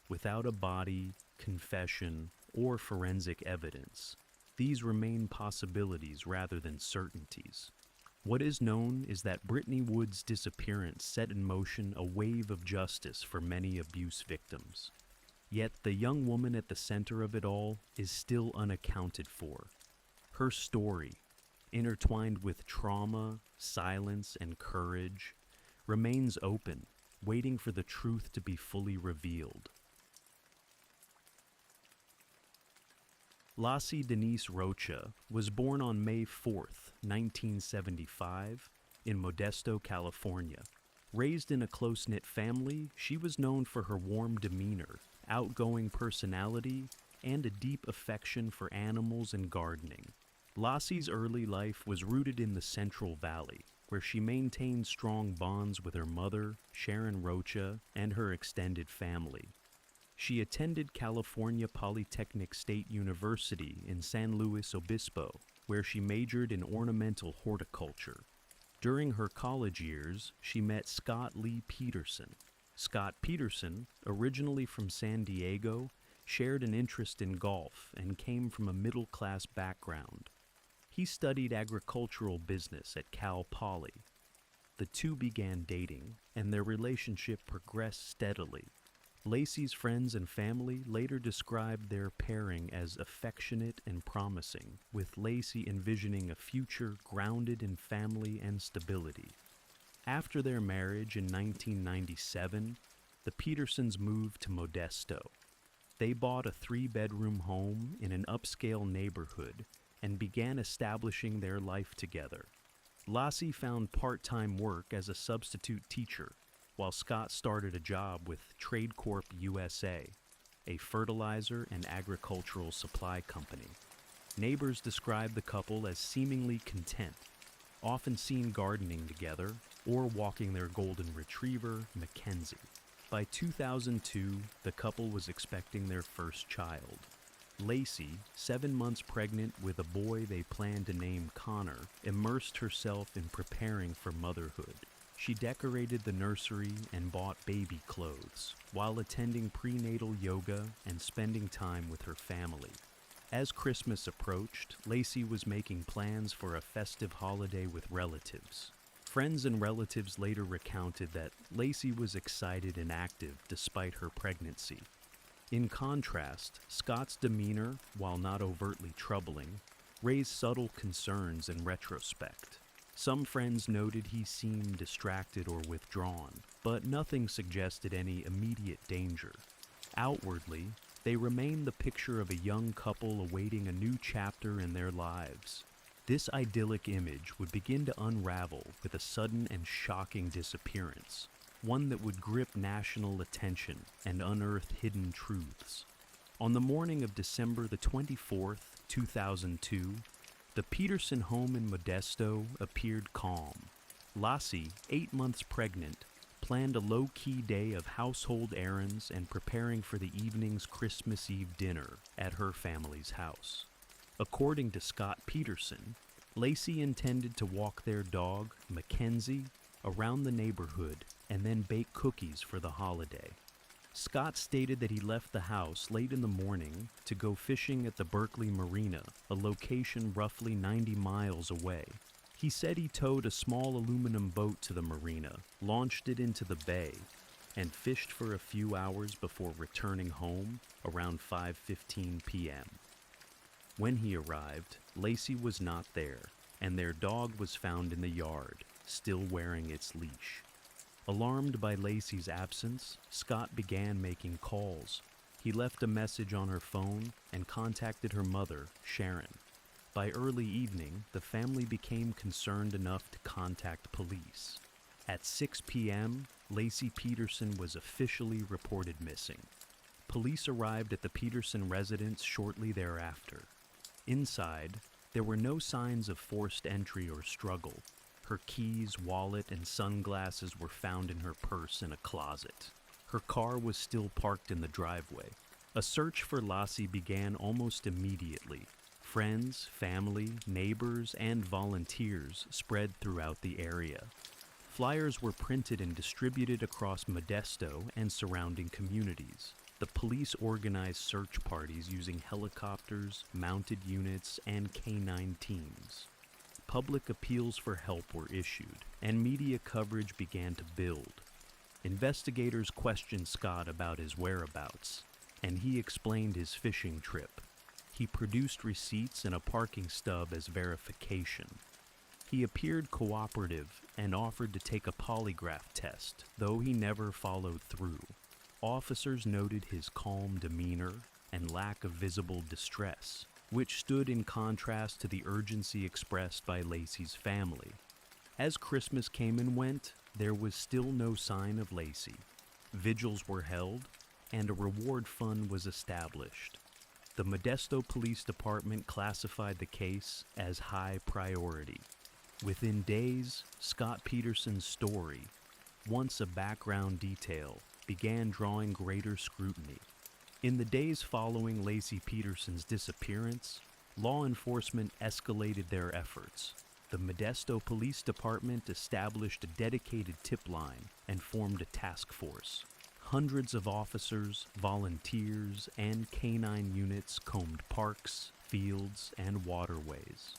Without a body, confession, or forensic evidence, these remain possibilities rather than certainties. What is known is that Brittany Wood's disappearance set in motion a wave of justice for many abuse victims. Yet the young woman at the center of it all is still unaccounted for. Her story, intertwined with trauma, silence, and courage, remains open, waiting for the truth to be fully revealed. Lassie Denise Rocha was born on May 4th, 1975, in Modesto, California. Raised in a close-knit family, she was known for her warm demeanor, outgoing personality, and a deep affection for animals and gardening. Lassie's early life was rooted in the Central Valley, where she maintained strong bonds with her mother, Sharon Rocha, and her extended family. She attended California Polytechnic State University in San Luis Obispo, where she majored in ornamental horticulture. During her college years, she met Scott Lee Peterson. Scott Peterson, originally from San Diego, shared an interest in golf and came from a middle-class background. He studied agricultural business at Cal Poly. The two began dating, and their relationship progressed steadily. Lacey's friends and family later described their pairing as affectionate and promising, with Lacey envisioning a future grounded in family and stability. After their marriage in 1997, the Petersons moved to Modesto. They bought a 3-bedroom home in an upscale neighborhood and began establishing their life together. Lassie found part-time work as a substitute teacher, while Scott started a job with Trade Corp USA, a fertilizer and agricultural supply company. Neighbors described the couple as seemingly content, often seen gardening together or walking their golden retriever, Mackenzie. By 2002, the couple was expecting their first child. Lacey, 7 months pregnant with a boy they planned to name Connor, immersed herself in preparing for motherhood. She decorated the nursery and bought baby clothes, while attending prenatal yoga and spending time with her family. As Christmas approached, Lacey was making plans for a festive holiday with relatives. Friends and relatives later recounted that Lacey was excited and active despite her pregnancy. In contrast, Scott's demeanor, while not overtly troubling, raised subtle concerns in retrospect. Some friends noted he seemed distracted or withdrawn, but nothing suggested any immediate danger. Outwardly, they remained the picture of a young couple awaiting a new chapter in their lives. This idyllic image would begin to unravel with a sudden and shocking disappearance, one that would grip national attention and unearth hidden truths. On the morning of December the 24th, 2002, the Peterson home in Modesto appeared calm. Lassie, 8 months pregnant, planned a low-key day of household errands and preparing for the evening's Christmas Eve dinner at her family's house. According to Scott Peterson, Lacey intended to walk their dog, Mackenzie, around the neighborhood and then bake cookies for the holiday. Scott stated that he left the house late in the morning to go fishing at the Berkeley Marina, a location roughly 90 miles away. He said he towed a small aluminum boat to the marina, launched it into the bay, and fished for a few hours before returning home around 5:15 p.m. When he arrived, Lacey was not there, and their dog was found in the yard, still wearing its leash. Alarmed by Lacey's absence, Scott began making calls. He left a message on her phone and contacted her mother, Sharon. By early evening, the family became concerned enough to contact police. At 6 p.m., Lacey Peterson was officially reported missing. Police arrived at the Peterson residence shortly thereafter. Inside, there were no signs of forced entry or struggle. Her keys, wallet, and sunglasses were found in her purse in a closet. Her car was still parked in the driveway. A search for Lacey began almost immediately. Friends, family, neighbors, and volunteers spread throughout the area. Flyers were printed and distributed across Modesto and surrounding communities. The police organized search parties using helicopters, mounted units, and canine teams. Public appeals for help were issued, and media coverage began to build. Investigators questioned Scott about his whereabouts, and he explained his fishing trip. He produced receipts and a parking stub as verification. He appeared cooperative and offered to take a polygraph test, though he never followed through. Officers noted his calm demeanor and lack of visible distress, which stood in contrast to the urgency expressed by Lacey's family. As Christmas came and went, there was still no sign of Lacey. Vigils were held, and a reward fund was established. The Modesto Police Department classified the case as high priority. Within days, Scott Peterson's story, once a background detail, began drawing greater scrutiny. In the days following Lacey Peterson's disappearance, law enforcement escalated their efforts. The Modesto Police Department established a dedicated tip line and formed a task force. Hundreds of officers, volunteers, and canine units combed parks, fields, and waterways.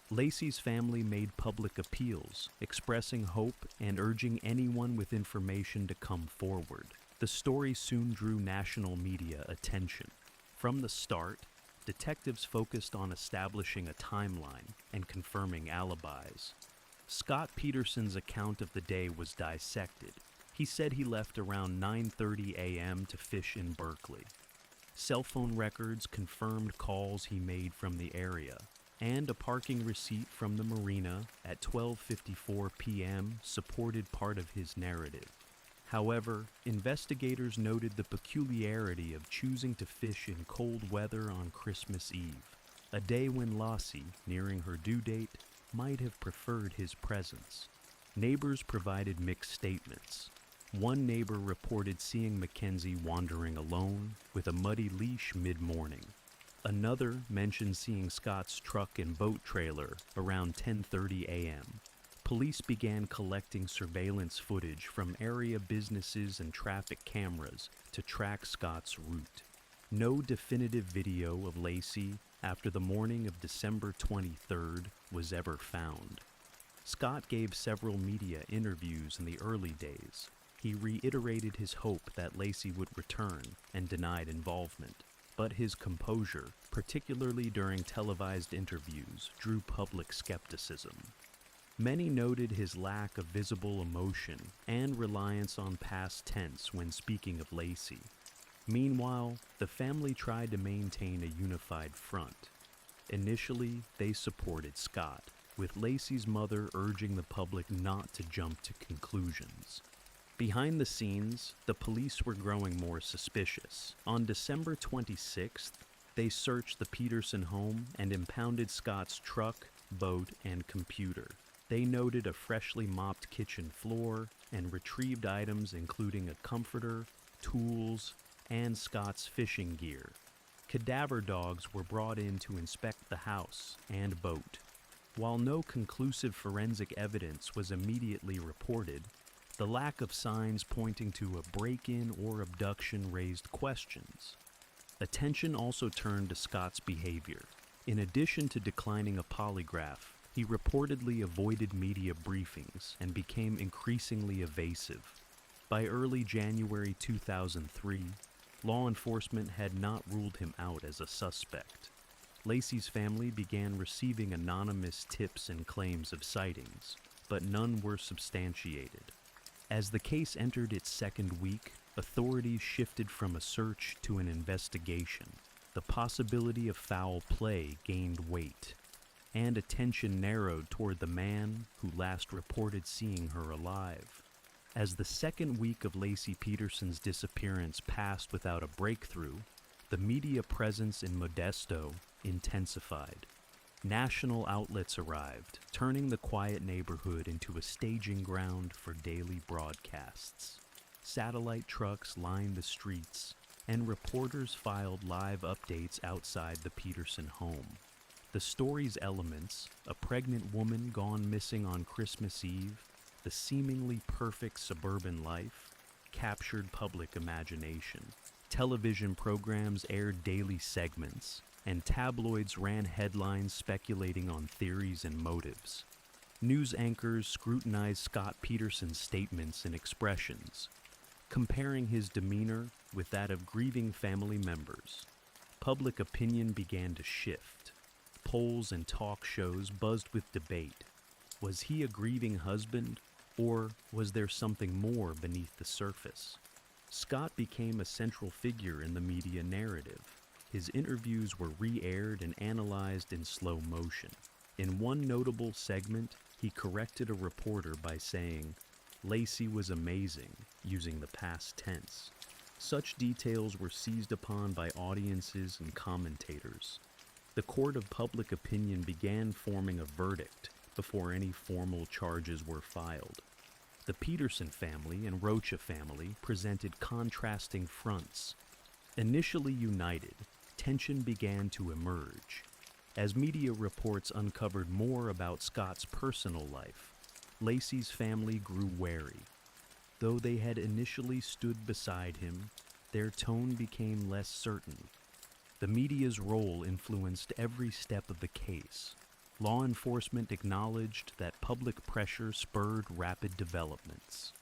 Lacey's family made public appeals, expressing hope and urging anyone with information to come forward. The story soon drew national media attention. From the start, detectives focused on establishing a timeline and confirming alibis. Scott Peterson's account of the day was dissected. He said he left around 9:30 a.m. to fish in Berkeley. Cell phone records confirmed calls he made from the area, and a parking receipt from the marina at 12:54 p.m. supported part of his narrative. However, investigators noted the peculiarity of choosing to fish in cold weather on Christmas Eve, a day when Lacey, nearing her due date, might have preferred his presence. Neighbors provided mixed statements. One neighbor reported seeing Mackenzie wandering alone with a muddy leash mid-morning. Another mentioned seeing Scott's truck and boat trailer around 10:30 a.m. Police began collecting surveillance footage from area businesses and traffic cameras to track Scott's route. No definitive video of Lacey after the morning of December 23rd was ever found. Scott gave several media interviews in the early days. He reiterated his hope that Lacey would return and denied involvement. But his composure, particularly during televised interviews, drew public skepticism. Many noted his lack of visible emotion and reliance on past tense when speaking of Lacey. Meanwhile, the family tried to maintain a unified front. Initially, they supported Scott, with Lacey's mother urging the public not to jump to conclusions. Behind the scenes, the police were growing more suspicious. On December 26th, they searched the Peterson home and impounded Scott's truck, boat, and computer. They noted a freshly mopped kitchen floor and retrieved items including a comforter, tools, and Scott's fishing gear. Cadaver dogs were brought in to inspect the house and boat. While no conclusive forensic evidence was immediately reported, the lack of signs pointing to a break-in or abduction raised questions. Attention also turned to Scott's behavior. In addition to declining a polygraph, he reportedly avoided media briefings and became increasingly evasive. By early January 2003, law enforcement had not ruled him out as a suspect. Lacey's family began receiving anonymous tips and claims of sightings, but none were substantiated. As the case entered its second week, authorities shifted from a search to an investigation. The possibility of foul play gained weight, and attention narrowed toward the man who last reported seeing her alive. As the second week of Laci Peterson's disappearance passed without a breakthrough, the media presence in Modesto intensified. National outlets arrived, turning the quiet neighborhood into a staging ground for daily broadcasts. Satellite trucks lined the streets, and reporters filed live updates outside the Peterson home. The story's elements, a pregnant woman gone missing on Christmas Eve, the seemingly perfect suburban life, captured public imagination. Television programs aired daily segments, and tabloids ran headlines speculating on theories and motives. News anchors scrutinized Scott Peterson's statements and expressions, comparing his demeanor with that of grieving family members. Public opinion began to shift. Polls and talk shows buzzed with debate. Was he a grieving husband, or was there something more beneath the surface? Scott became a central figure in the media narrative. His interviews were re-aired and analyzed in slow motion. In one notable segment, he corrected a reporter by saying, "Laci was amazing," using the past tense. Such details were seized upon by audiences and commentators. The court of public opinion began forming a verdict before any formal charges were filed. The Peterson family and Rocha family presented contrasting fronts. Initially united, tension began to emerge. As media reports uncovered more about Scott's personal life, Laci's family grew wary. Though they had initially stood beside him, their tone became less certain. The media's role influenced every step of the case. Law enforcement acknowledged that public pressure spurred rapid developments.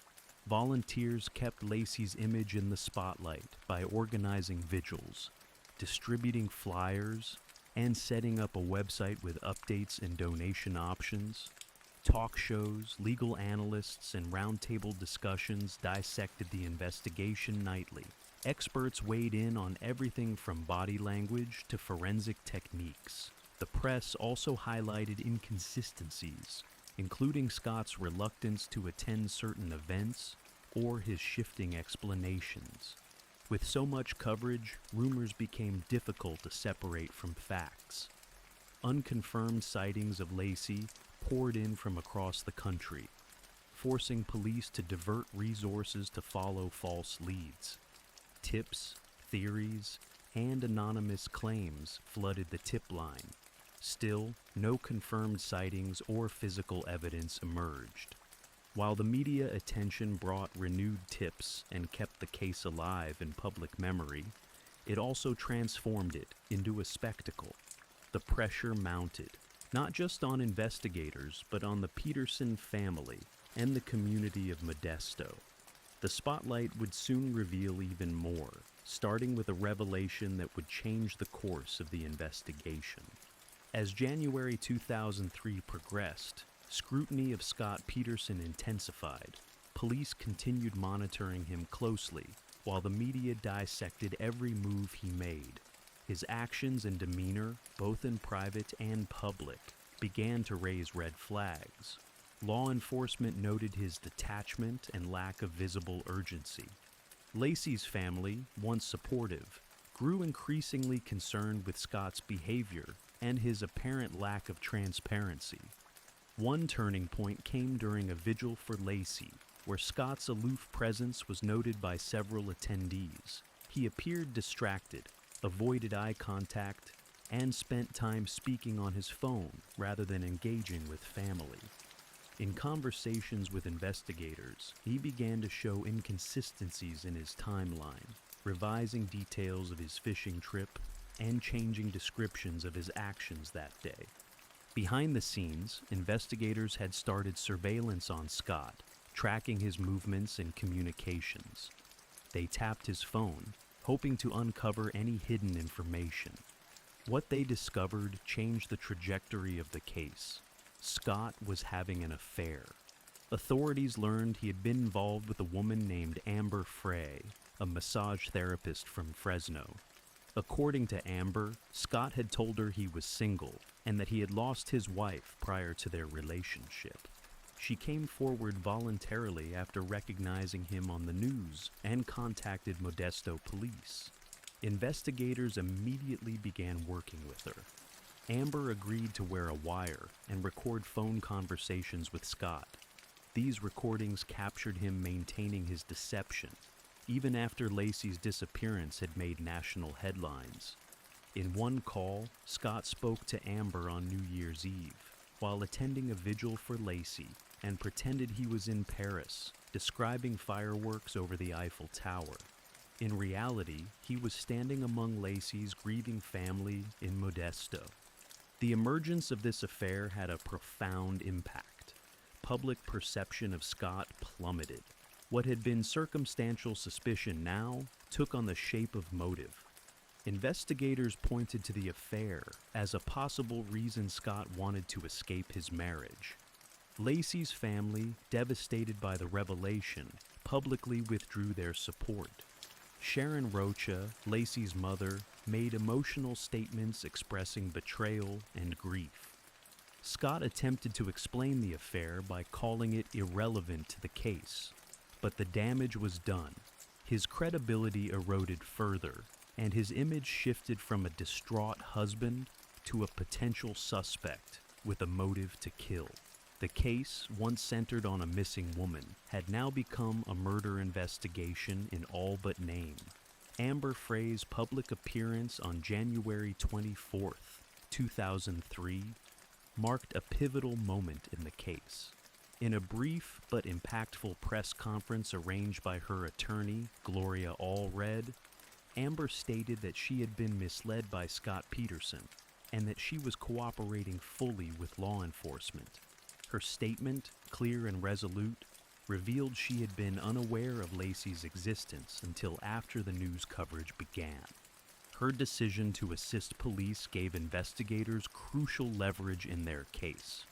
Volunteers kept Laci's image in the spotlight by organizing vigils, distributing flyers, and setting up a website with updates and donation options. Talk shows, legal analysts, and roundtable discussions dissected the investigation nightly. Experts weighed in on everything from body language to forensic techniques. The press also highlighted inconsistencies, including Scott's reluctance to attend certain events or his shifting explanations. With so much coverage, rumors became difficult to separate from facts. Unconfirmed sightings of Laci poured in from across the country, forcing police to divert resources to follow false leads. Tips, theories, and anonymous claims flooded the tip line. Still, no confirmed sightings or physical evidence emerged. While the media attention brought renewed tips and kept the case alive in public memory, it also transformed it into a spectacle. The pressure mounted, not just on investigators, but on the Peterson family and the community of Modesto. The spotlight would soon reveal even more, starting with a revelation that would change the course of the investigation. As January 2003 progressed, scrutiny of Scott Peterson intensified. Police continued monitoring him closely, while the media dissected every move he made. His actions and demeanor, both in private and public, began to raise red flags. Law enforcement noted his detachment and lack of visible urgency. Laci's family, once supportive, grew increasingly concerned with Scott's behavior and his apparent lack of transparency. One turning point came during a vigil for Lacey, where Scott's aloof presence was noted by several attendees. He appeared distracted, avoided eye contact, and spent time speaking on his phone rather than engaging with family. In conversations with investigators, he began to show inconsistencies in his timeline, revising details of his fishing trip and changing descriptions of his actions that day. Behind the scenes, investigators had started surveillance on Scott, tracking his movements and communications. They tapped his phone, hoping to uncover any hidden information. What they discovered changed the trajectory of the case. Scott was having an affair. Authorities learned he had been involved with a woman named Amber Frey, a massage therapist from Fresno. According to Amber, Scott had told her he was single and that he had lost his wife prior to their relationship. She came forward voluntarily after recognizing him on the news and contacted Modesto police. Investigators immediately began working with her. Amber agreed to wear a wire and record phone conversations with Scott. These recordings captured him maintaining his deception, even after Lacey's disappearance had made national headlines. In one call, Scott spoke to Amber on New Year's Eve, while attending a vigil for Lacey, and pretended he was in Paris, describing fireworks over the Eiffel Tower. In reality, he was standing among Lacey's grieving family in Modesto. The emergence of this affair had a profound impact. Public perception of Scott plummeted. What had been circumstantial suspicion now took on the shape of motive. Investigators pointed to the affair as a possible reason Scott wanted to escape his marriage. Lacey's family, devastated by the revelation, publicly withdrew their support. Sharon Rocha, Lacey's mother, made emotional statements expressing betrayal and grief. Scott attempted to explain the affair by calling it irrelevant to the case, but the damage was done. His credibility eroded further, and his image shifted from a distraught husband to a potential suspect with a motive to kill. The case, once centered on a missing woman, had now become a murder investigation in all but name. Amber Frey's public appearance on January 24th, 2003, marked a pivotal moment in the case. In a brief but impactful press conference arranged by her attorney, Gloria Allred, Amber stated that she had been misled by Scott Peterson and that she was cooperating fully with law enforcement. Her statement, clear and resolute, revealed she had been unaware of Lacey's existence until after the news coverage began. Her decision to assist police gave investigators crucial leverage in their case.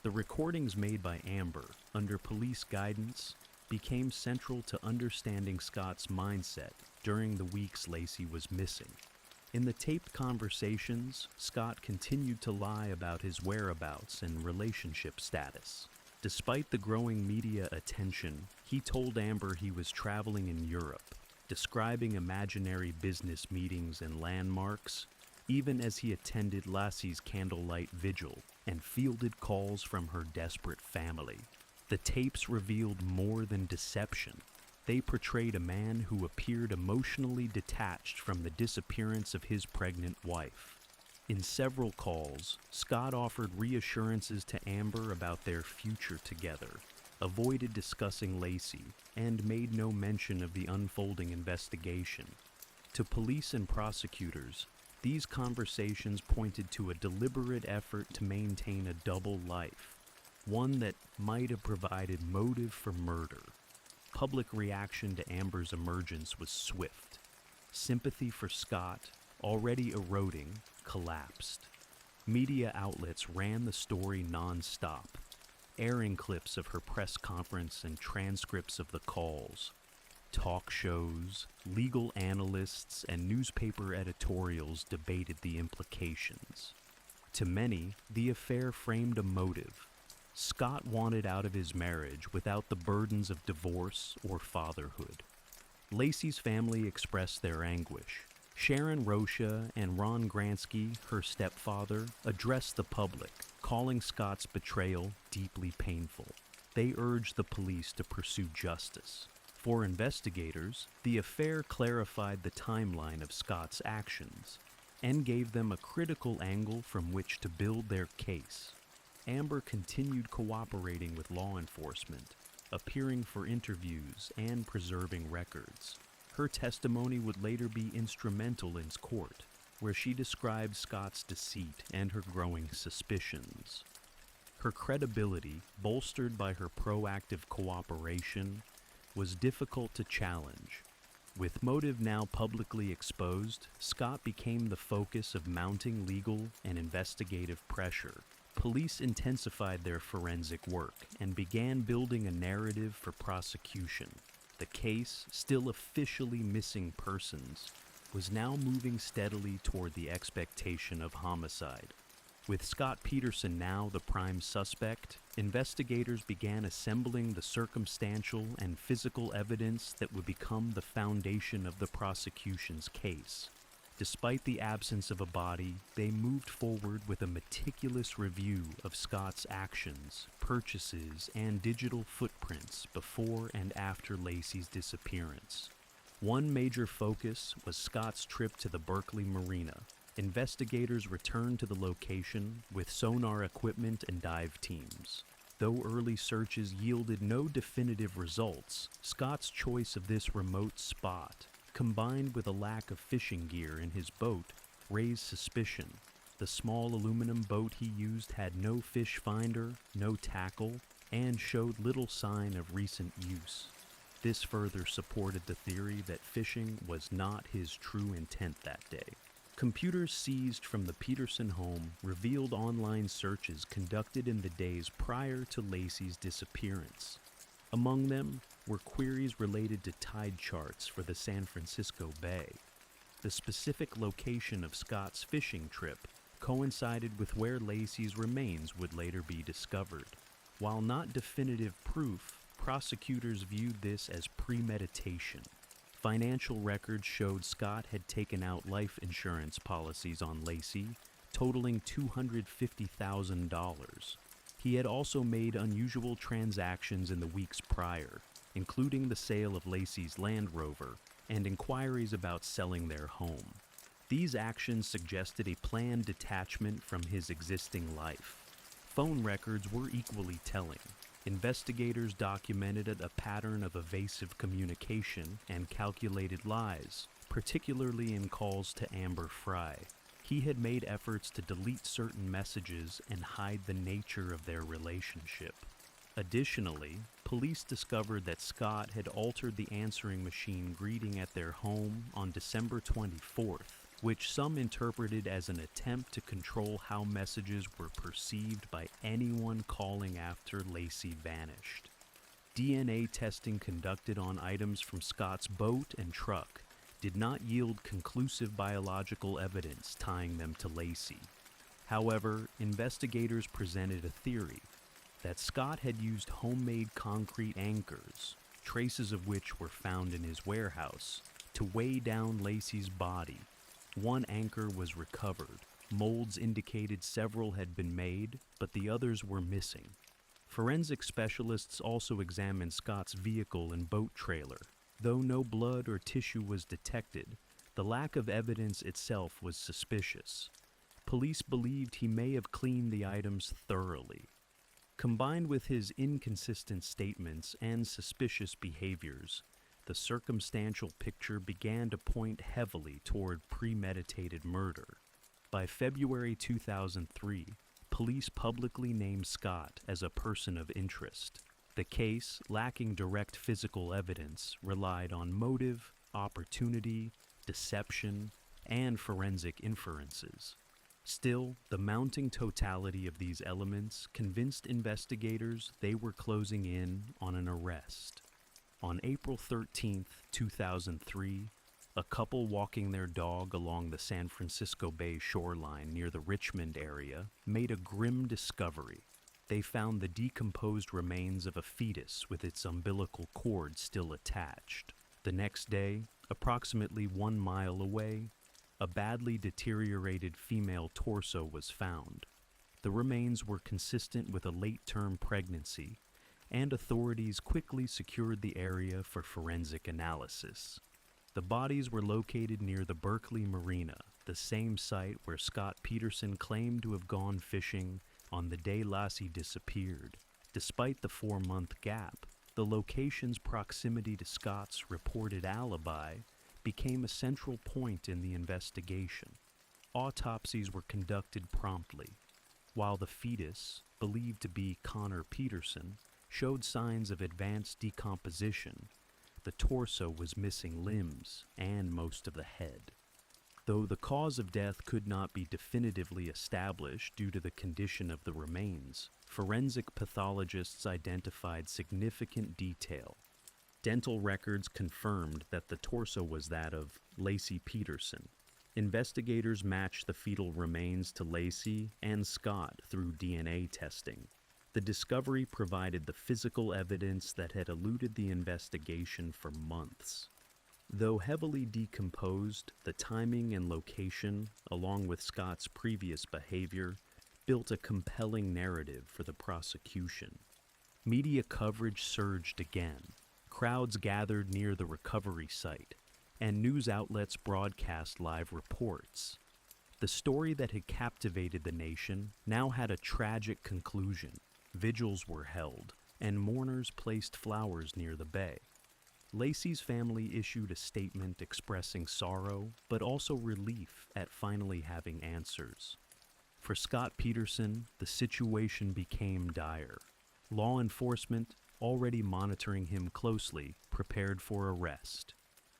The recordings made by Amber, under police guidance, became central to understanding Scott's mindset during the weeks Lacey was missing. In the taped conversations, Scott continued to lie about his whereabouts and relationship status. Despite the growing media attention, he told Amber he was traveling in Europe, describing imaginary business meetings and landmarks, even as he attended Lassie's candlelight vigil and fielded calls from her desperate family. The tapes revealed more than deception. They portrayed a man who appeared emotionally detached from the disappearance of his pregnant wife. In several calls, Scott offered reassurances to Amber about their future together, avoided discussing Lacey, and made no mention of the unfolding investigation. To police and prosecutors, these conversations pointed to a deliberate effort to maintain a double life, one that might have provided motive for murder. Public reaction to Amber's emergence was swift. Sympathy for Scott, already eroding, collapsed. Media outlets ran the story non-stop, airing clips of her press conference and transcripts of the calls. Talk shows, legal analysts, and newspaper editorials debated the implications. To many, the affair framed a motive. Scott wanted out of his marriage without the burdens of divorce or fatherhood. Lacey's family expressed their anguish. Sharon Rocha and Ron Gransky, her stepfather, addressed the public, calling Scott's betrayal deeply painful. They urged the police to pursue justice. For investigators, the affair clarified the timeline of Scott's actions and gave them a critical angle from which to build their case. Amber continued cooperating with law enforcement, appearing for interviews and preserving records. Her testimony would later be instrumental in court, where she described Scott's deceit and her growing suspicions. Her credibility, bolstered by her proactive cooperation, was difficult to challenge. With motive now publicly exposed, Scott became the focus of mounting legal and investigative pressure. Police intensified their forensic work and began building a narrative for prosecution. The case, still officially missing persons, was now moving steadily toward the expectation of homicide. With Scott Peterson now the prime suspect, investigators began assembling the circumstantial and physical evidence that would become the foundation of the prosecution's case. Despite the absence of a body, they moved forward with a meticulous review of Scott's actions, purchases, and digital footprints before and after Lacey's disappearance. One major focus was Scott's trip to the Berkeley Marina. Investigators returned to the location with sonar equipment and dive teams. Though early searches yielded no definitive results, Scott's choice of this remote spot, combined with a lack of fishing gear in his boat, raised suspicion. The small aluminum boat he used had no fish finder, no tackle, and showed little sign of recent use. This further supported the theory that fishing was not his true intent that day. Computers seized from the Peterson home revealed online searches conducted in the days prior to Lacey's disappearance. Among them were queries related to tide charts for the San Francisco Bay. The specific location of Scott's fishing trip coincided with where Lacey's remains would later be discovered. While not definitive proof, prosecutors viewed this as premeditation. Financial records showed Scott had taken out life insurance policies on Lacey, totaling $250,000. He had also made unusual transactions in the weeks prior, including the sale of Lacey's Land Rover and inquiries about selling their home. These actions suggested a planned detachment from his existing life. Phone records were equally telling. Investigators documented a pattern of evasive communication and calculated lies, particularly in calls to Amber Fry. He had made efforts to delete certain messages and hide the nature of their relationship. Additionally, police discovered that Scott had altered the answering machine greeting at their home on December 24th, which some interpreted as an attempt to control how messages were perceived by anyone calling after Lacey vanished. DNA testing conducted on items from Scott's boat and truck did not yield conclusive biological evidence tying them to Lacey. However, investigators presented a theory that Scott had used homemade concrete anchors, traces of which were found in his warehouse, to weigh down Lacey's body. One anchor was recovered. Molds indicated several had been made, but the others were missing. Forensic specialists also examined Scott's vehicle and boat trailer. Though no blood or tissue was detected, the lack of evidence itself was suspicious. Police believed he may have cleaned the items thoroughly. Combined with his inconsistent statements and suspicious behaviors, the circumstantial picture began to point heavily toward premeditated murder. By February 2003, police publicly named Scott as a person of interest. The case, lacking direct physical evidence, relied on motive, opportunity, deception, and forensic inferences. Still, the mounting totality of these elements convinced investigators they were closing in on an arrest. On April 13, 2003, a couple walking their dog along the San Francisco Bay shoreline near the Richmond area made a grim discovery. They found the decomposed remains of a fetus with its umbilical cord still attached. The next day, approximately 1 mile away, a badly deteriorated female torso was found. The The remains were consistent with a late-term pregnancy, and authorities quickly secured the area for forensic analysis. The bodies were located near the Berkeley Marina, the same site where Scott Peterson claimed to have gone fishing on the day Lassie disappeared. Despite the 4-month gap, the location's proximity to Scott's reported alibi became a central point in the investigation. Autopsies were conducted promptly, while the fetus, believed to be Connor Peterson, showed signs of advanced decomposition. The torso was missing limbs and most of the head. Though the cause of death could not be definitively established due to the condition of the remains, forensic pathologists identified significant detail. Dental records confirmed that the torso was that of Lacey Peterson. Investigators matched the fetal remains to Lacey and Scott through DNA testing. The discovery provided the physical evidence that had eluded the investigation for months. Though heavily decomposed, the timing and location, along with Scott's previous behavior, built a compelling narrative for the prosecution. Media coverage surged again. Crowds gathered near the recovery site, and news outlets broadcast live reports. The story that had captivated the nation now had a tragic conclusion. Vigils were held, and mourners placed flowers near the bay. Lacey's family issued a statement expressing sorrow, but also relief at finally having answers. For Scott Peterson, the situation became dire. Law enforcement, already monitoring him closely, prepared for arrest.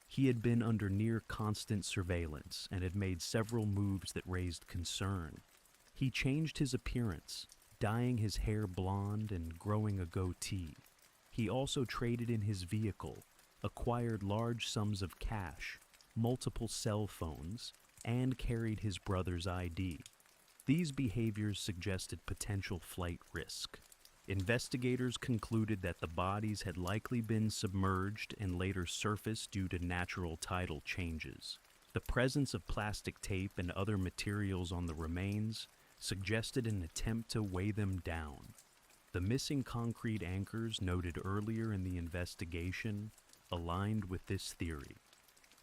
He had been under near constant surveillance and had made several moves that raised concern. He changed his appearance, dyeing his hair blonde and growing a goatee. He also traded in his vehicle, acquired large sums of cash, multiple cell phones, and carried his brother's ID. These behaviors suggested potential flight risk. Investigators concluded that the bodies had likely been submerged and later surfaced due to natural tidal changes. The presence of plastic tape and other materials on the remains suggested an attempt to weigh them down. The missing concrete anchors noted earlier in the investigation aligned with this theory.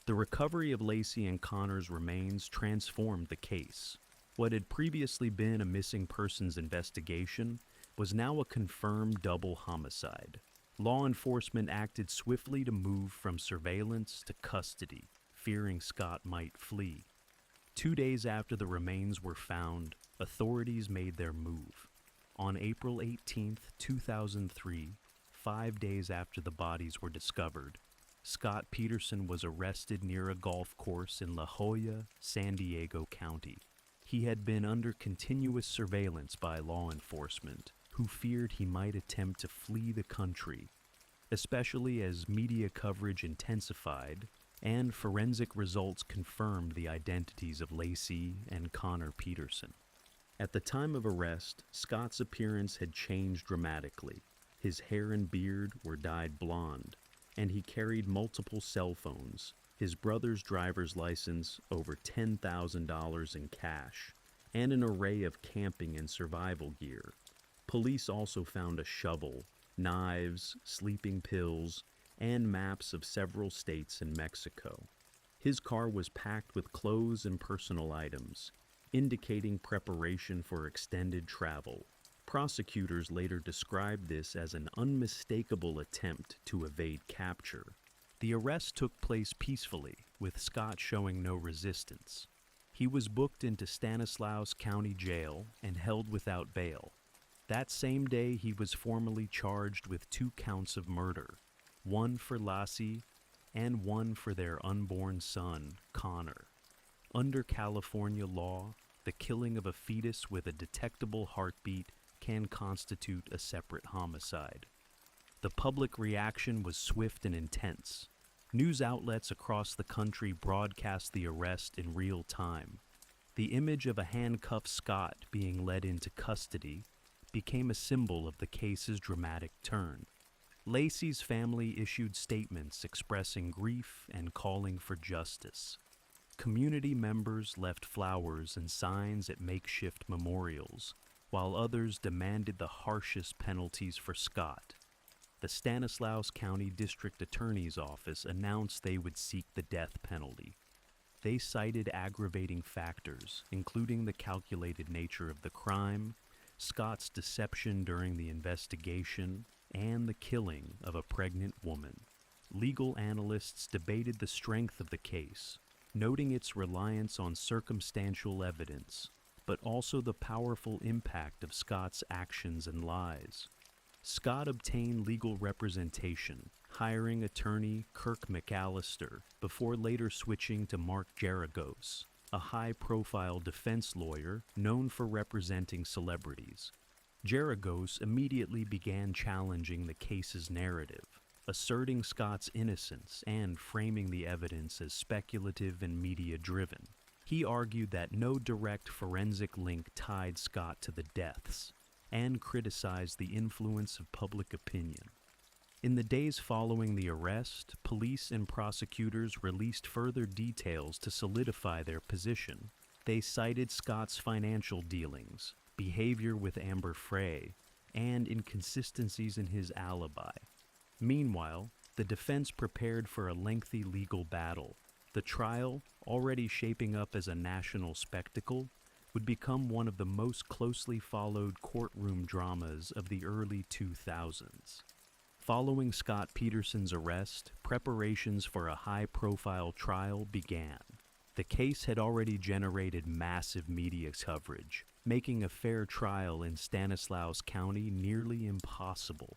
The recovery of Lacey and Connor's remains transformed the case. What had previously been a missing persons investigation was now a confirmed double homicide. Law enforcement acted swiftly to move from surveillance to custody, fearing Scott might flee. 2 days after the remains were found, authorities made their move. On April 18, 2003, 5 days after the bodies were discovered, Scott Peterson was arrested near a golf course in La Jolla, San Diego County. He had been under continuous surveillance by law enforcement, who feared he might attempt to flee the country, especially as media coverage intensified and forensic results confirmed the identities of Lacey and Connor Peterson. At the time of arrest, Scott's appearance had changed dramatically. His hair and beard were dyed blonde, and he carried multiple cell phones, his brother's driver's license, over $10,000 in cash, and an array of camping and survival gear. Police also found a shovel, knives, sleeping pills, and maps of several states in Mexico. His car was packed with clothes and personal items, indicating preparation for extended travel. Prosecutors later described this as an unmistakable attempt to evade capture. The arrest took place peacefully, with Scott showing no resistance. He was booked into Stanislaus County Jail and held without bail. That same day, he was formally charged with 2 counts of murder, one for Lassie and one for their unborn son, Connor. Under California law, the killing of a fetus with a detectable heartbeat can constitute a separate homicide. The public reaction was swift and intense. News outlets across the country broadcast the arrest in real time. The image of a handcuffed Scott being led into custody became a symbol of the case's dramatic turn. Lacey's family issued statements expressing grief and calling for justice. Community members left flowers and signs at makeshift memorials, while others demanded the harshest penalties for Scott. The Stanislaus County District Attorney's Office announced they would seek the death penalty. They cited aggravating factors, including the calculated nature of the crime, Scott's deception during the investigation, and the killing of a pregnant woman. Legal analysts debated the strength of the case, noting its reliance on circumstantial evidence, but also the powerful impact of Scott's actions and lies. Scott obtained legal representation, hiring attorney Kirk McAllister before later switching to Mark Geragos, a high-profile defense lawyer known for representing celebrities. Geragos immediately began challenging the case's narrative, asserting Scott's innocence and framing the evidence as speculative and media-driven. He argued that no direct forensic link tied Scott to the deaths, and criticized the influence of public opinion. In the days following the arrest, police and prosecutors released further details to solidify their position. They cited Scott's financial dealings, behavior with Amber Frey, and inconsistencies in his alibi. Meanwhile, the defense prepared for a lengthy legal battle. The trial, already shaping up as a national spectacle, would become one of the most closely followed courtroom dramas of the early 2000s. Following Scott Peterson's arrest, preparations for a high-profile trial began. The case had already generated massive media coverage, making a fair trial in Stanislaus County nearly impossible.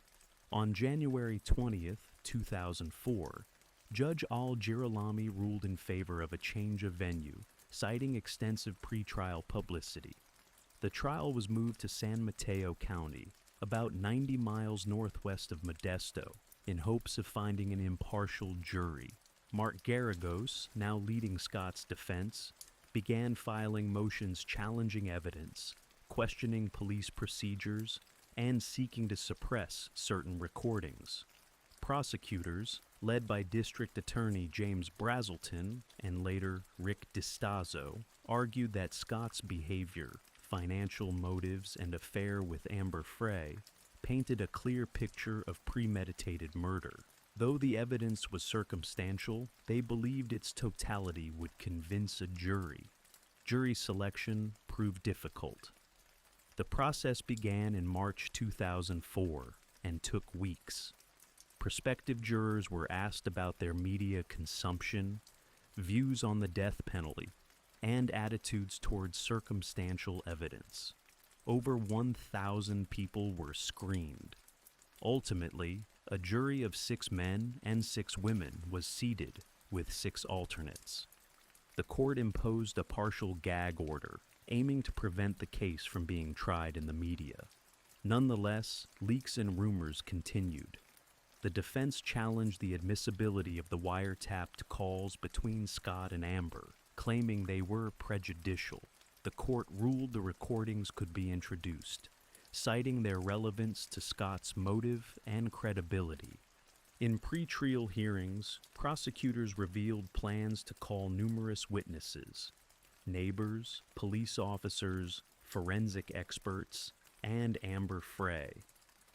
On January 20th, 2004, Judge Al Girolami ruled in favor of a change of venue, citing extensive pretrial publicity. The trial was moved to San Mateo County, about 90 miles northwest of Modesto, in hopes of finding an impartial jury. Mark Geragos, now leading Scott's defense, began filing motions challenging evidence, questioning police procedures, and seeking to suppress certain recordings. Prosecutors, led by District Attorney James Brazelton and later Rick DiStazo, argued that Scott's behavior, financial motives, and affair with Amber Frey painted a clear picture of premeditated murder. Though the evidence was circumstantial, they believed its totality would convince a jury. Jury selection proved difficult. The process began in March 2004 and took weeks. Prospective jurors were asked about their media consumption, views on the death penalty, and attitudes towards circumstantial evidence. Over 1,000 people were screened. Ultimately, a jury of 6 men and 6 women was seated, with 6 alternates. The court imposed a partial gag order, aiming to prevent the case from being tried in the media. Nonetheless, leaks and rumors continued. The defense challenged the admissibility of the wiretapped calls between Scott and Amber, claiming they were prejudicial. The court ruled the recordings could be introduced, citing their relevance to Scott's motive and credibility. In pretrial hearings, prosecutors revealed plans to call numerous witnesses: neighbors, police officers, forensic experts, and Amber Frey.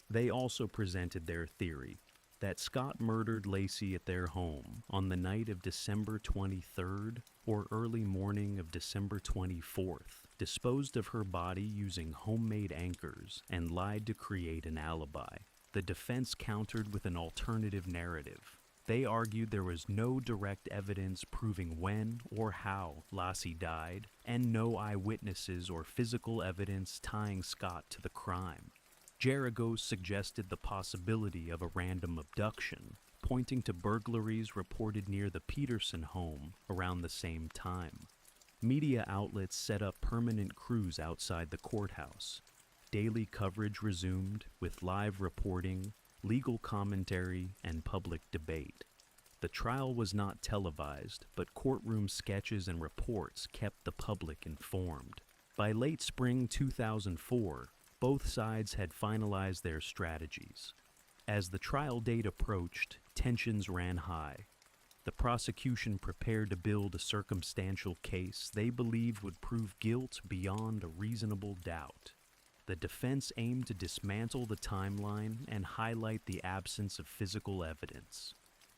They also presented their theory that Scott murdered Lacey at their home on the night of December 23rd or early morning of December 24th, disposed of her body using homemade anchors, and lied to create an alibi. The defense countered with an alternative narrative. They argued there was no direct evidence proving when or how Lacey died, and no eyewitnesses or physical evidence tying Scott to the crime. Geragos suggested the possibility of a random abduction, pointing to burglaries reported near the Peterson home around the same time. Media outlets set up permanent crews outside the courthouse. Daily coverage resumed with live reporting, legal commentary, and public debate. The trial was not televised, but courtroom sketches and reports kept the public informed. By late spring 2004, both sides had finalized their strategies. As the trial date approached, tensions ran high. The prosecution prepared to build a circumstantial case they believed would prove guilt beyond a reasonable doubt. The defense aimed to dismantle the timeline and highlight the absence of physical evidence.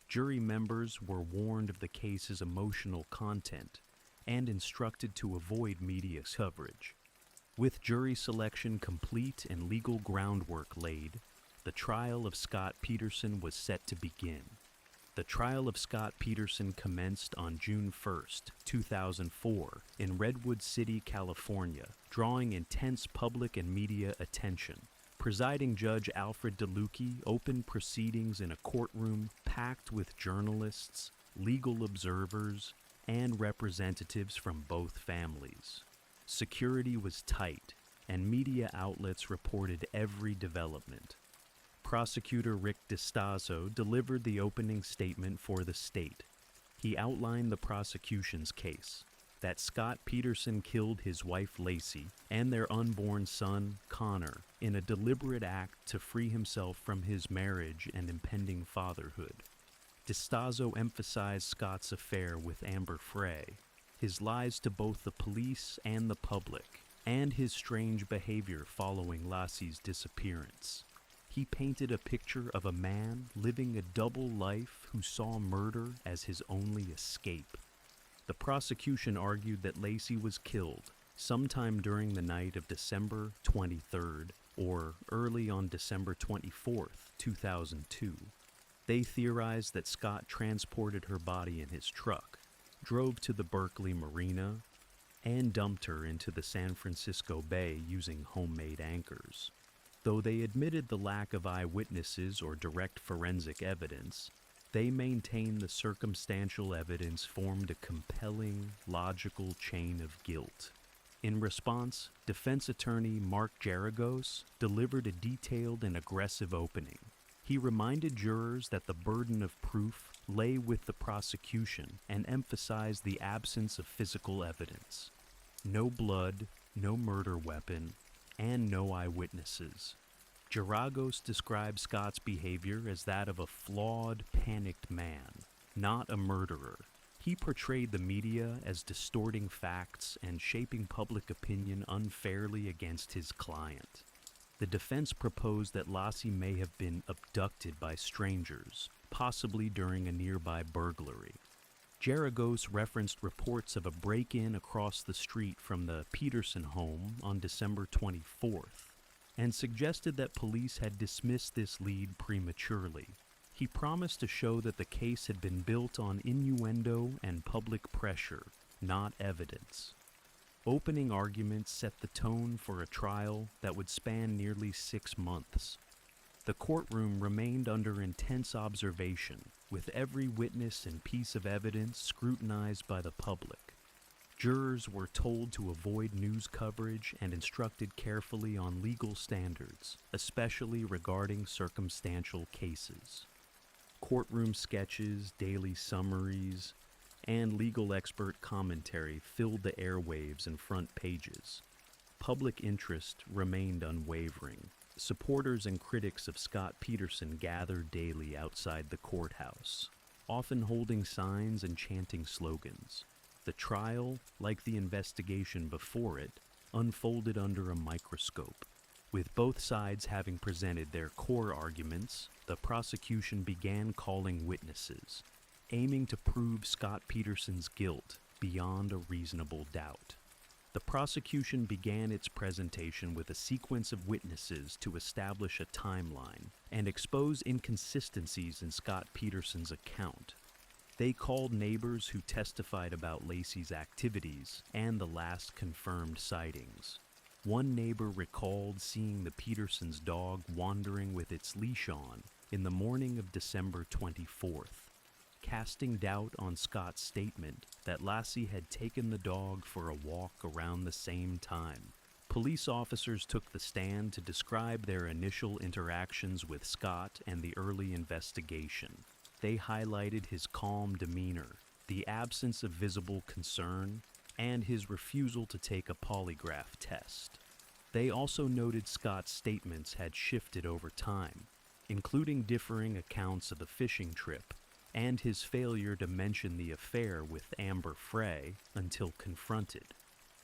Jury members were warned of the case's emotional content and instructed to avoid media coverage. With jury selection complete and legal groundwork laid, the trial of Scott Peterson was set to begin. The trial of Scott Peterson commenced on June 1st, 2004, in Redwood City, California, drawing intense public and media attention. Presiding Judge Alfred DeLucchi opened proceedings in a courtroom packed with journalists, legal observers, and representatives from both families. Security was tight, and media outlets reported every development. Prosecutor Rick DiStaso delivered the opening statement for the state. He outlined the prosecution's case, that Scott Peterson killed his wife Lacey and their unborn son, Connor, in a deliberate act to free himself from his marriage and impending fatherhood. DiStaso emphasized Scott's affair with Amber Frey, his lies to both the police and the public, and his strange behavior following Lassie's disappearance. He painted a picture of a man living a double life who saw murder as his only escape. The prosecution argued that Lacey was killed sometime during the night of December 23rd or early on December 24th, 2002. They theorized that Scott transported her body in his truck, drove to the Berkeley Marina, and dumped her into the San Francisco Bay using homemade anchors. Though they admitted the lack of eyewitnesses or direct forensic evidence, they maintained the circumstantial evidence formed a compelling, logical chain of guilt. In response, defense attorney Mark Geragos delivered a detailed and aggressive opening. He reminded jurors that the burden of proof lay with the prosecution and emphasized the absence of physical evidence. No blood, no murder weapon, and no eyewitnesses. Geragos described Scott's behavior as that of a flawed, panicked man, not a murderer. He portrayed the media as distorting facts and shaping public opinion unfairly against his client. The defense proposed that Lassie may have been abducted by strangers, possibly during a nearby burglary. Geragos referenced reports of a break-in across the street from the Peterson home on December 24th, and suggested that police had dismissed this lead prematurely. He promised to show that the case had been built on innuendo and public pressure, not evidence. Opening arguments set the tone for a trial that would span nearly 6 months. The courtroom remained under intense observation, with every witness and piece of evidence scrutinized by the public. Jurors were told to avoid news coverage and instructed carefully on legal standards, especially regarding circumstantial cases. Courtroom sketches, daily summaries, and legal expert commentary filled the airwaves and front pages. Public interest remained unwavering. Supporters and critics of Scott Peterson gathered daily outside the courthouse, often holding signs and chanting slogans. The trial, like the investigation before it, unfolded under a microscope. With both sides having presented their core arguments, the prosecution began calling witnesses, aiming to prove Scott Peterson's guilt beyond a reasonable doubt. The prosecution began its presentation with a sequence of witnesses to establish a timeline and expose inconsistencies in Scott Peterson's account. They called neighbors who testified about Lacey's activities and the last confirmed sightings. One neighbor recalled seeing the Petersons' dog wandering with its leash on in the morning of December 24th. Casting doubt on Scott's statement that Lassie had taken the dog for a walk around the same time. Police officers took the stand to describe their initial interactions with Scott and the early investigation. They highlighted his calm demeanor, the absence of visible concern, and his refusal to take a polygraph test. They also noted Scott's statements had shifted over time, including differing accounts of the fishing trip and his failure to mention the affair with Amber Frey until confronted.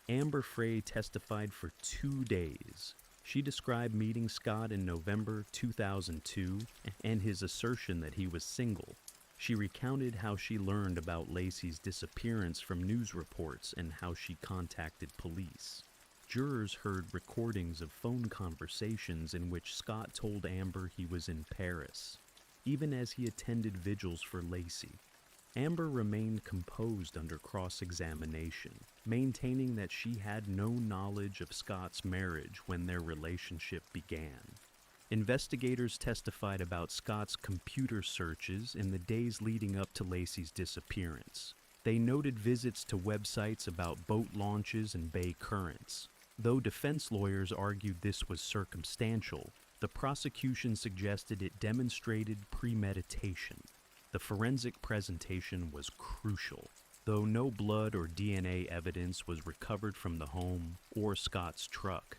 Amber Frey testified for 2 days. She described meeting Scott in November 2002 and his assertion that he was single. She recounted how she learned about Lacey's disappearance from news reports and how she contacted police. Jurors heard recordings of phone conversations in which Scott told Amber he was in Paris, even as he attended vigils for Lacey. Amber remained composed under cross-examination, maintaining that she had no knowledge of Scott's marriage when their relationship began. Investigators testified about Scott's computer searches in the days leading up to Lacey's disappearance. They noted visits to websites about boat launches and bay currents. Though defense lawyers argued this was circumstantial, the prosecution suggested it demonstrated premeditation. The forensic presentation was crucial. Though no blood or DNA evidence was recovered from the home or Scott's truck,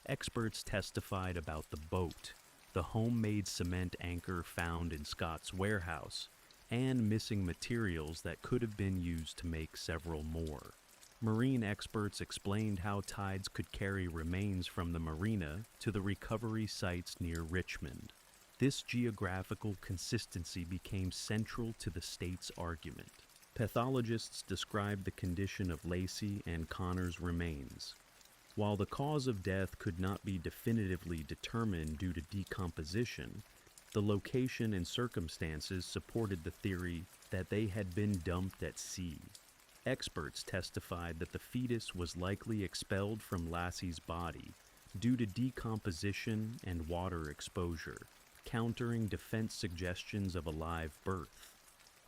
experts testified about the boat, the homemade cement anchor found in Scott's warehouse, and missing materials that could have been used to make several more. Marine experts explained how tides could carry remains from the marina to the recovery sites near Richmond. This geographical consistency became central to the state's argument. Pathologists described the condition of Lacey and Connor's remains. While the cause of death could not be definitively determined due to decomposition, the location and circumstances supported the theory that they had been dumped at sea. Experts testified that the fetus was likely expelled from Lassie's body due to decomposition and water exposure, countering defense suggestions of a live birth.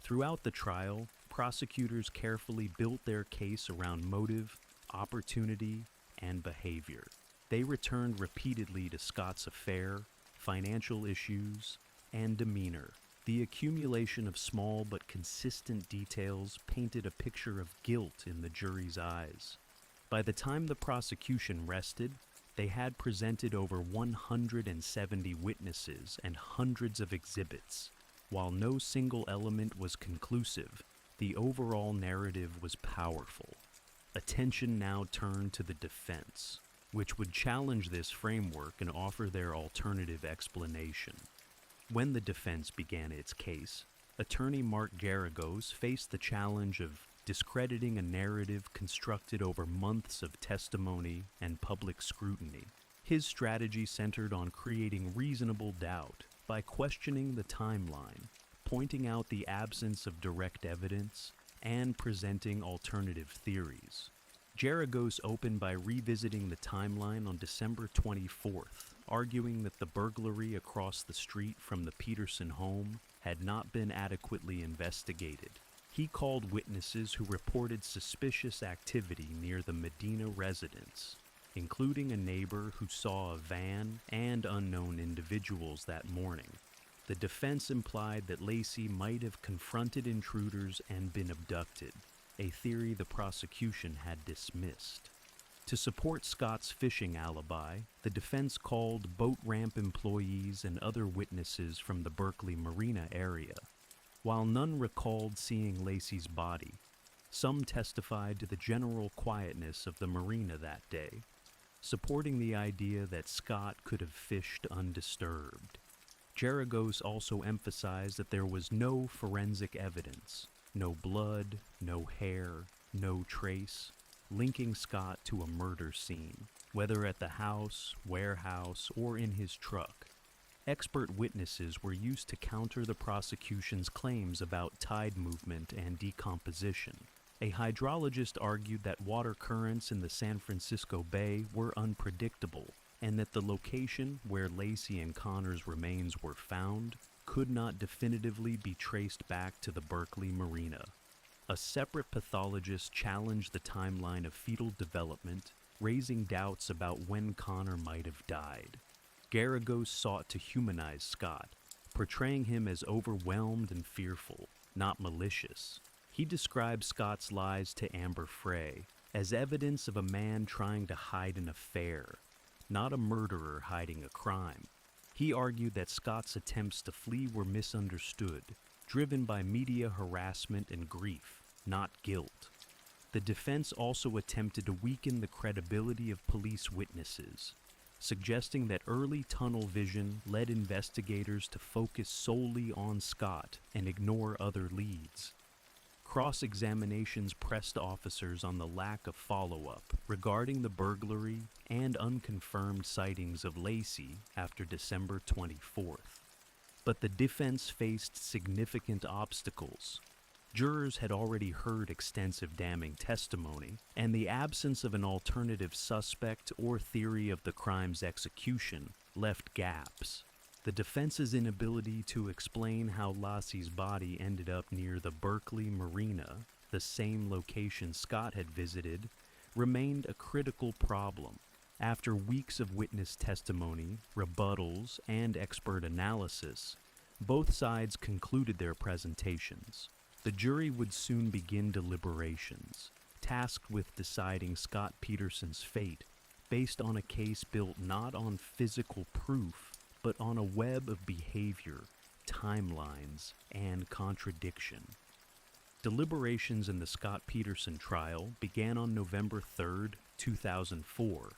Throughout the trial, prosecutors carefully built their case around motive, opportunity, and behavior. They returned repeatedly to Scott's affair, financial issues, and demeanor. The accumulation of small but consistent details painted a picture of guilt in the jury's eyes. By the time the prosecution rested, they had presented over 170 witnesses and hundreds of exhibits. While no single element was conclusive, the overall narrative was powerful. Attention now turned to the defense, which would challenge this framework and offer their alternative explanation. When the defense began its case, attorney Mark Garagos faced the challenge of discrediting a narrative constructed over months of testimony and public scrutiny. His strategy centered on creating reasonable doubt by questioning the timeline, pointing out the absence of direct evidence, and presenting alternative theories. Garagos opened by revisiting the timeline on December 24th, arguing that the burglary across the street from the Peterson home had not been adequately investigated. He called witnesses who reported suspicious activity near the Medina residence, including a neighbor who saw a van and unknown individuals that morning. The defense implied that Lacey might have confronted intruders and been abducted, a theory the prosecution had dismissed. To support Scott's fishing alibi, the defense called boat ramp employees and other witnesses from the Berkeley Marina area. While none recalled seeing Lacey's body, some testified to the general quietness of the marina that day, supporting the idea that Scott could have fished undisturbed. Garagos also emphasized that there was no forensic evidence, no blood, no hair, no trace, linking Scott to a murder scene, whether at the house, warehouse, or in his truck. Expert witnesses were used to counter the prosecution's claims about tide movement and decomposition. A hydrologist argued that water currents in the San Francisco Bay were unpredictable, and that the location where Lacey and Connor's remains were found could not definitively be traced back to the Berkeley Marina. A separate pathologist challenged the timeline of fetal development, raising doubts about when Connor might have died. Garagos sought to humanize Scott, portraying him as overwhelmed and fearful, not malicious. He described Scott's lies to Amber Frey as evidence of a man trying to hide an affair, not a murderer hiding a crime. He argued that Scott's attempts to flee were misunderstood, driven by media harassment and grief, not guilt. The defense also attempted to weaken the credibility of police witnesses. suggesting that early tunnel vision led investigators to focus solely on Scott and ignore other leads. Cross-examinations pressed officers on the lack of follow-up regarding the burglary and unconfirmed sightings of Lacey after December 24th. But the defense faced significant obstacles. Jurors had already heard extensive damning testimony, and the absence of an alternative suspect or theory of the crime's execution left gaps. The defense's inability to explain how Lassie's body ended up near the Berkeley Marina, the same location Scott had visited, remained a critical problem. After weeks of witness testimony, rebuttals, and expert analysis, both sides concluded their presentations. The jury would soon begin deliberations, tasked with deciding Scott Peterson's fate based on a case built not on physical proof, but on a web of behavior, timelines, and contradiction. Deliberations in the Scott Peterson trial began on November 3, 2004.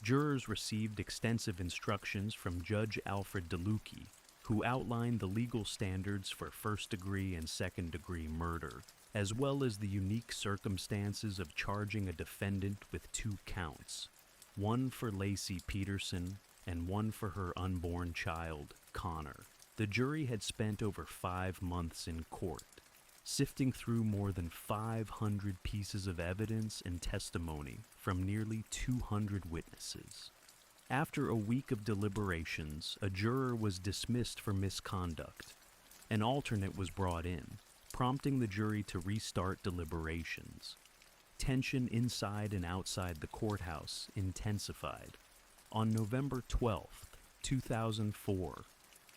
Jurors received extensive instructions from Judge Alfred DeLucchi, who outlined the legal standards for first-degree and second-degree murder, as well as the unique circumstances of charging a defendant with 2 counts, one for Lacey Peterson and one for her unborn child, Connor. The jury had spent over 5 months in court, sifting through more than 500 pieces of evidence and testimony from nearly 200 witnesses. After a week of deliberations, a juror was dismissed for misconduct. An alternate was brought in, prompting the jury to restart deliberations. Tension inside and outside the courthouse intensified. On November 12, 2004,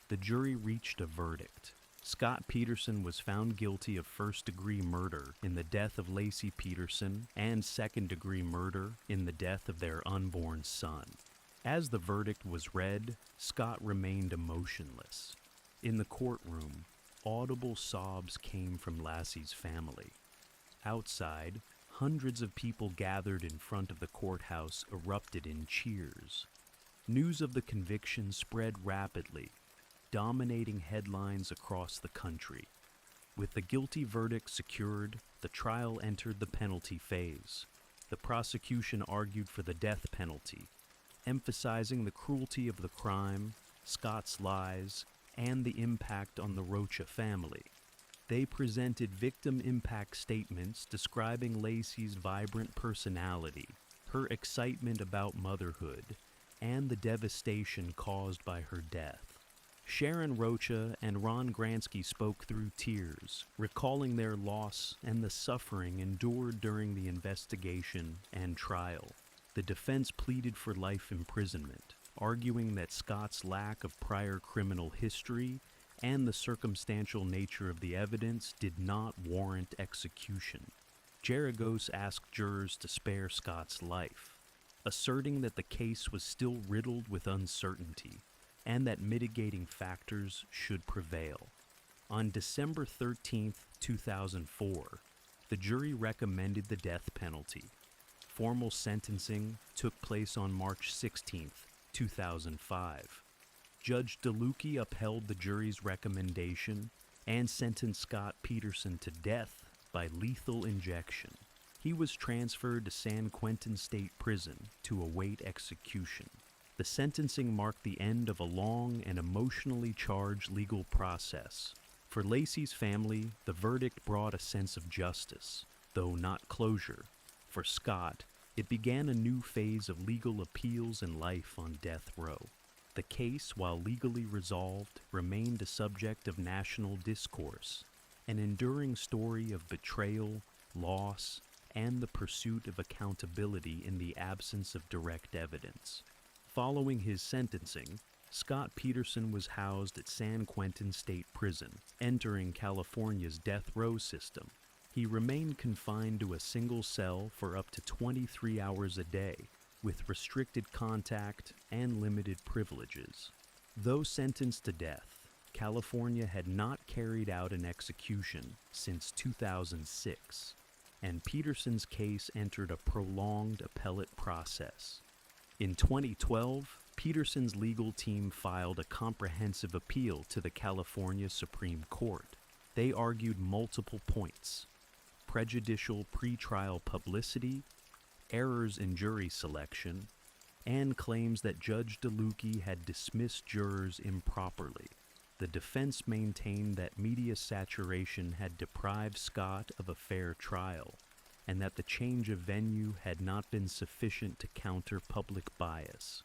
the jury reached a verdict. Scott Peterson was found guilty of first-degree murder in the death of Lacey Peterson and second-degree murder in the death of their unborn son. As the verdict was read, Scott remained emotionless. In the courtroom, audible sobs came from Lassie's family. Outside, hundreds of people gathered in front of the courthouse erupted in cheers. News of the conviction spread rapidly, dominating headlines across the country. With the guilty verdict secured, the trial entered the penalty phase. The prosecution argued for the death penalty, emphasizing the cruelty of the crime, Scott's lies, and the impact on the Rocha family. They presented victim impact statements describing Lacey's vibrant personality, her excitement about motherhood, and the devastation caused by her death. Sharon Rocha and Ron Gransky spoke through tears, recalling their loss and the suffering endured during the investigation and trial. The defense pleaded for life imprisonment, arguing that Scott's lack of prior criminal history and the circumstantial nature of the evidence did not warrant execution. Geragos asked jurors to spare Scott's life, asserting that the case was still riddled with uncertainty and that mitigating factors should prevail. On December 13, 2004, the jury recommended the death penalty. Formal sentencing took place on March 16, 2005. Judge DeLucchi upheld the jury's recommendation and sentenced Scott Peterson to death by lethal injection. He was transferred to San Quentin State Prison to await execution. The sentencing marked the end of a long and emotionally charged legal process. For Lacey's family, the verdict brought a sense of justice, though not closure. For Scott, it began a new phase of legal appeals and life on death row. The case, while legally resolved, remained a subject of national discourse, an enduring story of betrayal, loss, and the pursuit of accountability in the absence of direct evidence. Following his sentencing, Scott Peterson was housed at San Quentin State Prison, entering California's death row system. He remained confined to a single cell for up to 23 hours a day, with restricted contact and limited privileges. Though sentenced to death, California had not carried out an execution since 2006, and Peterson's case entered a prolonged appellate process. In 2012, Peterson's legal team filed a comprehensive appeal to the California Supreme Court. They argued multiple points: prejudicial pretrial publicity, errors in jury selection, and claims that Judge DeLucchi had dismissed jurors improperly. The defense maintained that media saturation had deprived Scott of a fair trial, and that the change of venue had not been sufficient to counter public bias.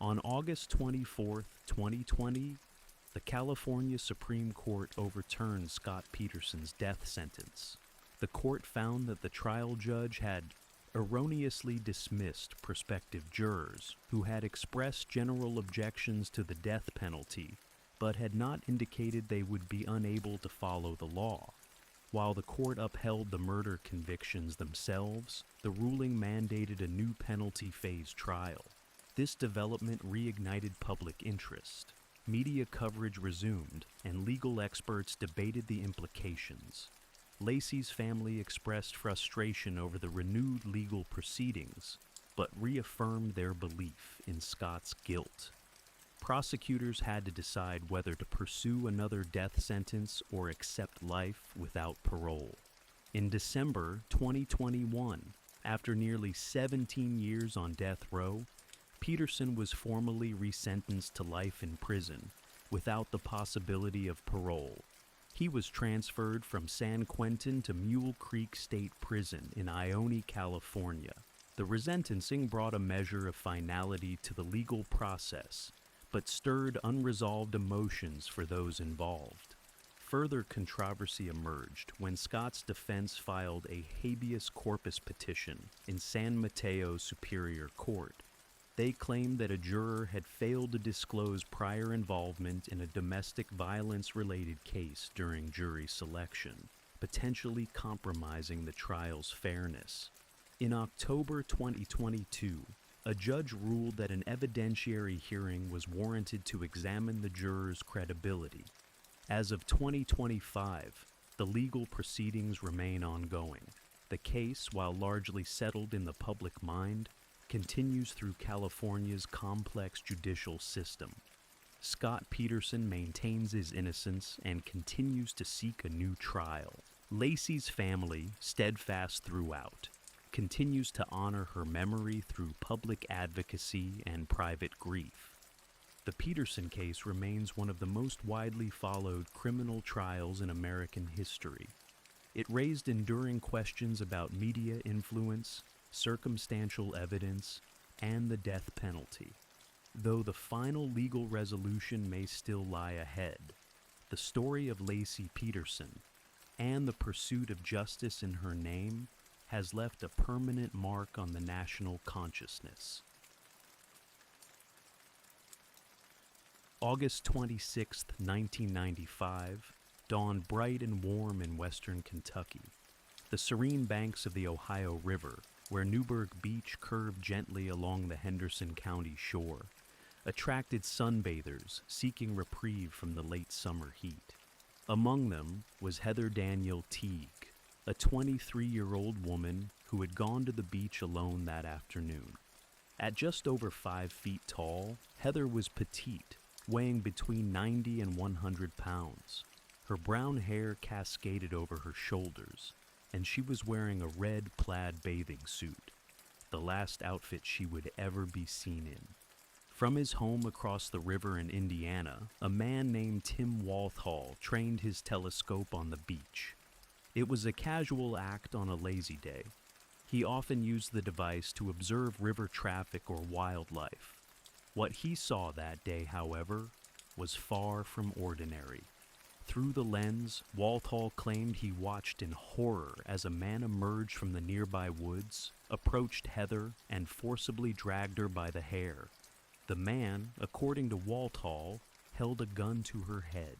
On August 24, 2020, the California Supreme Court overturned Scott Peterson's death sentence. The court found that the trial judge had erroneously dismissed prospective jurors who had expressed general objections to the death penalty, but had not indicated they would be unable to follow the law. While the court upheld the murder convictions themselves, the ruling mandated a new penalty phase trial. This development reignited public interest. Media coverage resumed, and legal experts debated the implications. Laci's family expressed frustration over the renewed legal proceedings, but reaffirmed their belief in Scott's guilt. Prosecutors had to decide whether to pursue another death sentence or accept life without parole. In December 2021, after nearly 17 years on death row, Peterson was formally resentenced to life in prison without the possibility of parole. He was transferred from San Quentin to Mule Creek State Prison in Ione, California. The resentencing brought a measure of finality to the legal process, but stirred unresolved emotions for those involved. Further controversy emerged when Scott's defense filed a habeas corpus petition in San Mateo Superior Court. They claimed that a juror had failed to disclose prior involvement in a domestic violence-related case during jury selection, potentially compromising the trial's fairness. In October 2022, a judge ruled that an evidentiary hearing was warranted to examine the jurors' credibility. As of 2025, the legal proceedings remain ongoing. The case, while largely settled in the public mind, continues through California's complex judicial system. Scott Peterson maintains his innocence and continues to seek a new trial. Laci's family, steadfast throughout, continues to honor her memory through public advocacy and private grief. The Peterson case remains one of the most widely followed criminal trials in American history. It raised enduring questions about media influence, circumstantial evidence, and the death penalty. Though the final legal resolution may still lie ahead, the story of Laci Peterson and the pursuit of justice in her name has left a permanent mark on the national consciousness. August 26, 1995, dawned bright and warm in western Kentucky. The serene banks of the Ohio River, where Newburgh Beach curved gently along the Henderson County shore, attracted sunbathers seeking reprieve from the late summer heat. Among them was Heather Daniel Teague, a 23-year-old woman who had gone to the beach alone that afternoon. At just over 5 feet tall, Heather was petite, weighing between 90 and 100 pounds. Her brown hair cascaded over her shoulders, and she was wearing a red plaid bathing suit, the last outfit she would ever be seen in. From his home across the river in Indiana, a man named Tim Walthall trained his telescope on the beach. It was a casual act on a lazy day. He often used the device to observe river traffic or wildlife. What he saw that day, however, was far from ordinary. Through the lens, Walthall claimed he watched in horror as a man emerged from the nearby woods, approached Heather, and forcibly dragged her by the hair. The man, according to Walthall, held a gun to her head.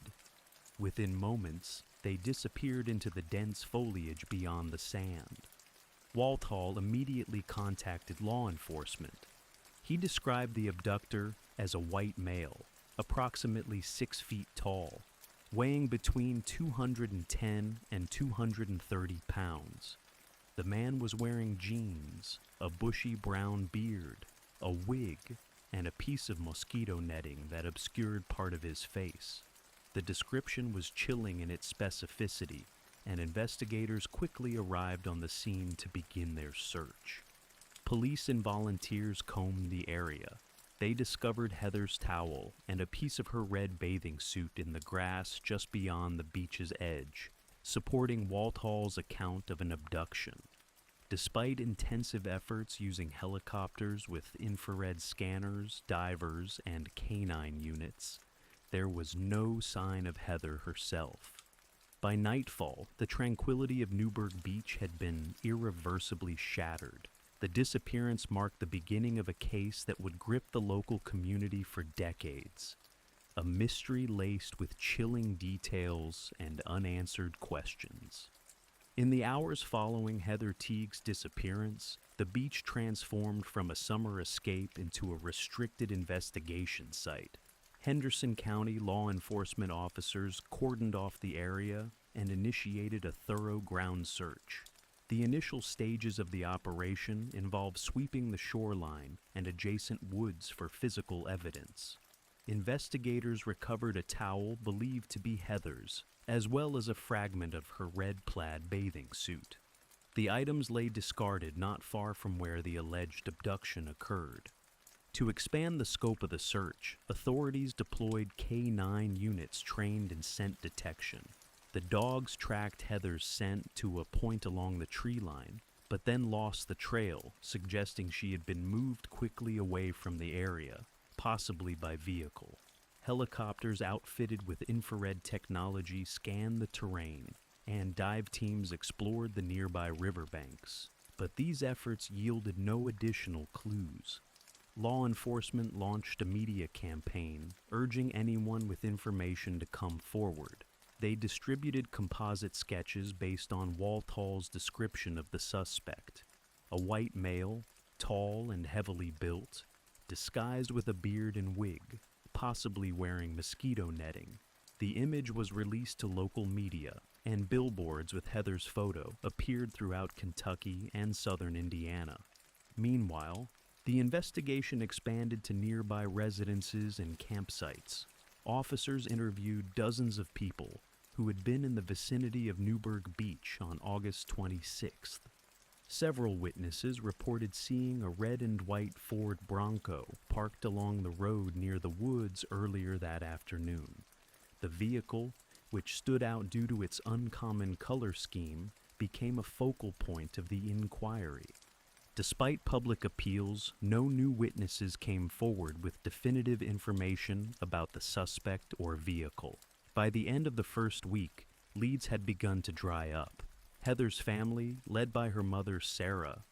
Within moments, they disappeared into the dense foliage beyond the sand. Walthall immediately contacted law enforcement. He described the abductor as a white male, approximately 6 feet tall, weighing between 210 and 230 pounds. The man was wearing jeans, a bushy brown beard, a wig, and a piece of mosquito netting that obscured part of his face. The description was chilling in its specificity, and investigators quickly arrived on the scene to begin their search. Police and volunteers combed the area. They discovered Heather's towel and a piece of her red bathing suit in the grass just beyond the beach's edge, supporting Walthall's account of an abduction. Despite intensive efforts using helicopters with infrared scanners, divers, and canine units, there was no sign of Heather herself. By nightfall, the tranquility of Newburgh Beach had been irreversibly shattered. The disappearance marked the beginning of a case that would grip the local community for decades. A mystery laced with chilling details and unanswered questions. In the hours following Heather Teague's disappearance, the beach transformed from a summer escape into a restricted investigation site. Henderson County law enforcement officers cordoned off the area and initiated a thorough ground search. The initial stages of the operation involved sweeping the shoreline and adjacent woods for physical evidence. Investigators recovered a towel believed to be Heather's, as well as a fragment of her red plaid bathing suit. The items lay discarded not far from where the alleged abduction occurred. To expand the scope of the search, authorities deployed K9 units trained in scent detection. The dogs tracked Heather's scent to a point along the tree line, but then lost the trail, suggesting she had been moved quickly away from the area, possibly by vehicle. Helicopters outfitted with infrared technology scanned the terrain, and dive teams explored the nearby riverbanks. But these efforts yielded no additional clues. Law enforcement launched a media campaign, urging anyone with information to come forward. They distributed composite sketches based on Walthall's description of the suspect. A white male, tall and heavily built, disguised with a beard and wig, possibly wearing mosquito netting. The image was released to local media, and billboards with Heather's photo appeared throughout Kentucky and southern Indiana. Meanwhile, the investigation expanded to nearby residences and campsites. Officers interviewed dozens of people who had been in the vicinity of Newburgh Beach on August 26th. Several witnesses reported seeing a red and white Ford Bronco parked along the road near the woods earlier that afternoon. The vehicle, which stood out due to its uncommon color scheme, became a focal point of the inquiry. Despite public appeals, no new witnesses came forward with definitive information about the suspect or vehicle. By the end of the first week, leads had begun to dry up. Heather's family, led by her mother Sarah,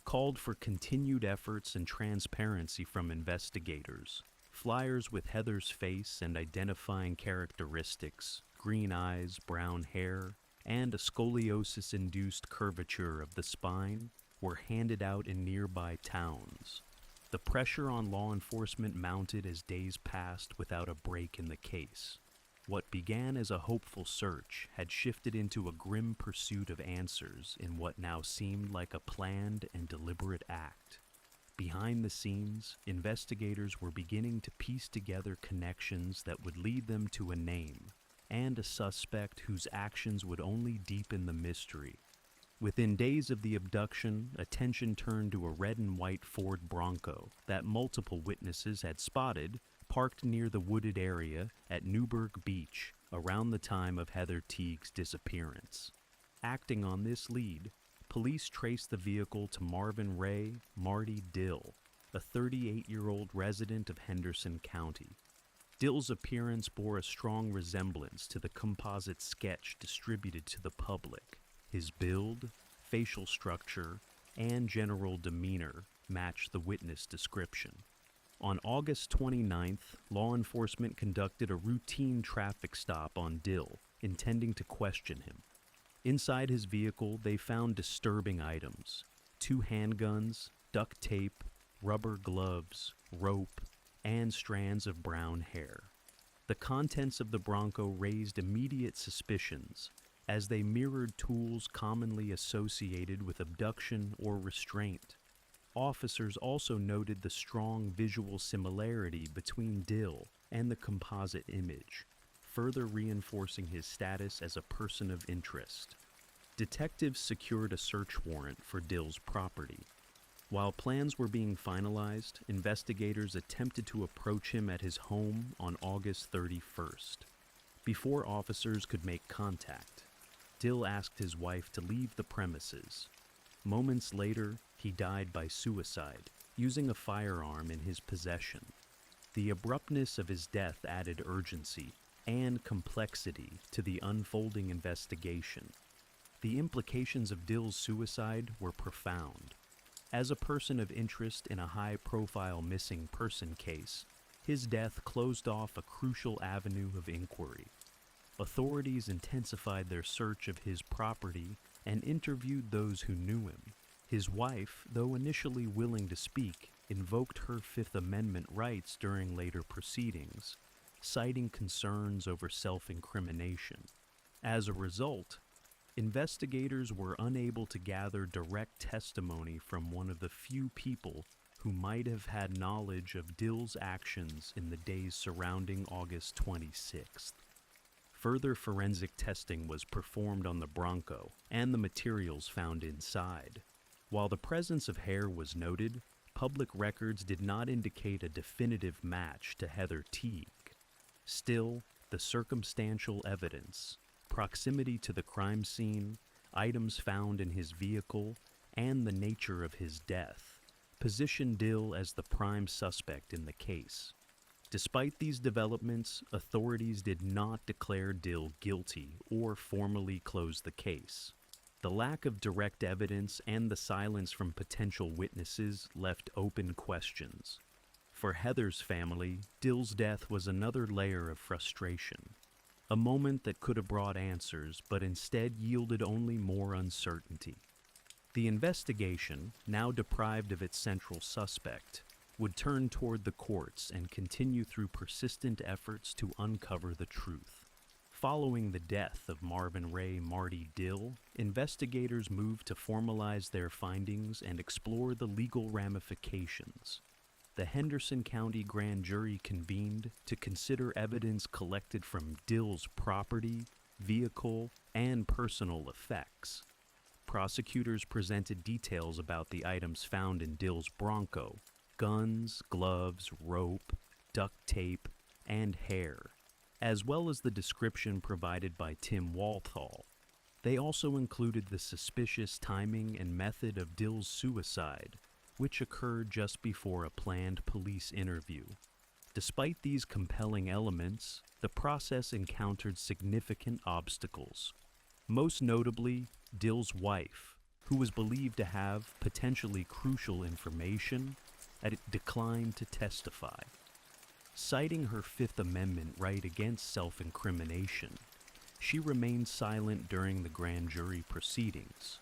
called for continued efforts and transparency from investigators. Flyers with Heather's face and identifying characteristics, green eyes, brown hair, and a scoliosis-induced curvature of the spine, were handed out in nearby towns. The pressure on law enforcement mounted as days passed without a break in the case. What began as a hopeful search had shifted into a grim pursuit of answers in what now seemed like a planned and deliberate act. Behind the scenes, investigators were beginning to piece together connections that would lead them to a name, and a suspect whose actions would only deepen the mystery. Within days of the abduction, attention turned to a red and white Ford Bronco that multiple witnesses had spotted parked near the wooded area at Newburgh Beach around the time of Heather Teague's disappearance. Acting on this lead, police traced the vehicle to Marvin Ray Marty Dill, a 38-year-old resident of Henderson County. Dill's appearance bore a strong resemblance to the composite sketch distributed to the public. His build, facial structure, and general demeanor matched the witness description. On August 29th, law enforcement conducted a routine traffic stop on Dill, intending to question him. Inside his vehicle, they found disturbing items: 2 handguns, duct tape, rubber gloves, rope, and strands of brown hair. The contents of the Bronco raised immediate suspicions, as they mirrored tools commonly associated with abduction or restraint. Officers also noted the strong visual similarity between Dill and the composite image, further reinforcing his status as a person of interest. Detectives secured a search warrant for Dill's property. While plans were being finalized, investigators attempted to approach him at his home on August 31st. Before officers could make contact, Dill asked his wife to leave the premises. Moments later, he died by suicide, using a firearm in his possession. The abruptness of his death added urgency and complexity to the unfolding investigation. The implications of Dill's suicide were profound. As a person of interest in a high-profile missing person case, his death closed off a crucial avenue of inquiry. Authorities intensified their search of his property and interviewed those who knew him. His wife, though initially willing to speak, invoked her Fifth Amendment rights during later proceedings, citing concerns over self-incrimination. As a result, investigators were unable to gather direct testimony from one of the few people who might have had knowledge of Dill's actions in the days surrounding August 26th. Further forensic testing was performed on the Bronco and the materials found inside. While the presence of hair was noted, public records did not indicate a definitive match to Heather Teague. Still, the circumstantial evidence, proximity to the crime scene, items found in his vehicle, and the nature of his death positioned Dill as the prime suspect in the case. Despite these developments, authorities did not declare Dill guilty or formally close the case. The lack of direct evidence and the silence from potential witnesses left open questions. For Heather's family, Dill's death was another layer of frustration. A moment that could have brought answers, but instead yielded only more uncertainty. The investigation, now deprived of its central suspect, would turn toward the courts and continue through persistent efforts to uncover the truth. Following the death of Marvin Ray "Marty" Dill, investigators moved to formalize their findings and explore the legal ramifications. The Henderson County Grand Jury convened to consider evidence collected from Dill's property, vehicle, and personal effects. Prosecutors presented details about the items found in Dill's Bronco: guns, gloves, rope, duct tape, and hair, as well as the description provided by Tim Walthall. They also included the suspicious timing and method of Dill's suicide, which occurred just before a planned police interview. Despite these compelling elements, the process encountered significant obstacles. Most notably, Dill's wife, who was believed to have potentially crucial information, had declined to testify. Citing her Fifth Amendment right against self-incrimination, she remained silent during the grand jury proceedings.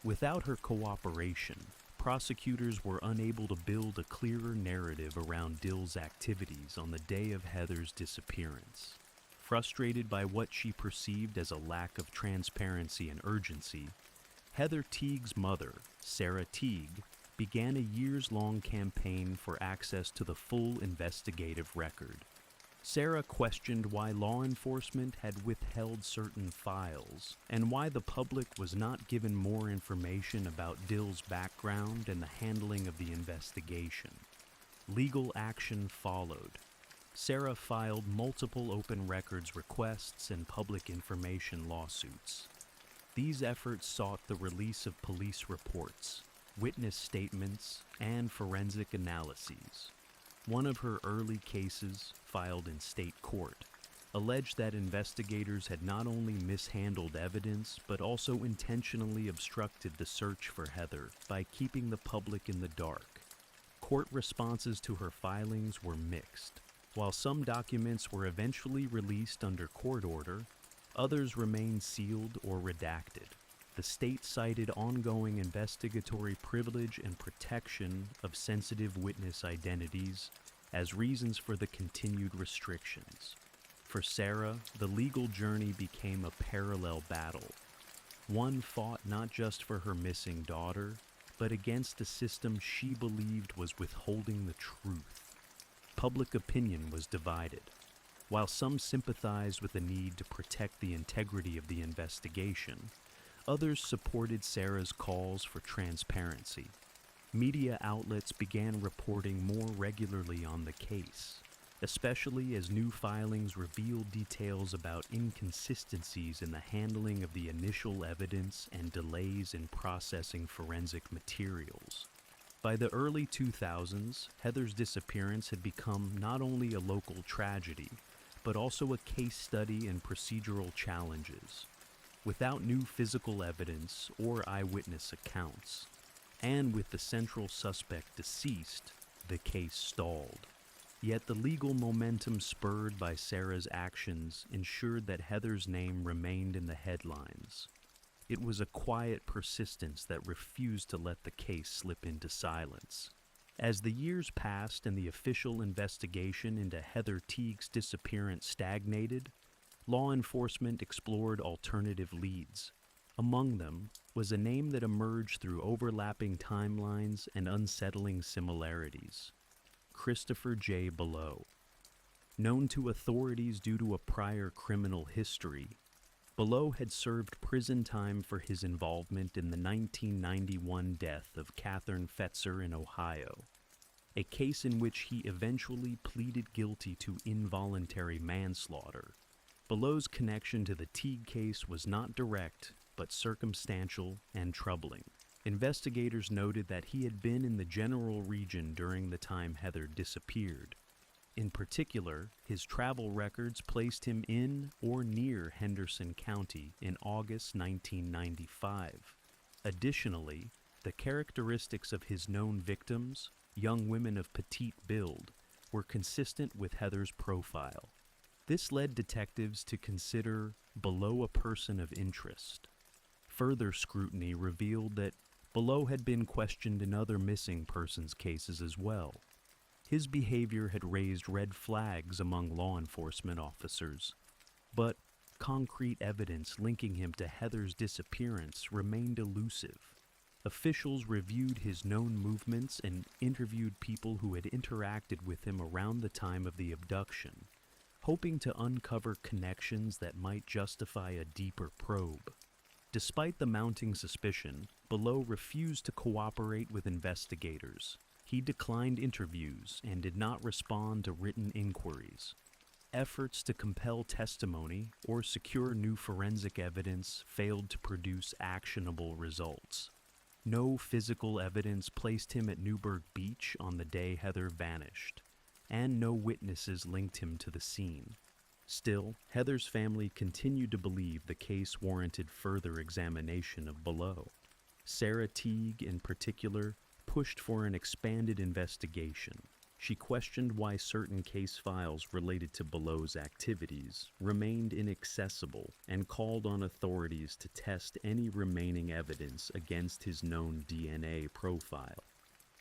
Without her cooperation, prosecutors were unable to build a clearer narrative around Dill's activities on the day of Heather's disappearance. Frustrated by what she perceived as a lack of transparency and urgency, Heather Teague's mother, Sarah Teague, began a years-long campaign for access to the full investigative record. Sarah questioned why law enforcement had withheld certain files and why the public was not given more information about Dill's background and the handling of the investigation. Legal action followed. Sarah filed multiple open records requests and public information lawsuits. These efforts sought the release of police reports, witness statements, and forensic analyses. One of her early cases, filed in state court, alleged that investigators had not only mishandled evidence but also intentionally obstructed the search for Heather by keeping the public in the dark. Court responses to her filings were mixed. While some documents were eventually released under court order, others remained sealed or redacted. The state cited ongoing investigatory privilege and protection of sensitive witness identities as reasons for the continued restrictions. For Sarah, the legal journey became a parallel battle, one fought not just for her missing daughter, but against a system she believed was withholding the truth. Public opinion was divided. While some sympathized with the need to protect the integrity of the investigation, others supported Sarah's calls for transparency. Media outlets began reporting more regularly on the case, especially as new filings revealed details about inconsistencies in the handling of the initial evidence and delays in processing forensic materials. By the early 2000s, Heather's disappearance had become not only a local tragedy, but also a case study in procedural challenges. Without new physical evidence or eyewitness accounts, and with the central suspect deceased, the case stalled. Yet the legal momentum spurred by Sarah's actions ensured that Heather's name remained in the headlines. It was a quiet persistence that refused to let the case slip into silence. As the years passed and the official investigation into Heather Teague's disappearance stagnated, law enforcement explored alternative leads. Among them was a name that emerged through overlapping timelines and unsettling similarities: Christopher J. Below. Known to authorities due to a prior criminal history, Below had served prison time for his involvement in the 1991 death of Catherine Fetzer in Ohio, a case in which he eventually pleaded guilty to involuntary manslaughter. Below's connection to the Teague case was not direct, but circumstantial and troubling. Investigators noted that he had been in the general region during the time Heather disappeared. In particular, his travel records placed him in or near Henderson County in August 1995. Additionally, the characteristics of his known victims, young women of petite build, were consistent with Heather's profile. This led detectives to consider Below a person of interest. Further scrutiny revealed that Below had been questioned in other missing persons cases as well. His behavior had raised red flags among law enforcement officers, but concrete evidence linking him to Heather's disappearance remained elusive. Officials reviewed his known movements and interviewed people who had interacted with him around the time of the abduction, hoping to uncover connections that might justify a deeper probe. Despite the mounting suspicion, Below refused to cooperate with investigators. He declined interviews and did not respond to written inquiries. Efforts to compel testimony or secure new forensic evidence failed to produce actionable results. No physical evidence placed him at Newburgh Beach on the day Heather vanished, and no witnesses linked him to the scene. Still, Heather's family continued to believe the case warranted further examination of Below. Sarah Teague, in particular, pushed for an expanded investigation. She questioned why certain case files related to Below's activities remained inaccessible and called on authorities to test any remaining evidence against his known DNA profile.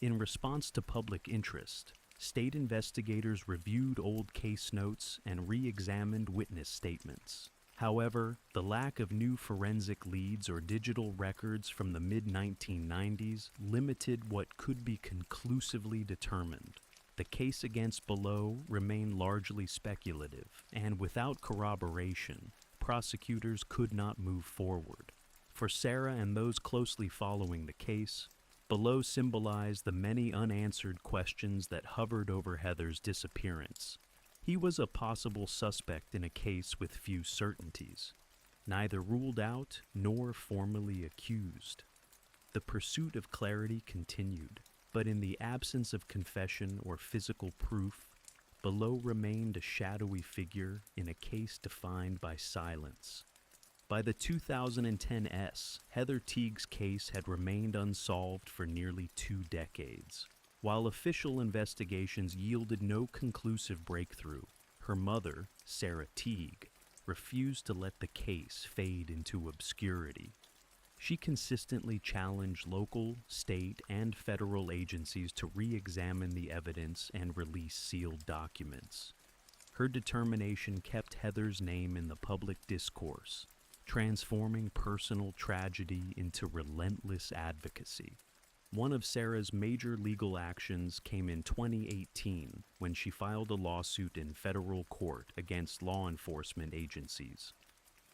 In response to public interest, state investigators reviewed old case notes and re-examined witness statements. However, the lack of new forensic leads or digital records from the mid-1990s limited what could be conclusively determined. The case against Below remained largely speculative, and without corroboration, prosecutors could not move forward. For Sarah and those closely following the case, Below symbolized the many unanswered questions that hovered over Heather's disappearance. He was a possible suspect in a case with few certainties, neither ruled out nor formally accused. The pursuit of clarity continued, but in the absence of confession or physical proof, Below remained a shadowy figure in a case defined by silence. By the 2010s, Heather Teague's case had remained unsolved for nearly 2 decades. While official investigations yielded no conclusive breakthrough, her mother, Sarah Teague, refused to let the case fade into obscurity. She consistently challenged local, state, and federal agencies to re-examine the evidence and release sealed documents. Her determination kept Heather's name in the public discourse, transforming personal tragedy into relentless advocacy. One of Sarah's major legal actions came in 2018 when she filed a lawsuit in federal court against law enforcement agencies.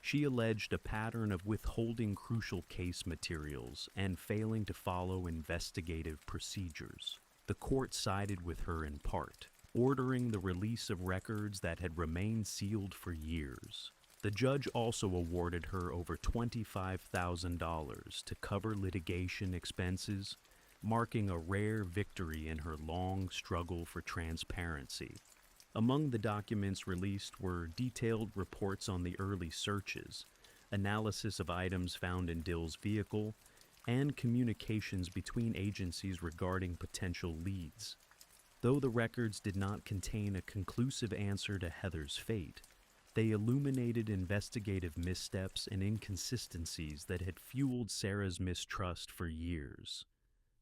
She alleged a pattern of withholding crucial case materials and failing to follow investigative procedures. The court sided with her in part, ordering the release of records that had remained sealed for years. The judge also awarded her over $25,000 to cover litigation expenses, marking a rare victory in her long struggle for transparency. Among the documents released were detailed reports on the early searches, analysis of items found in Dill's vehicle, and communications between agencies regarding potential leads. Though the records did not contain a conclusive answer to Heather's fate, they illuminated investigative missteps and inconsistencies that had fueled Sarah's mistrust for years.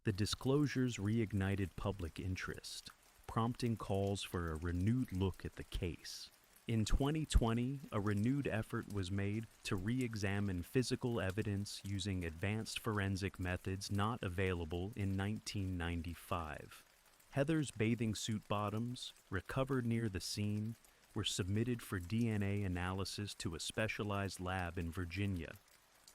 The disclosures reignited public interest, prompting calls for a renewed look at the case. In 2020, a renewed effort was made to re-examine physical evidence using advanced forensic methods not available in 1995. Heather's bathing suit bottoms, recovered near the scene, were submitted for DNA analysis to a specialized lab in Virginia.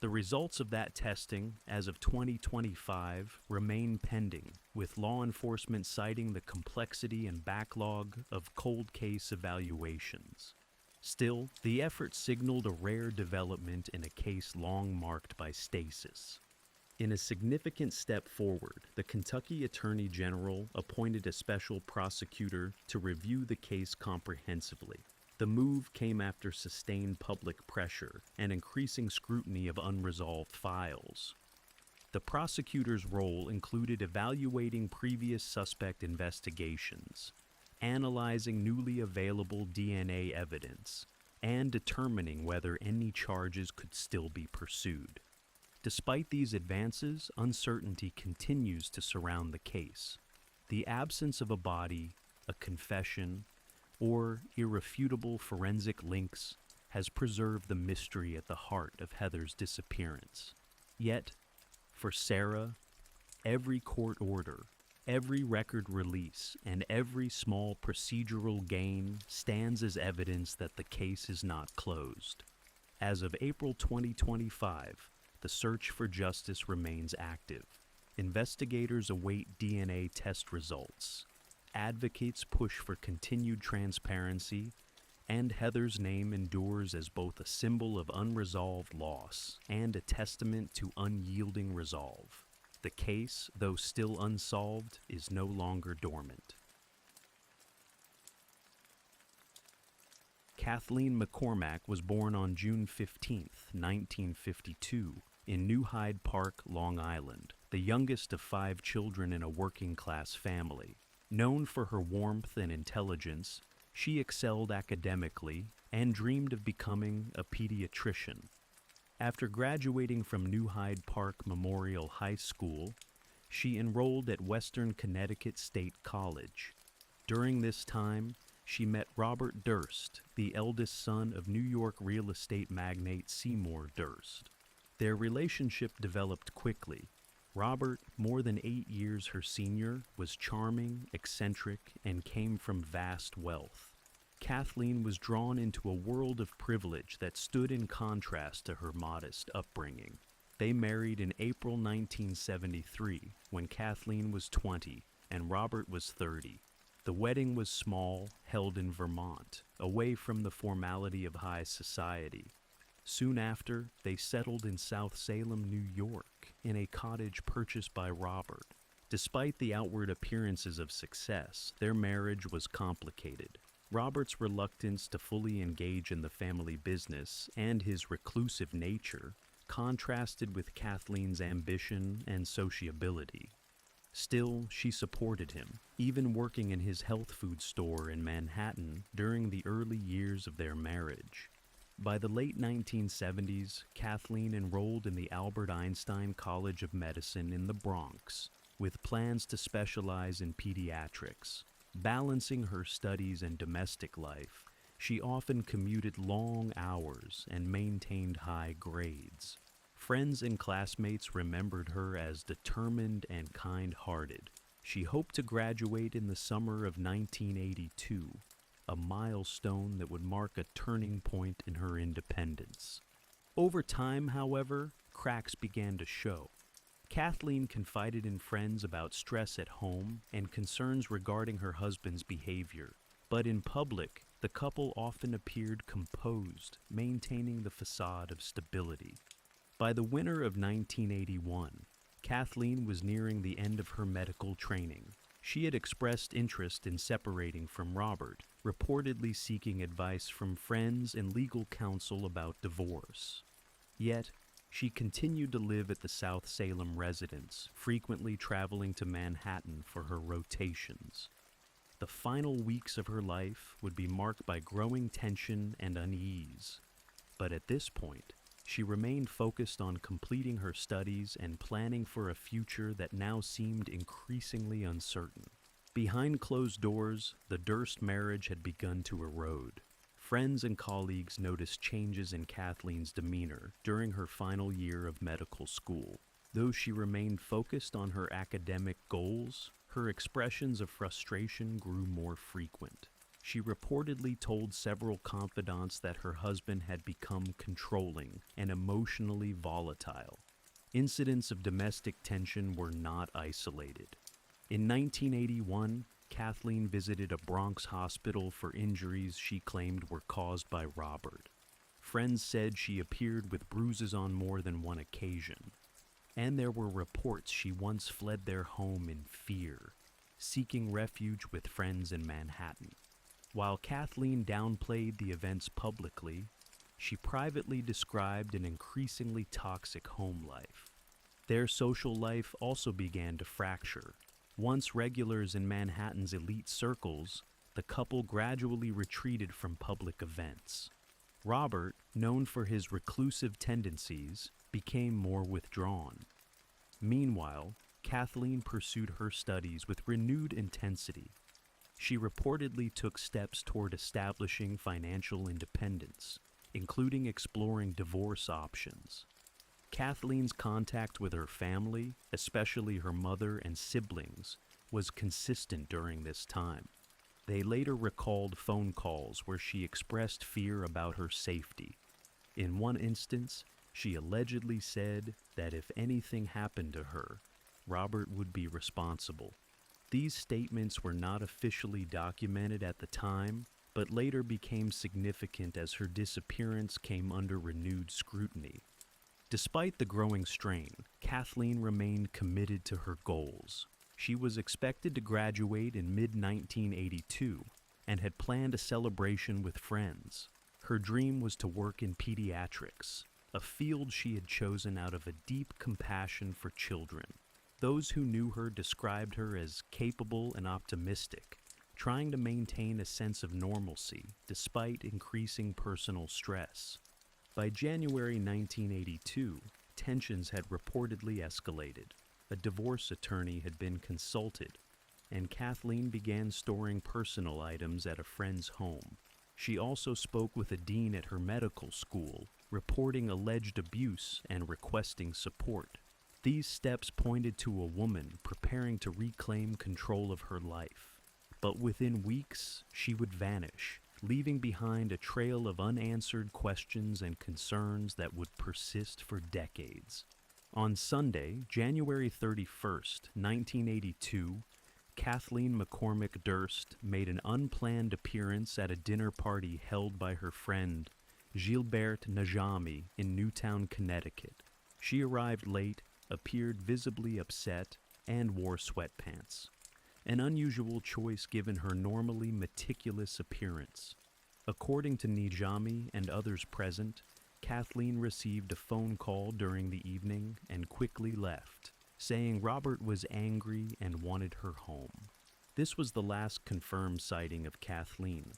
The results of that testing, as of 2025, remain pending, with law enforcement citing the complexity and backlog of cold case evaluations. Still, the effort signaled a rare development in a case long marked by stasis. In a significant step forward, the Kentucky Attorney General appointed a special prosecutor to review the case comprehensively. The move came after sustained public pressure and increasing scrutiny of unresolved files. The prosecutor's role included evaluating previous suspect investigations, analyzing newly available DNA evidence, and determining whether any charges could still be pursued. Despite these advances, uncertainty continues to surround the case. The absence of a body, a confession, or irrefutable forensic links has preserved the mystery at the heart of Heather's disappearance. Yet, for Sarah, every court order, every record release, and every small procedural gain stands as evidence that the case is not closed. As of April 2025, the search for justice remains active. Investigators await DNA test results. Advocates push for continued transparency, and Heather's name endures as both a symbol of unresolved loss and a testament to unyielding resolve. The case, though still unsolved, is no longer dormant. Kathleen McCormack was born on June 15, 1952, in New Hyde Park, Long Island, the youngest of 5 children in a working-class family. Known for her warmth and intelligence, she excelled academically and dreamed of becoming a pediatrician. After graduating from New Hyde Park Memorial High School, she enrolled at Western Connecticut State College. During this time, she met Robert Durst, the eldest son of New York real estate magnate Seymour Durst. Their relationship developed quickly. Robert, more than 8 years her senior, was charming, eccentric, and came from vast wealth. Kathleen was drawn into a world of privilege that stood in contrast to her modest upbringing. They married in April 1973, when Kathleen was 20 and Robert was 30. The wedding was small, held in Vermont, away from the formality of high society. Soon after, they settled in South Salem, New York, in a cottage purchased by Robert. Despite the outward appearances of success, their marriage was complicated. Robert's reluctance to fully engage in the family business and his reclusive nature contrasted with Kathleen's ambition and sociability. Still, she supported him, even working in his health food store in Manhattan during the early years of their marriage. By the late 1970s, Kathleen enrolled in the Albert Einstein College of Medicine in the Bronx, with plans to specialize in pediatrics. Balancing her studies and domestic life, she often commuted long hours and maintained high grades. Friends and classmates remembered her as determined and kind-hearted. She hoped to graduate in the summer of 1982, a milestone that would mark a turning point in her independence. Over time, however, cracks began to show. Kathleen confided in friends about stress at home and concerns regarding her husband's behavior. But in public, the couple often appeared composed, maintaining the facade of stability. By the winter of 1981, Kathleen was nearing the end of her medical training. She had expressed interest in separating from Robert, reportedly seeking advice from friends and legal counsel about divorce. Yet, she continued to live at the South Salem residence, frequently traveling to Manhattan for her rotations. The final weeks of her life would be marked by growing tension and unease. But at this point, she remained focused on completing her studies and planning for a future that now seemed increasingly uncertain. Behind closed doors, the Durst marriage had begun to erode. Friends and colleagues noticed changes in Kathleen's demeanor during her final year of medical school. Though she remained focused on her academic goals, her expressions of frustration grew more frequent. She reportedly told several confidants that her husband had become controlling and emotionally volatile. Incidents of domestic tension were not isolated. In 1981, Kathleen visited a Bronx hospital for injuries she claimed were caused by Robert. Friends said she appeared with bruises on more than one occasion. And there were reports she once fled their home in fear, seeking refuge with friends in Manhattan. While Kathleen downplayed the events publicly, she privately described an increasingly toxic home life. Their social life also began to fracture. Once regulars in Manhattan's elite circles, the couple gradually retreated from public events. Robert, known for his reclusive tendencies, became more withdrawn. Meanwhile, Kathleen pursued her studies with renewed intensity. She reportedly took steps toward establishing financial independence, including exploring divorce options. Kathleen's contact with her family, especially her mother and siblings, was consistent during this time. They later recalled phone calls where she expressed fear about her safety. In one instance, she allegedly said that if anything happened to her, Robert would be responsible. These statements were not officially documented at the time, but later became significant as her disappearance came under renewed scrutiny. Despite the growing strain, Kathleen remained committed to her goals. She was expected to graduate in mid-1982 and had planned a celebration with friends. Her dream was to work in pediatrics, a field she had chosen out of a deep compassion for children. Those who knew her described her as capable and optimistic, trying to maintain a sense of normalcy despite increasing personal stress. By January 1982, tensions had reportedly escalated. A divorce attorney had been consulted, and Kathleen began storing personal items at a friend's home. She also spoke with a dean at her medical school, reporting alleged abuse and requesting support. These steps pointed to a woman preparing to reclaim control of her life. But within weeks, she would vanish, leaving behind a trail of unanswered questions and concerns that would persist for decades. On Sunday, January 31st, 1982, Kathleen McCormick Durst made an unplanned appearance at a dinner party held by her friend, Gilbert Najami, in Newtown, Connecticut. She arrived late, appeared visibly upset, and wore sweatpants. An unusual choice given her normally meticulous appearance. According to Najami and others present, Kathleen received a phone call during the evening and quickly left, saying Robert was angry and wanted her home. This was the last confirmed sighting of Kathleen.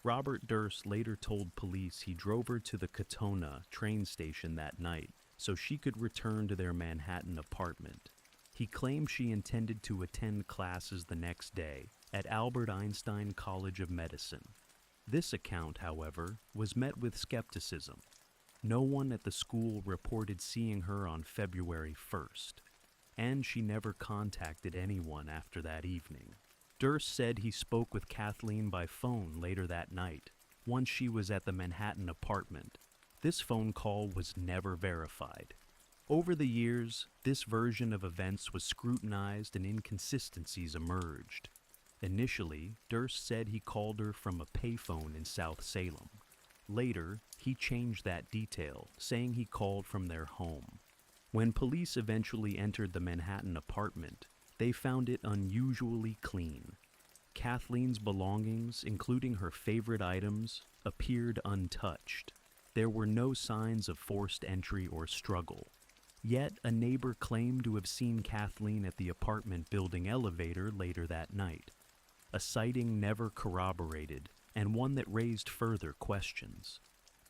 Robert Durst later told police he drove her to the Katona train station that night so she could return to their Manhattan apartment. He claimed she intended to attend classes the next day at Albert Einstein College of Medicine. This account, however, was met with skepticism. No one at the school reported seeing her on February 1st, and she never contacted anyone after that evening. Durst said he spoke with Kathleen by phone later that night, once she was at the Manhattan apartment. This phone call was never verified. Over the years, this version of events was scrutinized and inconsistencies emerged. Initially, Durst said he called her from a payphone in South Salem. Later, he changed that detail, saying he called from their home. When police eventually entered the Manhattan apartment, they found it unusually clean. Kathleen's belongings, including her favorite items, appeared untouched. There were no signs of forced entry or struggle. Yet, a neighbor claimed to have seen Kathleen at the apartment building elevator later that night. A sighting never corroborated, and one that raised further questions.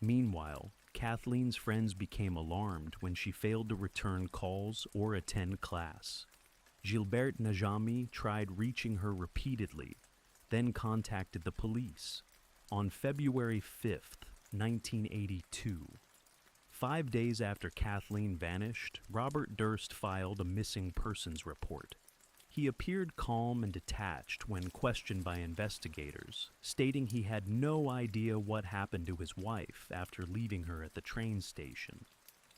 Meanwhile, Kathleen's friends became alarmed when she failed to return calls or attend class. Gilbert Najami tried reaching her repeatedly, then contacted the police. On February 5th, 1982, 5 days after Kathleen vanished, Robert Durst filed a missing persons report. He appeared calm and detached when questioned by investigators, stating he had no idea what happened to his wife after leaving her at the train station.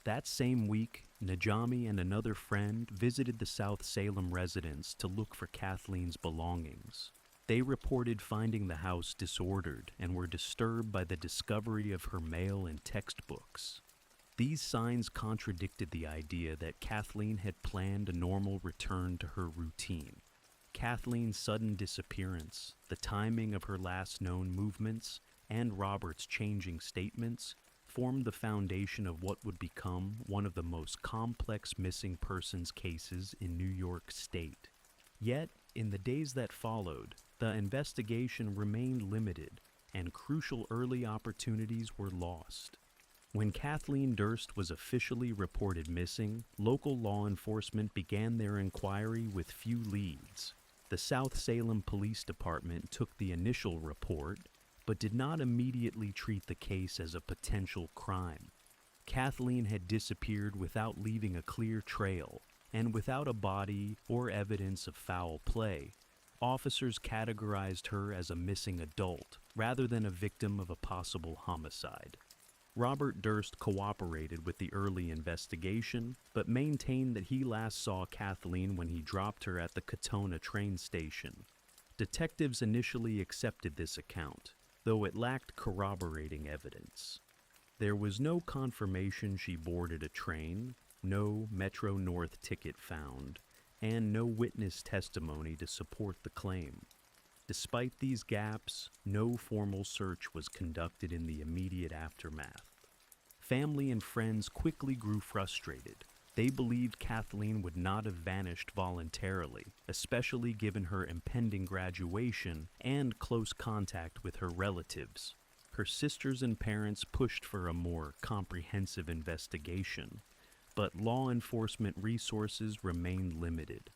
That same week, Najami and another friend visited the South Salem residence to look for Kathleen's belongings. They reported finding the house disordered and were disturbed by the discovery of her mail and textbooks. These signs contradicted the idea that Kathleen had planned a normal return to her routine. Kathleen's sudden disappearance, the timing of her last known movements, and Robert's changing statements formed the foundation of what would become one of the most complex missing persons cases in New York State. Yet, in the days that followed, the investigation remained limited, and crucial early opportunities were lost. When Kathleen Durst was officially reported missing, local law enforcement began their inquiry with few leads. The South Salem Police Department took the initial report, but did not immediately treat the case as a potential crime. Kathleen had disappeared without leaving a clear trail, and without a body or evidence of foul play. Officers categorized her as a missing adult, rather than a victim of a possible homicide. Robert Durst cooperated with the early investigation, but maintained that he last saw Kathleen when he dropped her at the Katona train station. Detectives initially accepted this account, though it lacked corroborating evidence. There was no confirmation she boarded a train, no Metro North ticket found, and no witness testimony to support the claim. Despite these gaps, no formal search was conducted in the immediate aftermath. Family and friends quickly grew frustrated. They believed Kathleen would not have vanished voluntarily, especially given her impending graduation and close contact with her relatives. Her sisters and parents pushed for a more comprehensive investigation, but law enforcement resources remained limited.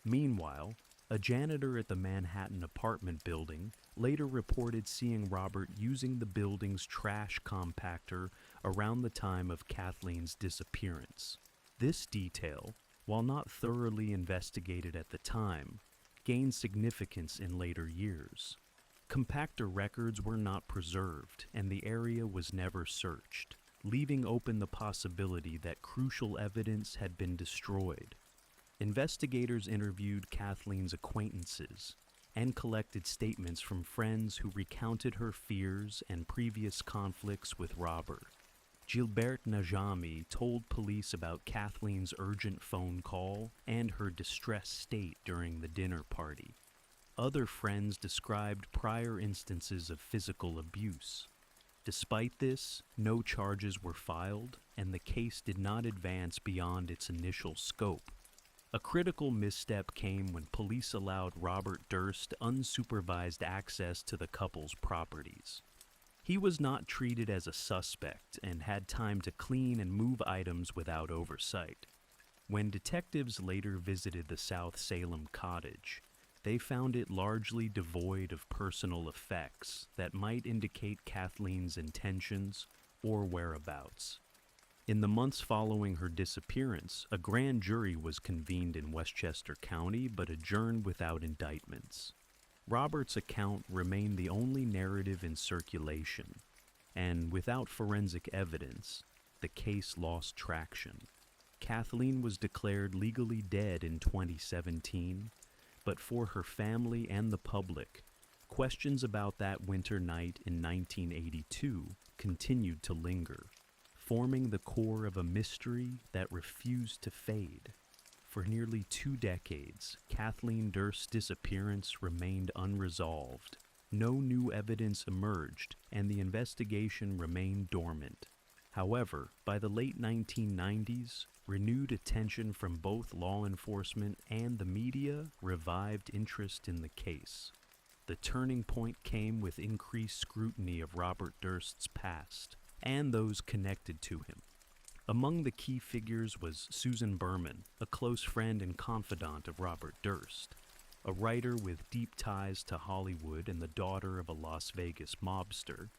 Meanwhile, a janitor at the Manhattan apartment building later reported seeing Robert using the building's trash compactor around the time of Kathleen's disappearance. This detail, while not thoroughly investigated at the time, gained significance in later years. Compactor records were not preserved, and the area was never searched, leaving open the possibility that crucial evidence had been destroyed. Investigators interviewed Kathleen's acquaintances and collected statements from friends who recounted her fears and previous conflicts with Robert. Gilbert Najami told police about Kathleen's urgent phone call and her distressed state during the dinner party. Other friends described prior instances of physical abuse. Despite this, no charges were filed, and the case did not advance beyond its initial scope. A critical misstep came when police allowed Robert Durst unsupervised access to the couple's properties. He was not treated as a suspect and had time to clean and move items without oversight. When detectives later visited the South Salem cottage, they found it largely devoid of personal effects that might indicate Kathleen's intentions or whereabouts. In the months following her disappearance, a grand jury was convened in Westchester County but adjourned without indictments. Robert's account remained the only narrative in circulation, and without forensic evidence, the case lost traction. Kathleen was declared legally dead in 2017, but for her family and the public, questions about that winter night in 1982 continued to linger, forming the core of a mystery that refused to fade. For nearly 2 decades, Kathleen Durst's disappearance remained unresolved. No new evidence emerged, and the investigation remained dormant. However, by the late 1990s, renewed attention from both law enforcement and the media revived interest in the case. The turning point came with increased scrutiny of Robert Durst's past and those connected to him. Among the key figures was Susan Berman, a close friend and confidant of Robert Durst. A writer with deep ties to Hollywood and the daughter of a Las Vegas mobster,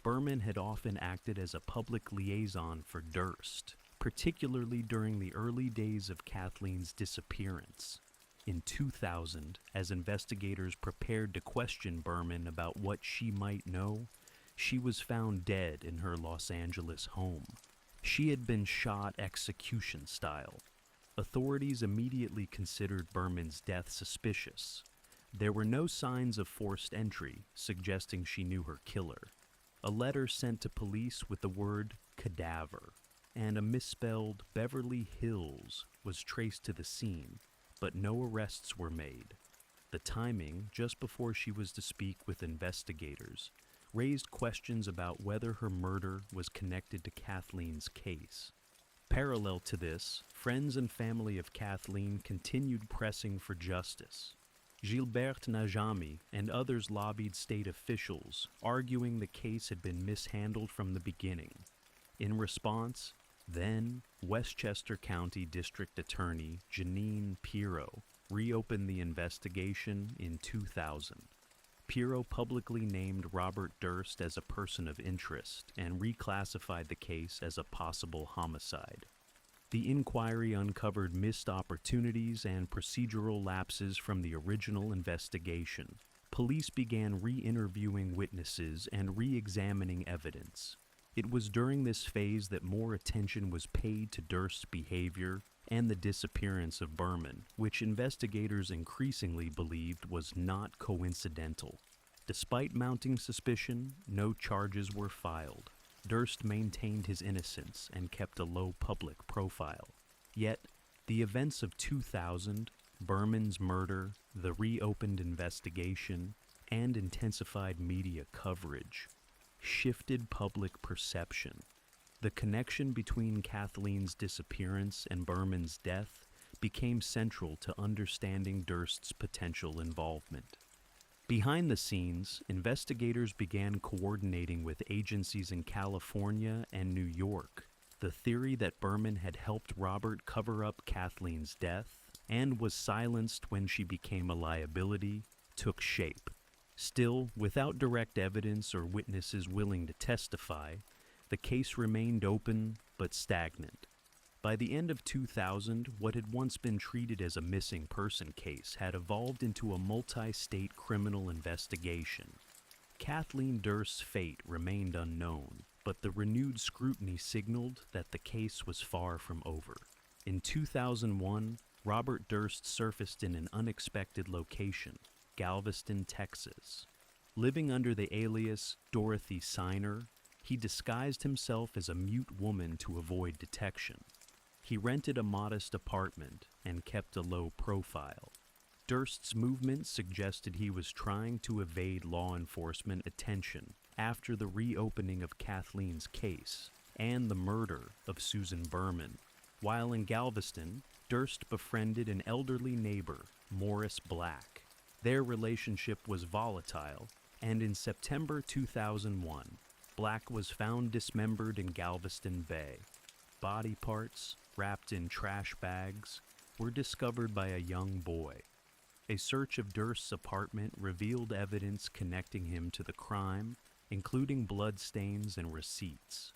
Berman had often acted as a public liaison for Durst, particularly during the early days of Kathleen's disappearance. In 2000, as investigators prepared to question Berman about what she might know, she was found dead in her Los Angeles home. She had been shot execution style. Authorities immediately considered Berman's death suspicious. There were no signs of forced entry, suggesting she knew her killer. A letter sent to police with the word cadaver and a misspelled Beverly Hills was traced to the scene, but no arrests were made. The timing, just before she was to speak with investigators, raised questions about whether her murder was connected to Kathleen's case. Parallel to this, friends and family of Kathleen continued pressing for justice. Gilbert Najami and others lobbied state officials, arguing the case had been mishandled from the beginning. In response, then Westchester County District Attorney Janine Pirro reopened the investigation in 2000. Pirro publicly named Robert Durst as a person of interest and reclassified the case as a possible homicide. The inquiry uncovered missed opportunities and procedural lapses from the original investigation. Police began re-interviewing witnesses and re-examining evidence. It was during this phase that more attention was paid to Durst's behavior and the disappearance of Berman, which investigators increasingly believed was not coincidental. Despite mounting suspicion, no charges were filed. Durst maintained his innocence and kept a low public profile. Yet, the events of 2000, Berman's murder, the reopened investigation, and intensified media coverage shifted public perception. The connection between Kathleen's disappearance and Berman's death became central to understanding Durst's potential involvement. Behind the scenes, investigators began coordinating with agencies in California and New York. The theory that Berman had helped Robert cover up Kathleen's death and was silenced when she became a liability took shape. Still, without direct evidence or witnesses willing to testify, the case remained open but stagnant. By the end of 2000, what had once been treated as a missing person case had evolved into a multi-state criminal investigation. Kathleen Durst's fate remained unknown, but the renewed scrutiny signaled that the case was far from over. In 2001, Robert Durst surfaced in an unexpected location, Galveston, Texas. Living under the alias Dorothy Siner, he disguised himself as a mute woman to avoid detection. He rented a modest apartment and kept a low profile. Durst's movements suggested he was trying to evade law enforcement attention after the reopening of Kathleen's case and the murder of Susan Berman. While in Galveston, Durst befriended an elderly neighbor, Morris Black. Their relationship was volatile, and in September 2001, Black was found dismembered in Galveston Bay. Body parts, wrapped in trash bags, were discovered by a young boy. A search of Durst's apartment revealed evidence connecting him to the crime, including bloodstains and receipts.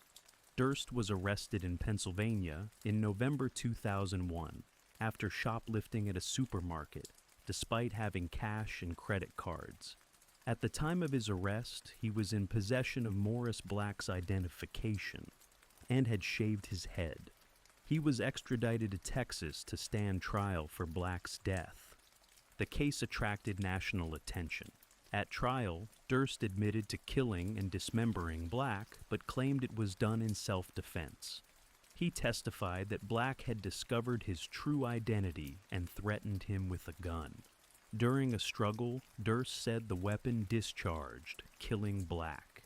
Durst was arrested in Pennsylvania in November 2001 after shoplifting at a supermarket, despite having cash and credit cards. At the time of his arrest, he was in possession of Morris Black's identification and had shaved his head. He was extradited to Texas to stand trial for Black's death. The case attracted national attention. At trial, Durst admitted to killing and dismembering Black, but claimed it was done in self-defense. He testified that Black had discovered his true identity and threatened him with a gun. During a struggle, Durst said the weapon discharged, killing Black.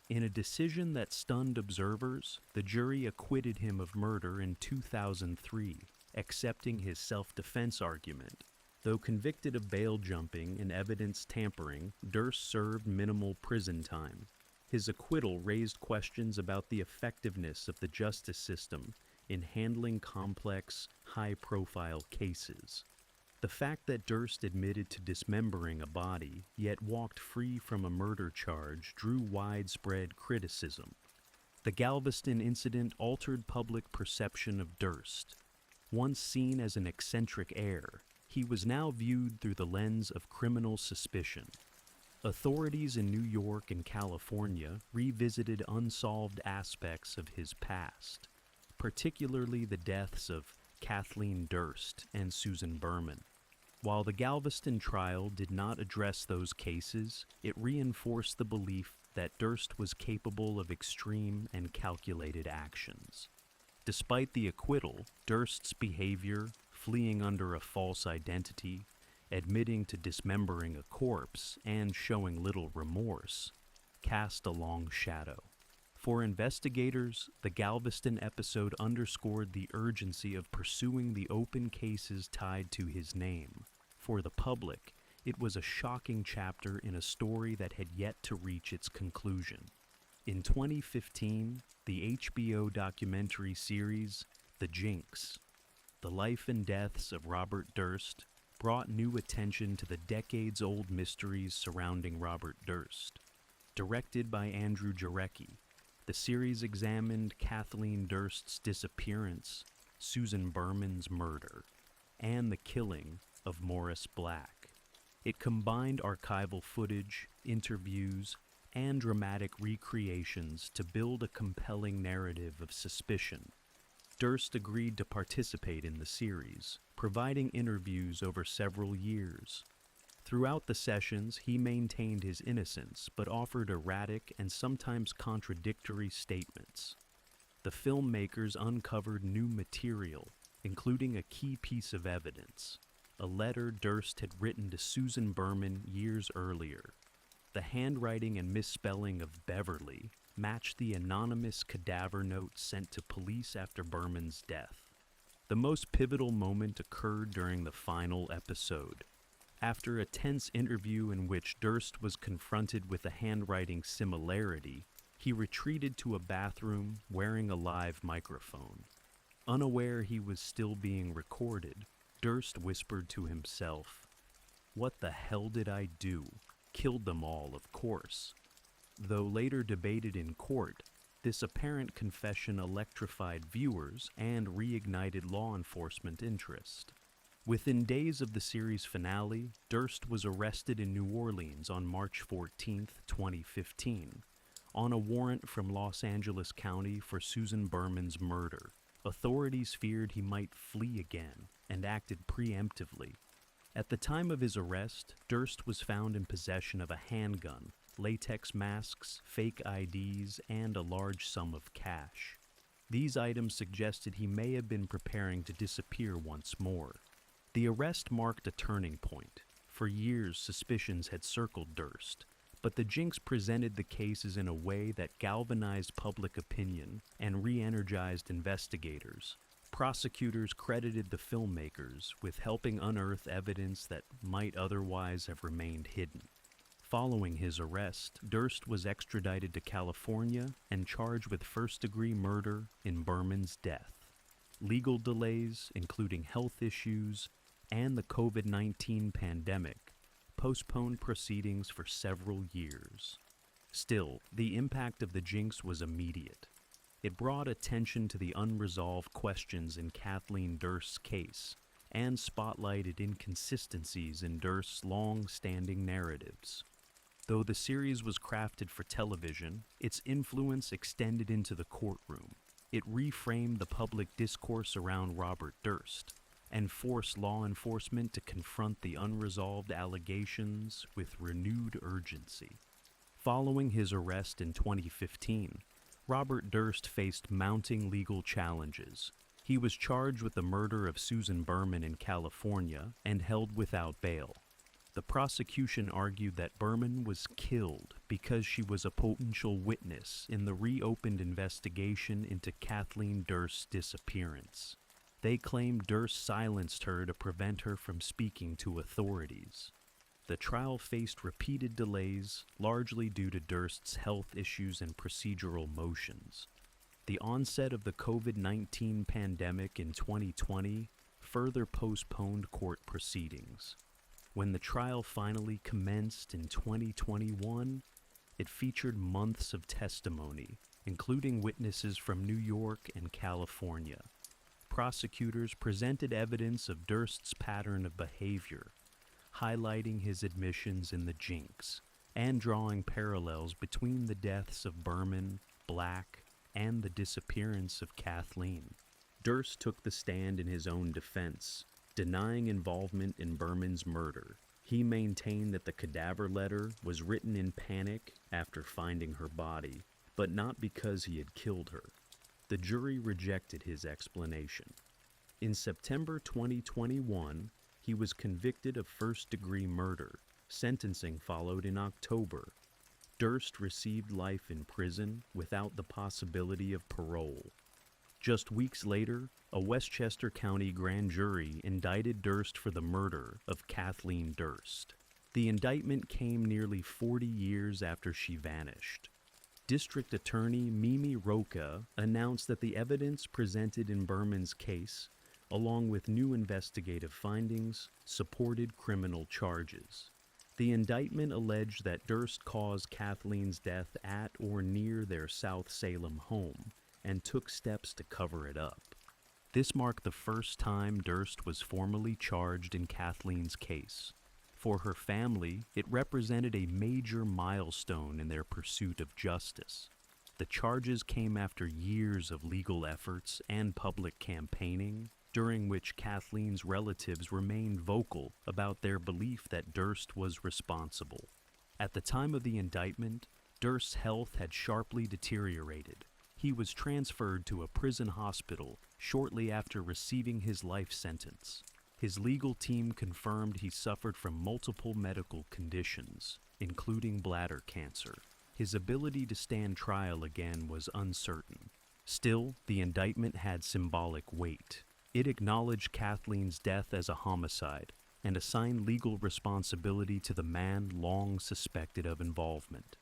In a decision that stunned observers, the jury acquitted him of murder in 2003, accepting his self-defense argument. Though convicted of bail jumping and evidence tampering, Durst served minimal prison time. His acquittal raised questions about the effectiveness of the justice system in handling complex, high-profile cases. The fact that Durst admitted to dismembering a body, yet walked free from a murder charge, drew widespread criticism. The Galveston incident altered public perception of Durst. Once seen as an eccentric heir, he was now viewed through the lens of criminal suspicion. Authorities in New York and California revisited unsolved aspects of his past, particularly the deaths of Kathleen Durst and Susan Berman. While the Galveston trial did not address those cases, it reinforced the belief that Durst was capable of extreme and calculated actions. Despite the acquittal, Durst's behavior, fleeing under a false identity, admitting to dismembering a corpse, and showing little remorse, cast a long shadow. For investigators, the Galveston episode underscored the urgency of pursuing the open cases tied to his name. For the public, it was a shocking chapter in a story that had yet to reach its conclusion. In 2015, the HBO documentary series, The Jinx, The Life and Deaths of Robert Durst, brought new attention to the decades-old mysteries surrounding Robert Durst. Directed by Andrew Jarecki, the series examined Kathleen Durst's disappearance, Susan Berman's murder, and the killing of Morris Black. It combined archival footage, interviews, and dramatic recreations to build a compelling narrative of suspicion. Durst agreed to participate in the series, providing interviews over several years. Throughout the sessions, he maintained his innocence, but offered erratic and sometimes contradictory statements. The filmmakers uncovered new material, including a key piece of evidence, a letter Durst had written to Susan Berman years earlier. The handwriting and misspelling of Beverly matched the anonymous cadaver note sent to police after Berman's death. The most pivotal moment occurred during the final episode. After a tense interview in which Durst was confronted with a handwriting similarity, he retreated to a bathroom wearing a live microphone. Unaware he was still being recorded, Durst whispered to himself, "What the hell did I do? Killed them all, of course." Though later debated in court, this apparent confession electrified viewers and reignited law enforcement interest. Within days of the series finale, Durst was arrested in New Orleans on March 14, 2015, on a warrant from Los Angeles County for Susan Berman's murder. Authorities feared he might flee again and acted preemptively. At the time of his arrest, Durst was found in possession of a handgun, latex masks, fake IDs, and a large sum of cash. These items suggested he may have been preparing to disappear once more. The arrest marked a turning point. For years, suspicions had circled Durst, but the Jinx presented the cases in a way that galvanized public opinion and re-energized investigators. Prosecutors credited the filmmakers with helping unearth evidence that might otherwise have remained hidden. Following his arrest, Durst was extradited to California and charged with first-degree murder in Berman's death. Legal delays, including health issues and the COVID-19 pandemic, postponed proceedings for several years. Still, the impact of the Jinx was immediate. It brought attention to the unresolved questions in Kathleen Durst's case and spotlighted inconsistencies in Durst's long-standing narratives. Though the series was crafted for television, its influence extended into the courtroom. It reframed the public discourse around Robert Durst and forced law enforcement to confront the unresolved allegations with renewed urgency. Following his arrest in 2015, Robert Durst faced mounting legal challenges. He was charged with the murder of Susan Berman in California and held without bail. The prosecution argued that Berman was killed because she was a potential witness in the reopened investigation into Kathleen Durst's disappearance. They claimed Durst silenced her to prevent her from speaking to authorities. The trial faced repeated delays, largely due to Durst's health issues and procedural motions. The onset of the COVID-19 pandemic in 2020 further postponed court proceedings. When the trial finally commenced in 2021, it featured months of testimony, including witnesses from New York and California. Prosecutors presented evidence of Durst's pattern of behavior, highlighting his admissions in the jinx, and drawing parallels between the deaths of Berman, Black, and the disappearance of Kathleen. Durst took the stand in his own defense, denying involvement in Berman's murder. He maintained that the cadaver letter was written in panic after finding her body, but not because he had killed her. The jury rejected his explanation. In September 2021, he was convicted of first-degree murder. Sentencing followed in October. Durst received life in prison without the possibility of parole. Just weeks later, a Westchester County grand jury indicted Durst for the murder of Kathleen Durst. The indictment came nearly 40 years after she vanished. District Attorney Mimi Roca announced that the evidence presented in Berman's case, along with new investigative findings, supported criminal charges. The indictment alleged that Durst caused Kathleen's death at or near their South Salem home and took steps to cover it up. This marked the first time Durst was formally charged in Kathleen's case. For her family, it represented a major milestone in their pursuit of justice. The charges came after years of legal efforts and public campaigning, during which Kathleen's relatives remained vocal about their belief that Durst was responsible. At the time of the indictment, Durst's health had sharply deteriorated. He was transferred to a prison hospital shortly after receiving his life sentence. His legal team confirmed he suffered from multiple medical conditions, including bladder cancer. His ability to stand trial again was uncertain. Still, the indictment had symbolic weight. It acknowledged Kathleen's death as a homicide and assigned legal responsibility to the man long suspected of involvement.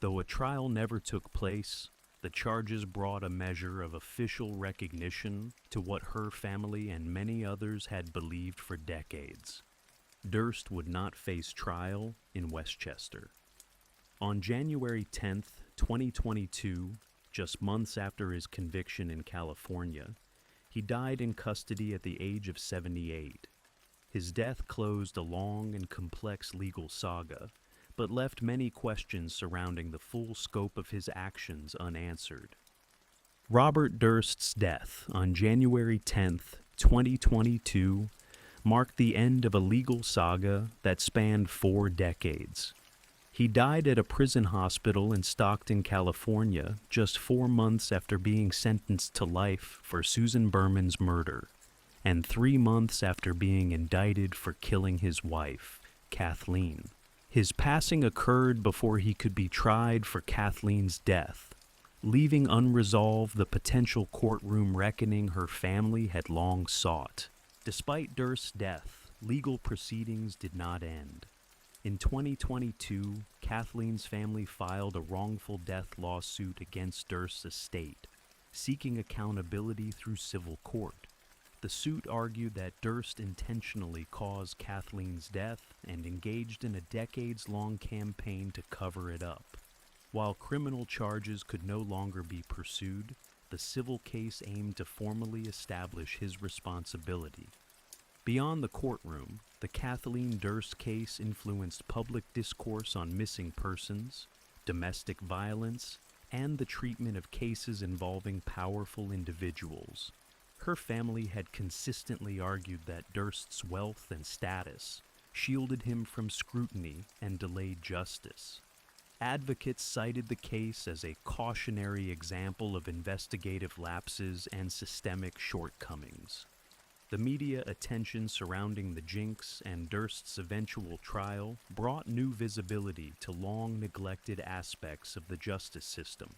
Though a trial never took place, the charges brought a measure of official recognition to what her family and many others had believed for decades. Durst would not face trial in Westchester. On January 10, 2022, just months after his conviction in California, he died in custody at the age of 78. His death closed a long and complex legal saga, but left many questions surrounding the full scope of his actions unanswered. Robert Durst's death on January 10, 2022, marked the end of a legal saga that spanned 4 decades. He died at a prison hospital in Stockton, California, just 4 months after being sentenced to life for Susan Berman's murder, and 3 months after being indicted for killing his wife, Kathleen. His passing occurred before he could be tried for Kathleen's death, leaving unresolved the potential courtroom reckoning her family had long sought. Despite Durst's death, legal proceedings did not end. In 2022, Kathleen's family filed a wrongful death lawsuit against Durst's estate, seeking accountability through civil court. The suit argued that Durst intentionally caused Kathleen's death and engaged in a decades-long campaign to cover it up. While criminal charges could no longer be pursued, the civil case aimed to formally establish his responsibility. Beyond the courtroom, the Kathleen Durst case influenced public discourse on missing persons, domestic violence, and the treatment of cases involving powerful individuals. Her family had consistently argued that Durst's wealth and status shielded him from scrutiny and delayed justice. Advocates cited the case as a cautionary example of investigative lapses and systemic shortcomings. The media attention surrounding the Jinx and Durst's eventual trial brought new visibility to long-neglected aspects of the justice system.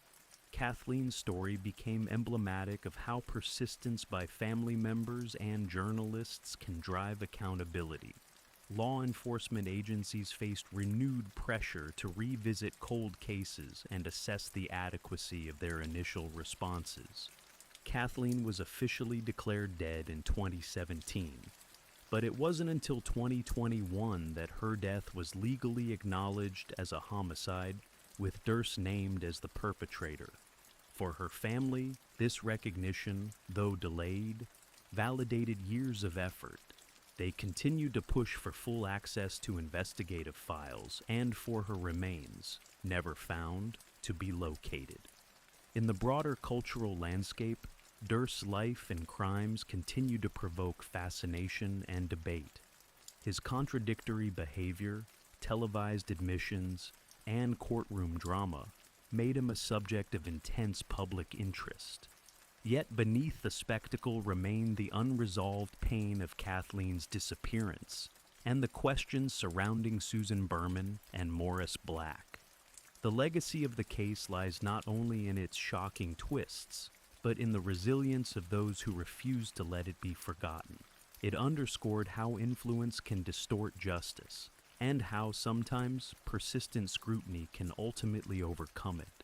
Kathleen's story became emblematic of how persistence by family members and journalists can drive accountability. Law enforcement agencies faced renewed pressure to revisit cold cases and assess the adequacy of their initial responses. Kathleen was officially declared dead in 2017, but it wasn't until 2021 that her death was legally acknowledged as a homicide, with Durst named as the perpetrator. For her family, this recognition, though delayed, validated years of effort. They continued to push for full access to investigative files and for her remains, never found, to be located. In the broader cultural landscape, Durst's life and crimes continue to provoke fascination and debate. His contradictory behavior, televised admissions, and courtroom drama made him a subject of intense public interest. Yet beneath the spectacle remained the unresolved pain of Kathleen's disappearance and the questions surrounding Susan Berman and Morris Black. The legacy of the case lies not only in its shocking twists, but in the resilience of those who refused to let it be forgotten. It underscored how influence can distort justice, and how sometimes persistent scrutiny can ultimately overcome it.